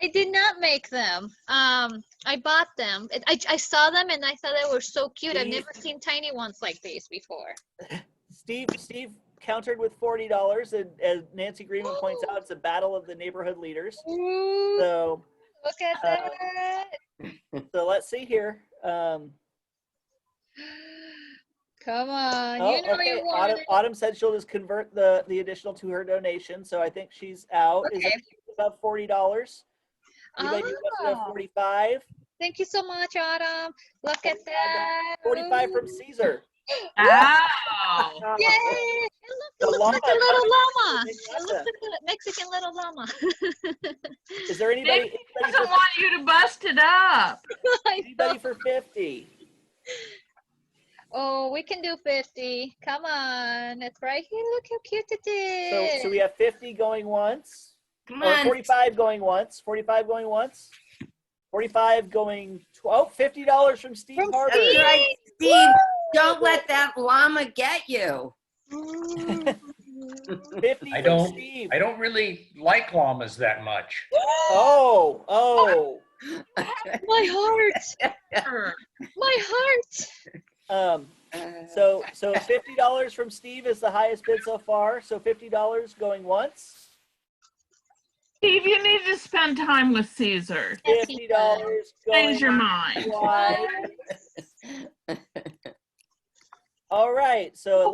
I did not make them. I bought them. I saw them and I thought they were so cute. I've never seen tiny ones like these before. Steve countered with $40, and as Nancy Greenman points out, it's a battle of the neighborhood leaders. So look at that. So let's see here. Come on, Oh, you know okay. you want Autumn said she'll just convert the additional to her donation, so I think she's out. Okay. Is it about $40? Anybody requested a 45? Thank you so much, Autumn. Look at that. 45 from Caesar. Wow. Yay! It looks like a little llama. It looks like a Mexican little llama. Is there anybody? He doesn't want you to bust it up. Anybody for 50? Oh, we can do 50. Come on. It's right here. Look how cute it is. So we have 50 going once. Come or on. 45 going once. 45 going once. 45 going. $50 from Steve Harper. That's right, Steve. Don't let that llama get you. 50 I from Steve. don't really like llamas that much. Oh. My heart. My heart. So $50 from Steve is the highest bid so far. So $50 going once. Steve, you need to spend time with Caesar. $50 going Change your mind. twice. All right. So it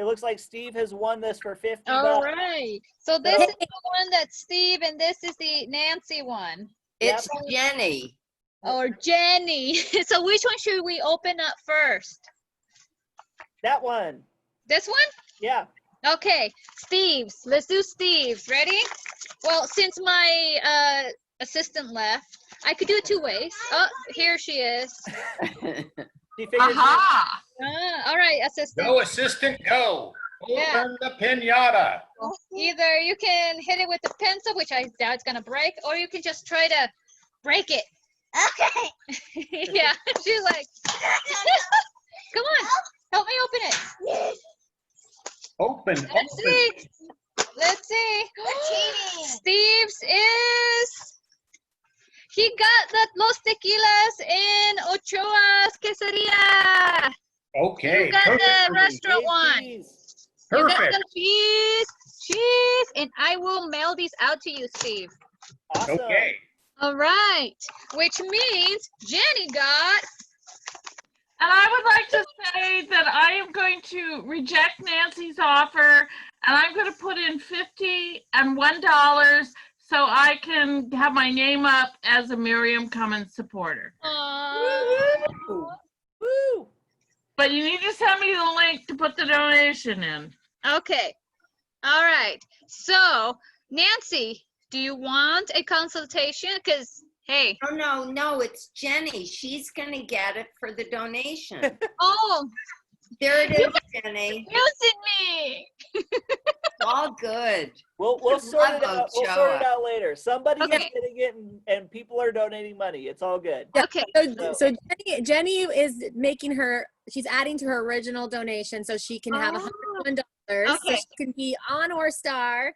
looks like Steve has won this for 50 All bucks. right. So this is the one that's Steve, and this is the Nancy one. It's Jenny. Or Jenny. So which one should we open up first? That one. This one? Yeah. Okay. Steve's. Let's do Steve's. Ready? Well, since my assistant left, I could do it two ways. Oh, here she is. Aha! All right, assistant. Go, assistant, go. Yeah. Open the pinata. Either you can hit it with the pencil, which I doubt it's gonna break, or you can just try to break it. Okay. Yeah, she's like, come on, help me open it. Open. Let's see. Let's see. Steve's is. He got the Los Tequilas in Ochoa's Queseria. Okay. You got the perfect. restaurant one. You got Perfect. the cheese, and I will mail these out to you, Steve. Awesome. Okay. All right, which means Jenny got. And I would like to say that I am going to reject Nancy's offer, and I'm going to put in $50 and $1 so I can have my name up as a Miriam Cummins supporter. Woo! Woo! But you need to send me the link to put the donation in. Okay. All right. So, Nancy, do you want a consultation? Because, hey. Oh, no, it's Jenny. She's going to get it for the donation. Oh. There it is, Jenny. Using me. It's all good. We'll sort it out. We'll sort it out later. Somebody is getting it, and people are donating money. It's all good. Okay. So Jenny is making her. She's adding to her original donation, so she can have $101. So she can be on or star,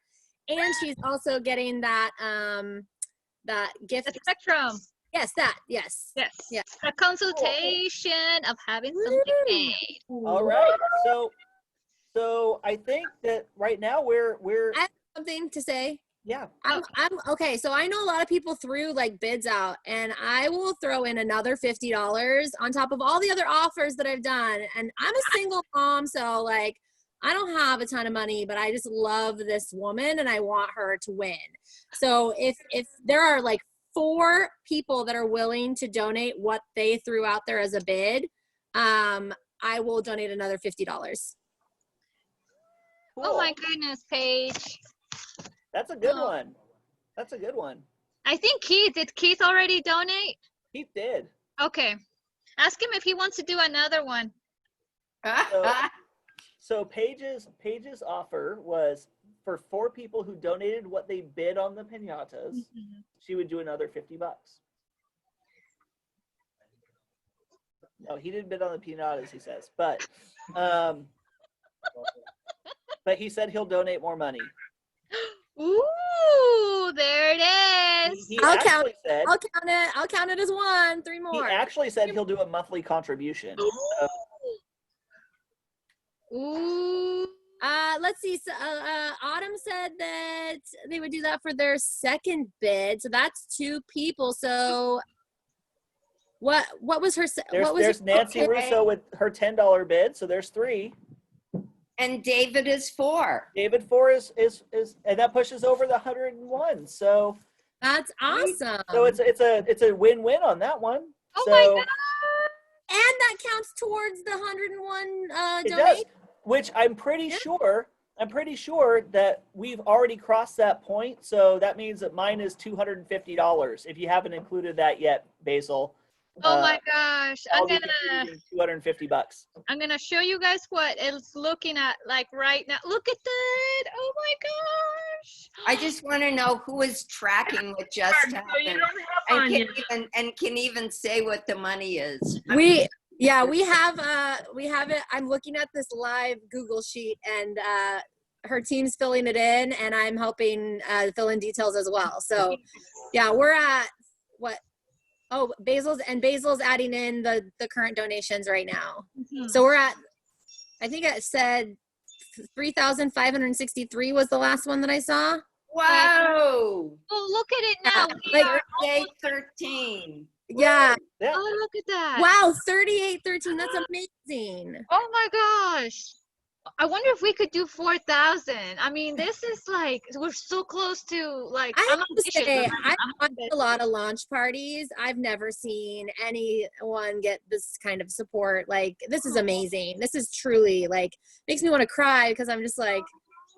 and she's also getting that that gift. The Spectrum. Yes, that. Yes. Yes. Yeah. A consultation of having something made. All right. So I think that right now we're. I have something to say. Yeah. I'm okay. So I know a lot of people threw like bids out, and I will throw in another $50 on top of all the other offers that I've done. And I'm a single mom, so like I don't have a ton of money, but I just love this woman and I want her to win. So if there are like 4 people that are willing to donate what they threw out there as a bid, I will donate another $50. Cool. Oh my goodness, Paige. That's a good one. That's a good one. I think did Keith already donate? Keith did. Okay. Ask him if he wants to do another one. So Paige's offer was for 4 people who donated what they bid on the piñatas, she would do another $50. No, he didn't bid on the piñatas, he says, but he said he'll donate more money. Ooh, there it is. He I'll count actually said I'll count it. I'll count it as 1. 3 he more. actually said he'll do a monthly contribution. So, Ooh. Let's see. So, Autumn said that they would do that for their second bid. So that's 2 people. So what was her? there's Nancy Russo with her $10 bid. So there's 3. And David is 4. David 4 is and that pushes over the 101. So that's awesome. So it's a win-win on that one. Oh so, my God. And that counts towards the 101 it donation. does, which I'm pretty sure that we've already crossed that point. So that means that mine is $250. If you haven't included that yet, Basil. Oh my gosh. I'll be contributing $250. I'm gonna show you guys what it's looking at like right now. Look at that. Oh my gosh. I just want to know who is tracking what just happened and can even say what the money is. We have it. I'm looking at this live Google sheet, and her team's filling it in, and I'm helping fill in details as well. So yeah, we're at what? Oh, Basil's adding in the current donations right now. So we're at, I think it said 3,563 was the last one that I saw. Wow. Oh, look at it now. Like Day 13. Yeah. Oh, look at that. Wow, 3813. That's amazing. Oh my gosh. I wonder if we could do 4,000. I mean, this is like, we're so close to like, I have to say, ambitious. I've watched a lot of launch parties. I've never seen anyone get this kind of support. Like, this is amazing. This is truly like, makes me want to cry because I'm just like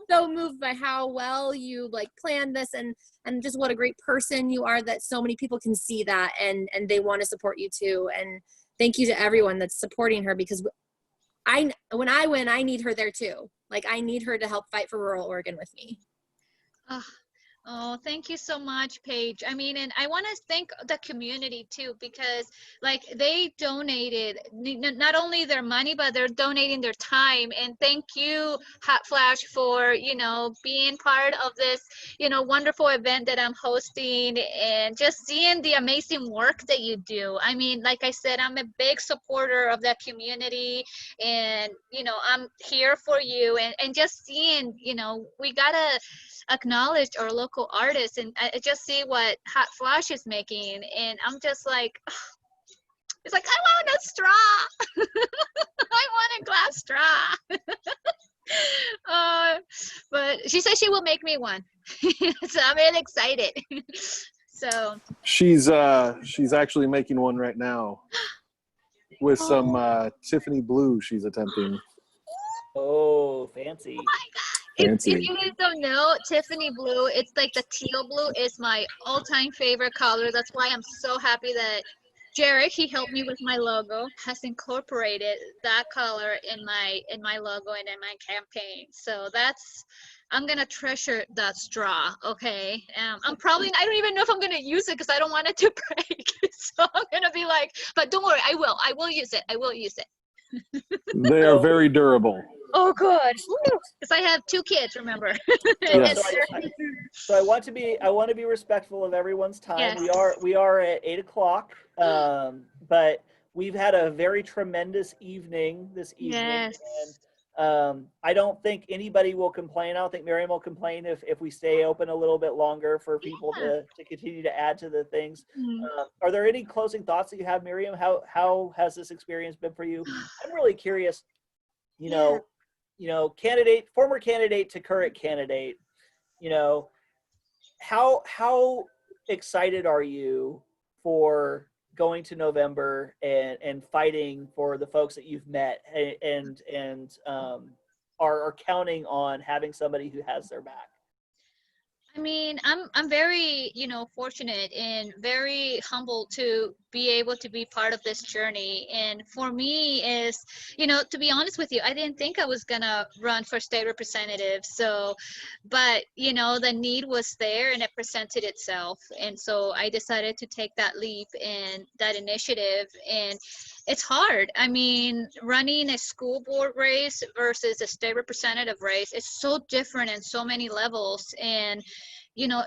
so moved by how well you like planned this and just what a great person you are that so many people can see that and they want to support you too. And thank you to everyone that's supporting her because when I win, I need her there too. Like I need her to help fight for rural Oregon with me. Oh, thank you so much, Paige. I mean, and I want to thank the community too, because like they donated not only their money, but they're donating their time. And thank you, Hot Flash, for, you know, being part of this, you know, wonderful event that I'm hosting and just seeing the amazing work that you do. I mean, like I said, I'm a big supporter of that community and, you know, I'm here for you and just seeing, you know, we gotta acknowledge our local artists and I just see what Hot Flash is making and I'm just like, it's like, I want a straw. I want a glass straw. But she said she will make me one. So I'm really excited. So she's actually making one right now with some Tiffany blue she's attempting. Oh, fancy. Oh my God. If you guys don't know, Tiffany blue, it's like the teal blue is my all-time favorite color. That's why I'm so happy that Jarek, he helped me with my logo, has incorporated that color in my logo and in my campaign. So I'm gonna treasure that straw, okay? I don't even know if I'm gonna use it because I don't want it to break. So I'm gonna be like, but don't worry, I will use it. I will use it. They are very durable. Oh, good. Because I have 2 kids, remember. Yes. So I want to be respectful of everyone's time. Yes. We are at 8 o'clock, but we've had a very tremendous evening this evening. Yes. And I don't think anybody will complain. I don't think Miriam will complain if we stay open a little bit longer for people to continue to add to the things. Are there any closing thoughts that you have, Miriam? How has this experience been for you? I'm really curious, former candidate to current candidate, how excited are you for going to November and fighting for the folks that you've met and are counting on having somebody who has their back? I mean, I'm very, fortunate and very humbled to be able to be part of this journey. And for me is, to be honest with you, I didn't think I was gonna run for state representative. So, but the need was there and it presented itself. And so I decided to take that leap and that initiative. And it's hard. I mean, running a school board race versus a state representative race is so different in so many levels. And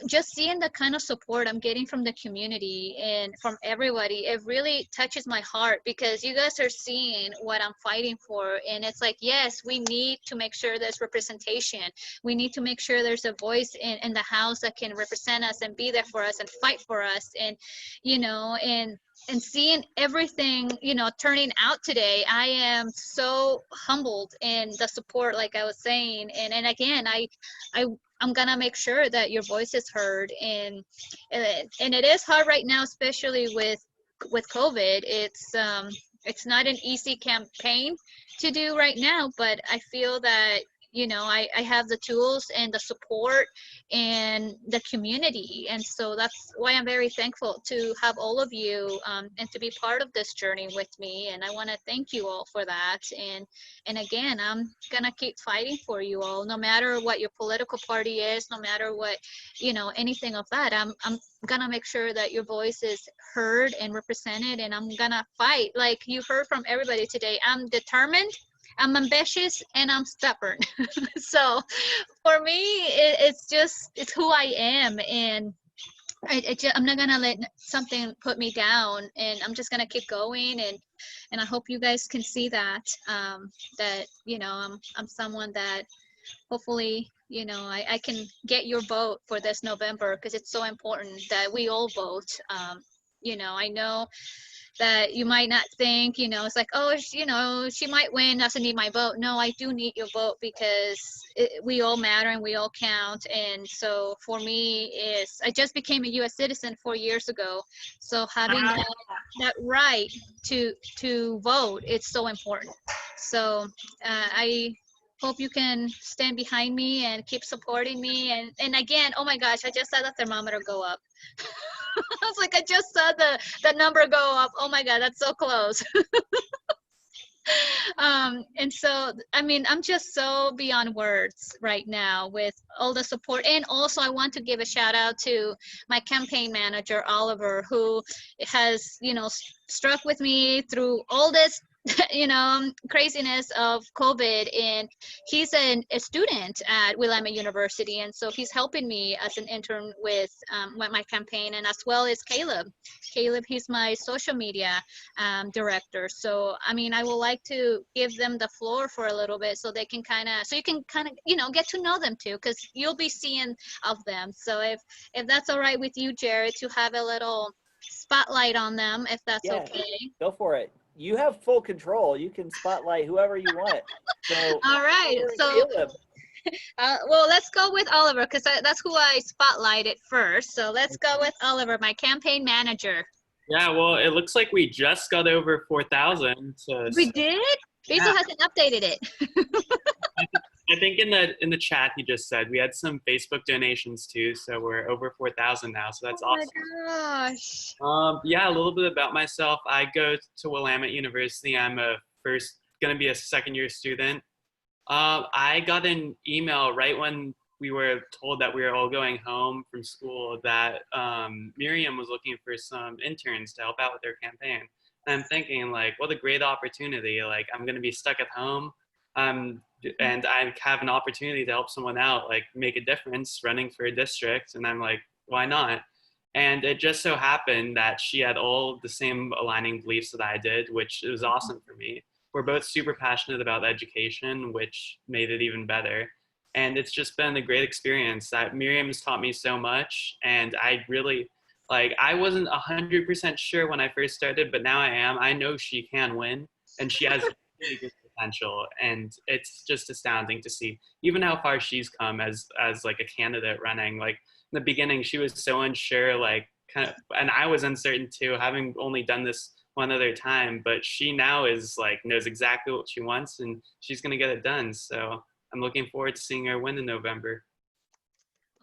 just seeing the kind of support I'm getting from the community and from everybody, it really touches my heart because you guys are seeing what I'm fighting for. And it's like, yes, we need to make sure there's representation. We need to make sure there's a voice in the House that can represent us and be there for us and fight for us. And, and seeing everything, turning out today, I am so humbled in the support, like I was saying. And again, I'm gonna make sure that your voice is heard, and it is hard right now, especially with COVID. It's not an easy campaign to do right now, but I feel that I have the tools and the support and the community, and so that's why I'm very thankful to have all of you and to be part of this journey with me. And I want to thank you all for that. And again, I'm gonna keep fighting for you all, no matter what your political party is, no matter what anything of that. I'm gonna make sure that your voice is heard and represented, and I'm gonna fight. Like you heard from everybody today, I'm determined, I'm ambitious, and I'm stubborn. So for me, it's who I am, and I'm not gonna let something put me down, and I'm just gonna keep going. And I hope you guys can see that that I'm someone that hopefully I can get your vote for this November, because it's so important that we all vote. I know that you might not think, it's like, oh, she might win, doesn't need my vote. No, I do need your vote, because we all matter and we all count. And so for me, I just became a U.S. citizen 4 years ago. So having that right to vote, it's so important. So I hope you can stand behind me and keep supporting me. And again, oh my gosh, I just saw the thermometer go up. I was like, I just saw the number go up. Oh my God, that's so close. And so, I mean, I'm just so beyond words right now with all the support. And also I want to give a shout out to my campaign manager, Oliver, who has, struck with me through all this craziness of COVID. And he's a student at Willamette University, and so he's helping me as an intern with my campaign, and as well as Caleb, he's my social media director. So I mean, I would like to give them the floor for a little bit, so they can you can get to know them too, because you'll be seeing of them. So if that's all right with you, Jared, to have a little spotlight on them, if that's okay. Go for it. You have full control. You can spotlight whoever you want. So all right. So well, let's go with Oliver, because that's who I spotlighted first. So let's go with Oliver, my campaign manager. Yeah, well, it looks like we just got over 4,000. So we did? Basil hasn't updated it. I think in the chat he just said we had some Facebook donations too, so we're over 4,000 now. So that's awesome. Oh my gosh. Yeah, a little bit about myself. I go to Willamette University. I'm gonna be a second-year student. I got an email right when we were told that we were all going home from school that Miriam was looking for some interns to help out with their campaign. And I'm thinking, like, what a great opportunity. Like, I'm gonna be stuck at home. And I have an opportunity to help someone out, like make a difference running for a district. And I'm like, why not? And it just so happened that she had all the same aligning beliefs that I did, which was awesome for me. We're both super passionate about education, which made it even better. And it's just been a great experience. That Miriam has taught me so much. And I really, I wasn't 100% sure when I first started, but now I am. I know she can win, and she has really good potential, and it's just astounding to see even how far she's come as like a candidate running. Like in the beginning, she was so unsure, and I was uncertain too, having only done this one other time, but she now is knows exactly what she wants, and she's gonna get it done. So I'm looking forward to seeing her win in November.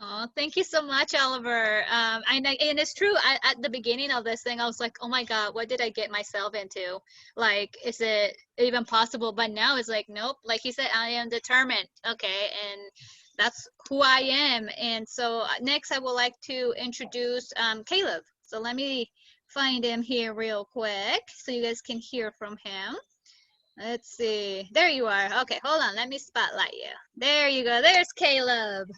Oh, thank you so much, Oliver. And it's true. At the beginning of this thing, I was like, oh my God, what did I get myself into? Like, is it even possible? But now it's like, nope. Like he said, I am determined. Okay. And that's who I am. And so next, I would like to introduce Caleb. So let me find him here real quick so you guys can hear from him. Let's see. There you are. Okay, hold on. Let me spotlight you. There you go. There's Caleb.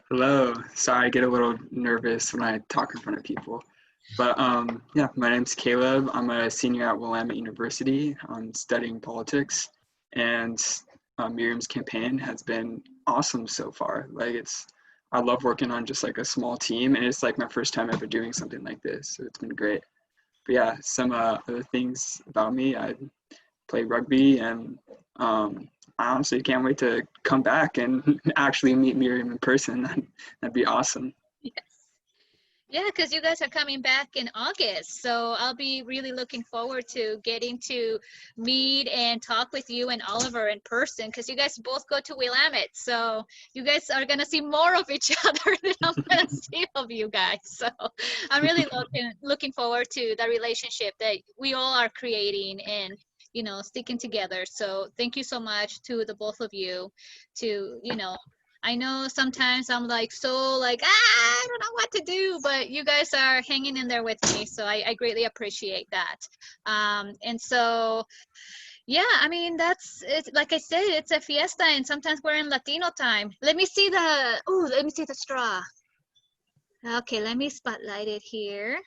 Hello. Sorry, I get a little nervous when I talk in front of people. But yeah, my name's Caleb. I'm a senior at Willamette University. I'm studying politics, and Miriam's campaign has been awesome so far. Like I love working on just like a small team, and it's like my first time ever doing something like this, so it's been great. But yeah, some other things about me: I play rugby, and I honestly can't wait to come back and actually meet Miriam in person. That'd be awesome. Yes. Yeah, because you guys are coming back in August. So I'll be really looking forward to getting to meet and talk with you and Oliver in person, because you guys both go to Willamette. So you guys are going to see more of each other than I'm going to see of you guys. So I'm really looking forward to the relationship that we all are creating and, you know, sticking together. So thank you so much to the both of you to, you know, I know sometimes I'm like, I don't know what to do, but you guys are hanging in there with me. So I greatly appreciate that. And so, yeah, I mean, it's like I said, it's a fiesta and sometimes we're in Latino time. Let me see the straw. Okay, let me spotlight it here.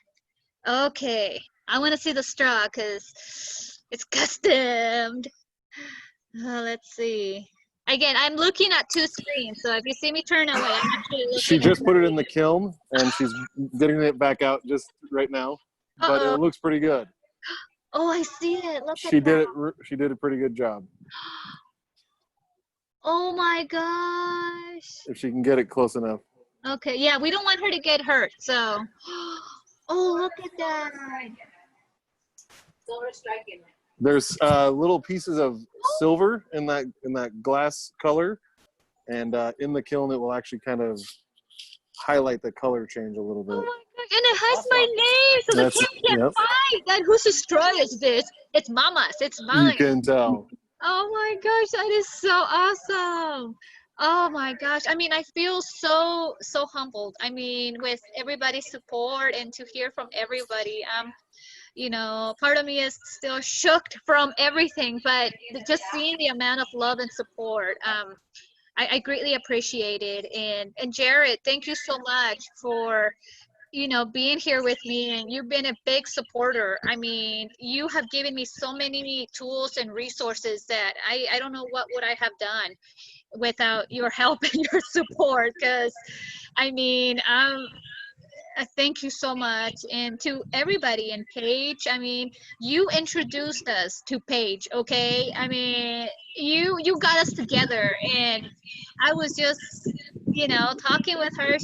Okay, I want to see the straw because it's customed. Let's see. Again, I'm looking at two screens, so if you see me turn away, I'm actually looking. She just put it in the kiln, and she's getting it back out just right now. But it looks pretty good. Oh, I see it. Look She at did that. it. She did a pretty good job. Oh my gosh. If she can get it close enough. Okay, yeah, we don't want her to get hurt, so. Oh, look at that. Silver striking. There's little pieces of silver in that glass color, and in the kiln it will actually kind of highlight the color change a little bit. Oh my God. And it has my name, so the kids can't find that. Whose straw is this? It's Mama's. It's mine. You can tell. Oh my gosh, that is so awesome. Oh my gosh. I mean, I feel so humbled. I mean, with everybody's support and to hear from everybody. You know, part of me is still shocked from everything, but just seeing the amount of love and support, I greatly appreciate it. And Jared, thank you so much for, you know, being here with me, and you've been a big supporter. I mean, you have given me so many tools and resources that I don't know what would I have done without your help and your support, because I mean, thank you so much. And to everybody in Paige, I mean, you introduced us to Paige, okay? I mean, you got us together, and I was just, you know, talking with her.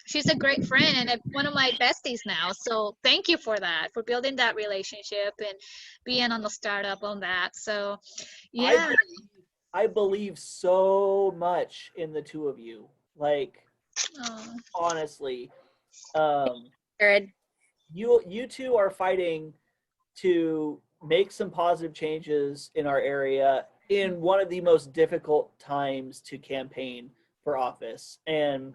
She's a great friend and one of my besties now. So thank you for that, for building that relationship and being on the startup on that. So yeah. I believe so much in the two of you. Like, honestly, you two are fighting to make some positive changes in our area in one of the most difficult times to campaign for office. And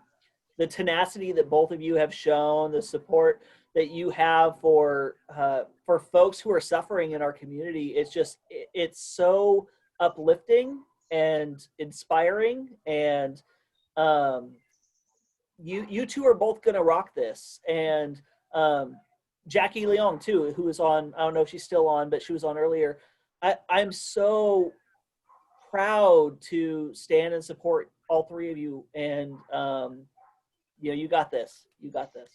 the tenacity that both of you have shown, the support that you have for folks who are suffering in our community, it's so uplifting and inspiring. And you two are both gonna rock this. And Jackie Leong too, who was on, I don't know if she's still on, but she was on earlier. I'm so proud to stand and support all three of you. And you know, you got this. You got this.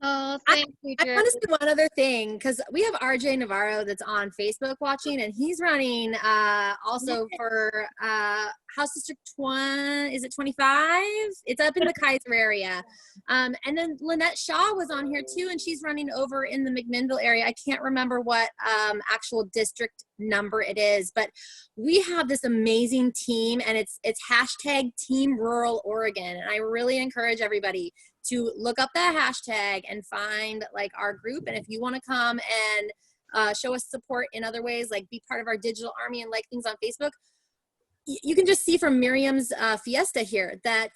Oh, thank you, I Jared. want to say one other thing, because we have RJ Navarro that's on Facebook watching, and he's running also for House District 20, is it 25? It's up in the Kaiser area. And then Lynette Shaw was on here too, and she's running over in the McMinnville area. I can't remember what actual district number it is, but we have this amazing team, and it's hashtag Team Rural Oregon. And I really encourage everybody to look up that hashtag and find like our group. And if you want to come and show us support in other ways, like be part of our digital army and like things on Facebook, you can just see from Miriam's Fiesta here that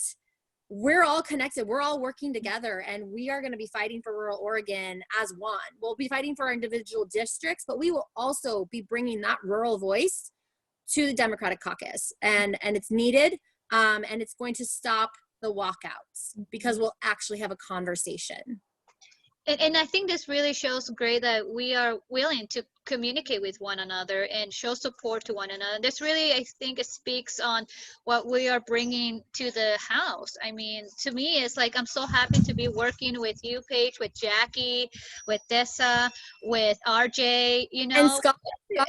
we're all connected. We're all working together, and we are going to be fighting for rural Oregon as one. We'll be fighting for our individual districts, but we will also be bringing that rural voice to the Democratic caucus, and it's needed, and it's going to stop the walkouts because we'll actually have a conversation. And I think this really shows great that we are willing to communicate with one another and show support to one another. This really, I think, it speaks on what we are bringing to the house. I mean, to me, it's like I'm so happy to be working with you, Paige, with Jackie, with Tessa, with RJ, you know. And Scott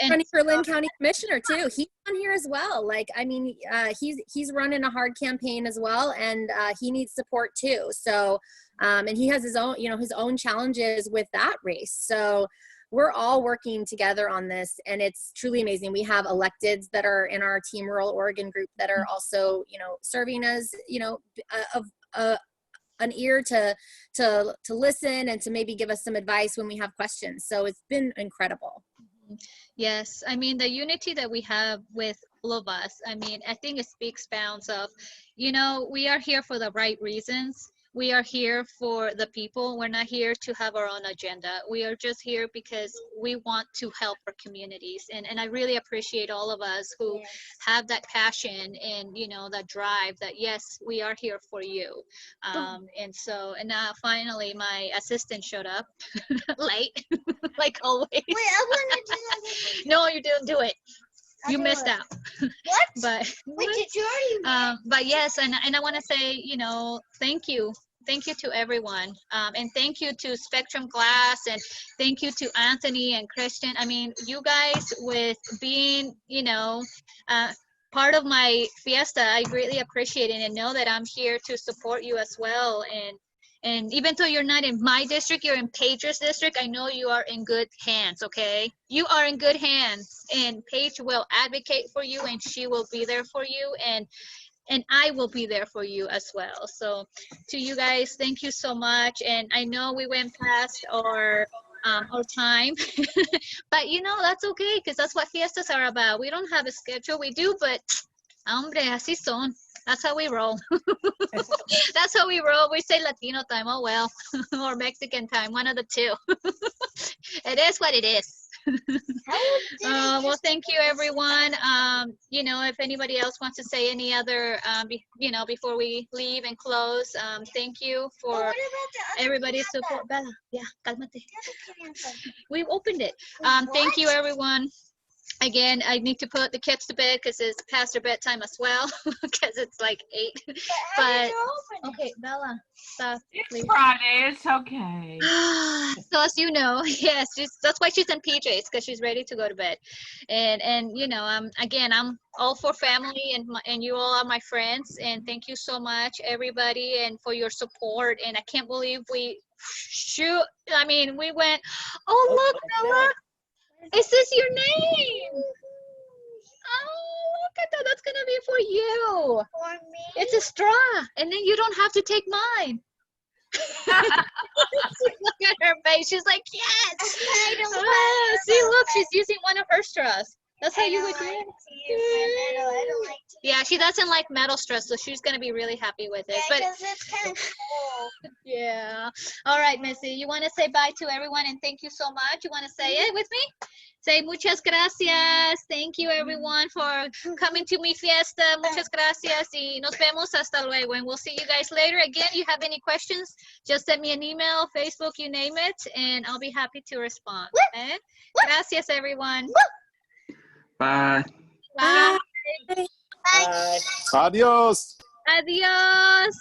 running for Lynn County Commissioner too. He's on here as well. Like, I mean, he's running a hard campaign as well, and he needs support too. So, and he has his own, his own challenges with that race. So we're all working together on this, and it's truly amazing. We have electeds that are in our Team Rural Oregon group that are also, serving as, an ear to listen and to maybe give us some advice when we have questions. So it's been incredible. Yes, I mean, the unity that we have with all of us, I mean, I think it speaks bounds of, we are here for the right reasons. We are here for the people. We're not here to have our own agenda. We are just here because we want to help our communities. And I really appreciate all of us who have that passion and, that drive that, yes, we are here for you. And now finally my assistant showed up late, like always. Wait, I want to do that. No, you didn't do it. You missed out. What? But Wait, did you already? But yes, and I want to say, thank you to everyone, and thank you to Spectrum Glass, and thank you to Anthony and Christian. I mean, you guys with being, part of my fiesta, I greatly appreciate it, and know that I'm here to support you as well. And even though you're not in my district, you're in Paige's district, I know you are in good hands, okay? You are in good hands, and Paige will advocate for you, and she will be there for you, and I will be there for you as well. So to you guys, thank you so much. And I know we went past our time, but that's okay, because that's what fiestas are about. We don't have a schedule, we do, but hombre, así son. That's how we roll. That's how we roll. We say Latino time, oh well, or Mexican time, one of the two. It is what it is. Well, thank you, everyone. If anybody else wants to say any other, before we leave and close, thank you for everybody's support. Bella, yeah, cálmate. We opened it. Thank you, everyone. Again, I need to put the kids to bed because it's past their bedtime as well, because it's like 8. But okay, Bella, stop. It's Friday. It's okay. So as you know, yes, that's why she's in PJs, because she's ready to go to bed. And I'm all for family, and you all are my friends. And thank you so much, everybody, and for your support. And I can't believe we went. Oh look, Bella. Is this your name? Oh, look at that. That's going to be for you. For me? It's a straw. And then you don't have to take mine. Look at her face. She's like, yes. I don't See, look, she's using one of her straws. That's how you would do it. I don't like to. Yeah, she doesn't like metal straws, so she's going to be really happy with it. Yeah, but because it's kind of cool. Yeah. All right, Missy, you want to say bye to everyone and thank you so much? You want to say it with me? Say muchas gracias. Thank you, everyone, for coming to mi fiesta. Muchas gracias. Y nos vemos hasta luego. And we'll see you guys later. Again, you have any questions, just send me an email, Facebook, you name it, and I'll be happy to respond. Okay? Gracias, everyone. Bye. Bye. Adios. Adios.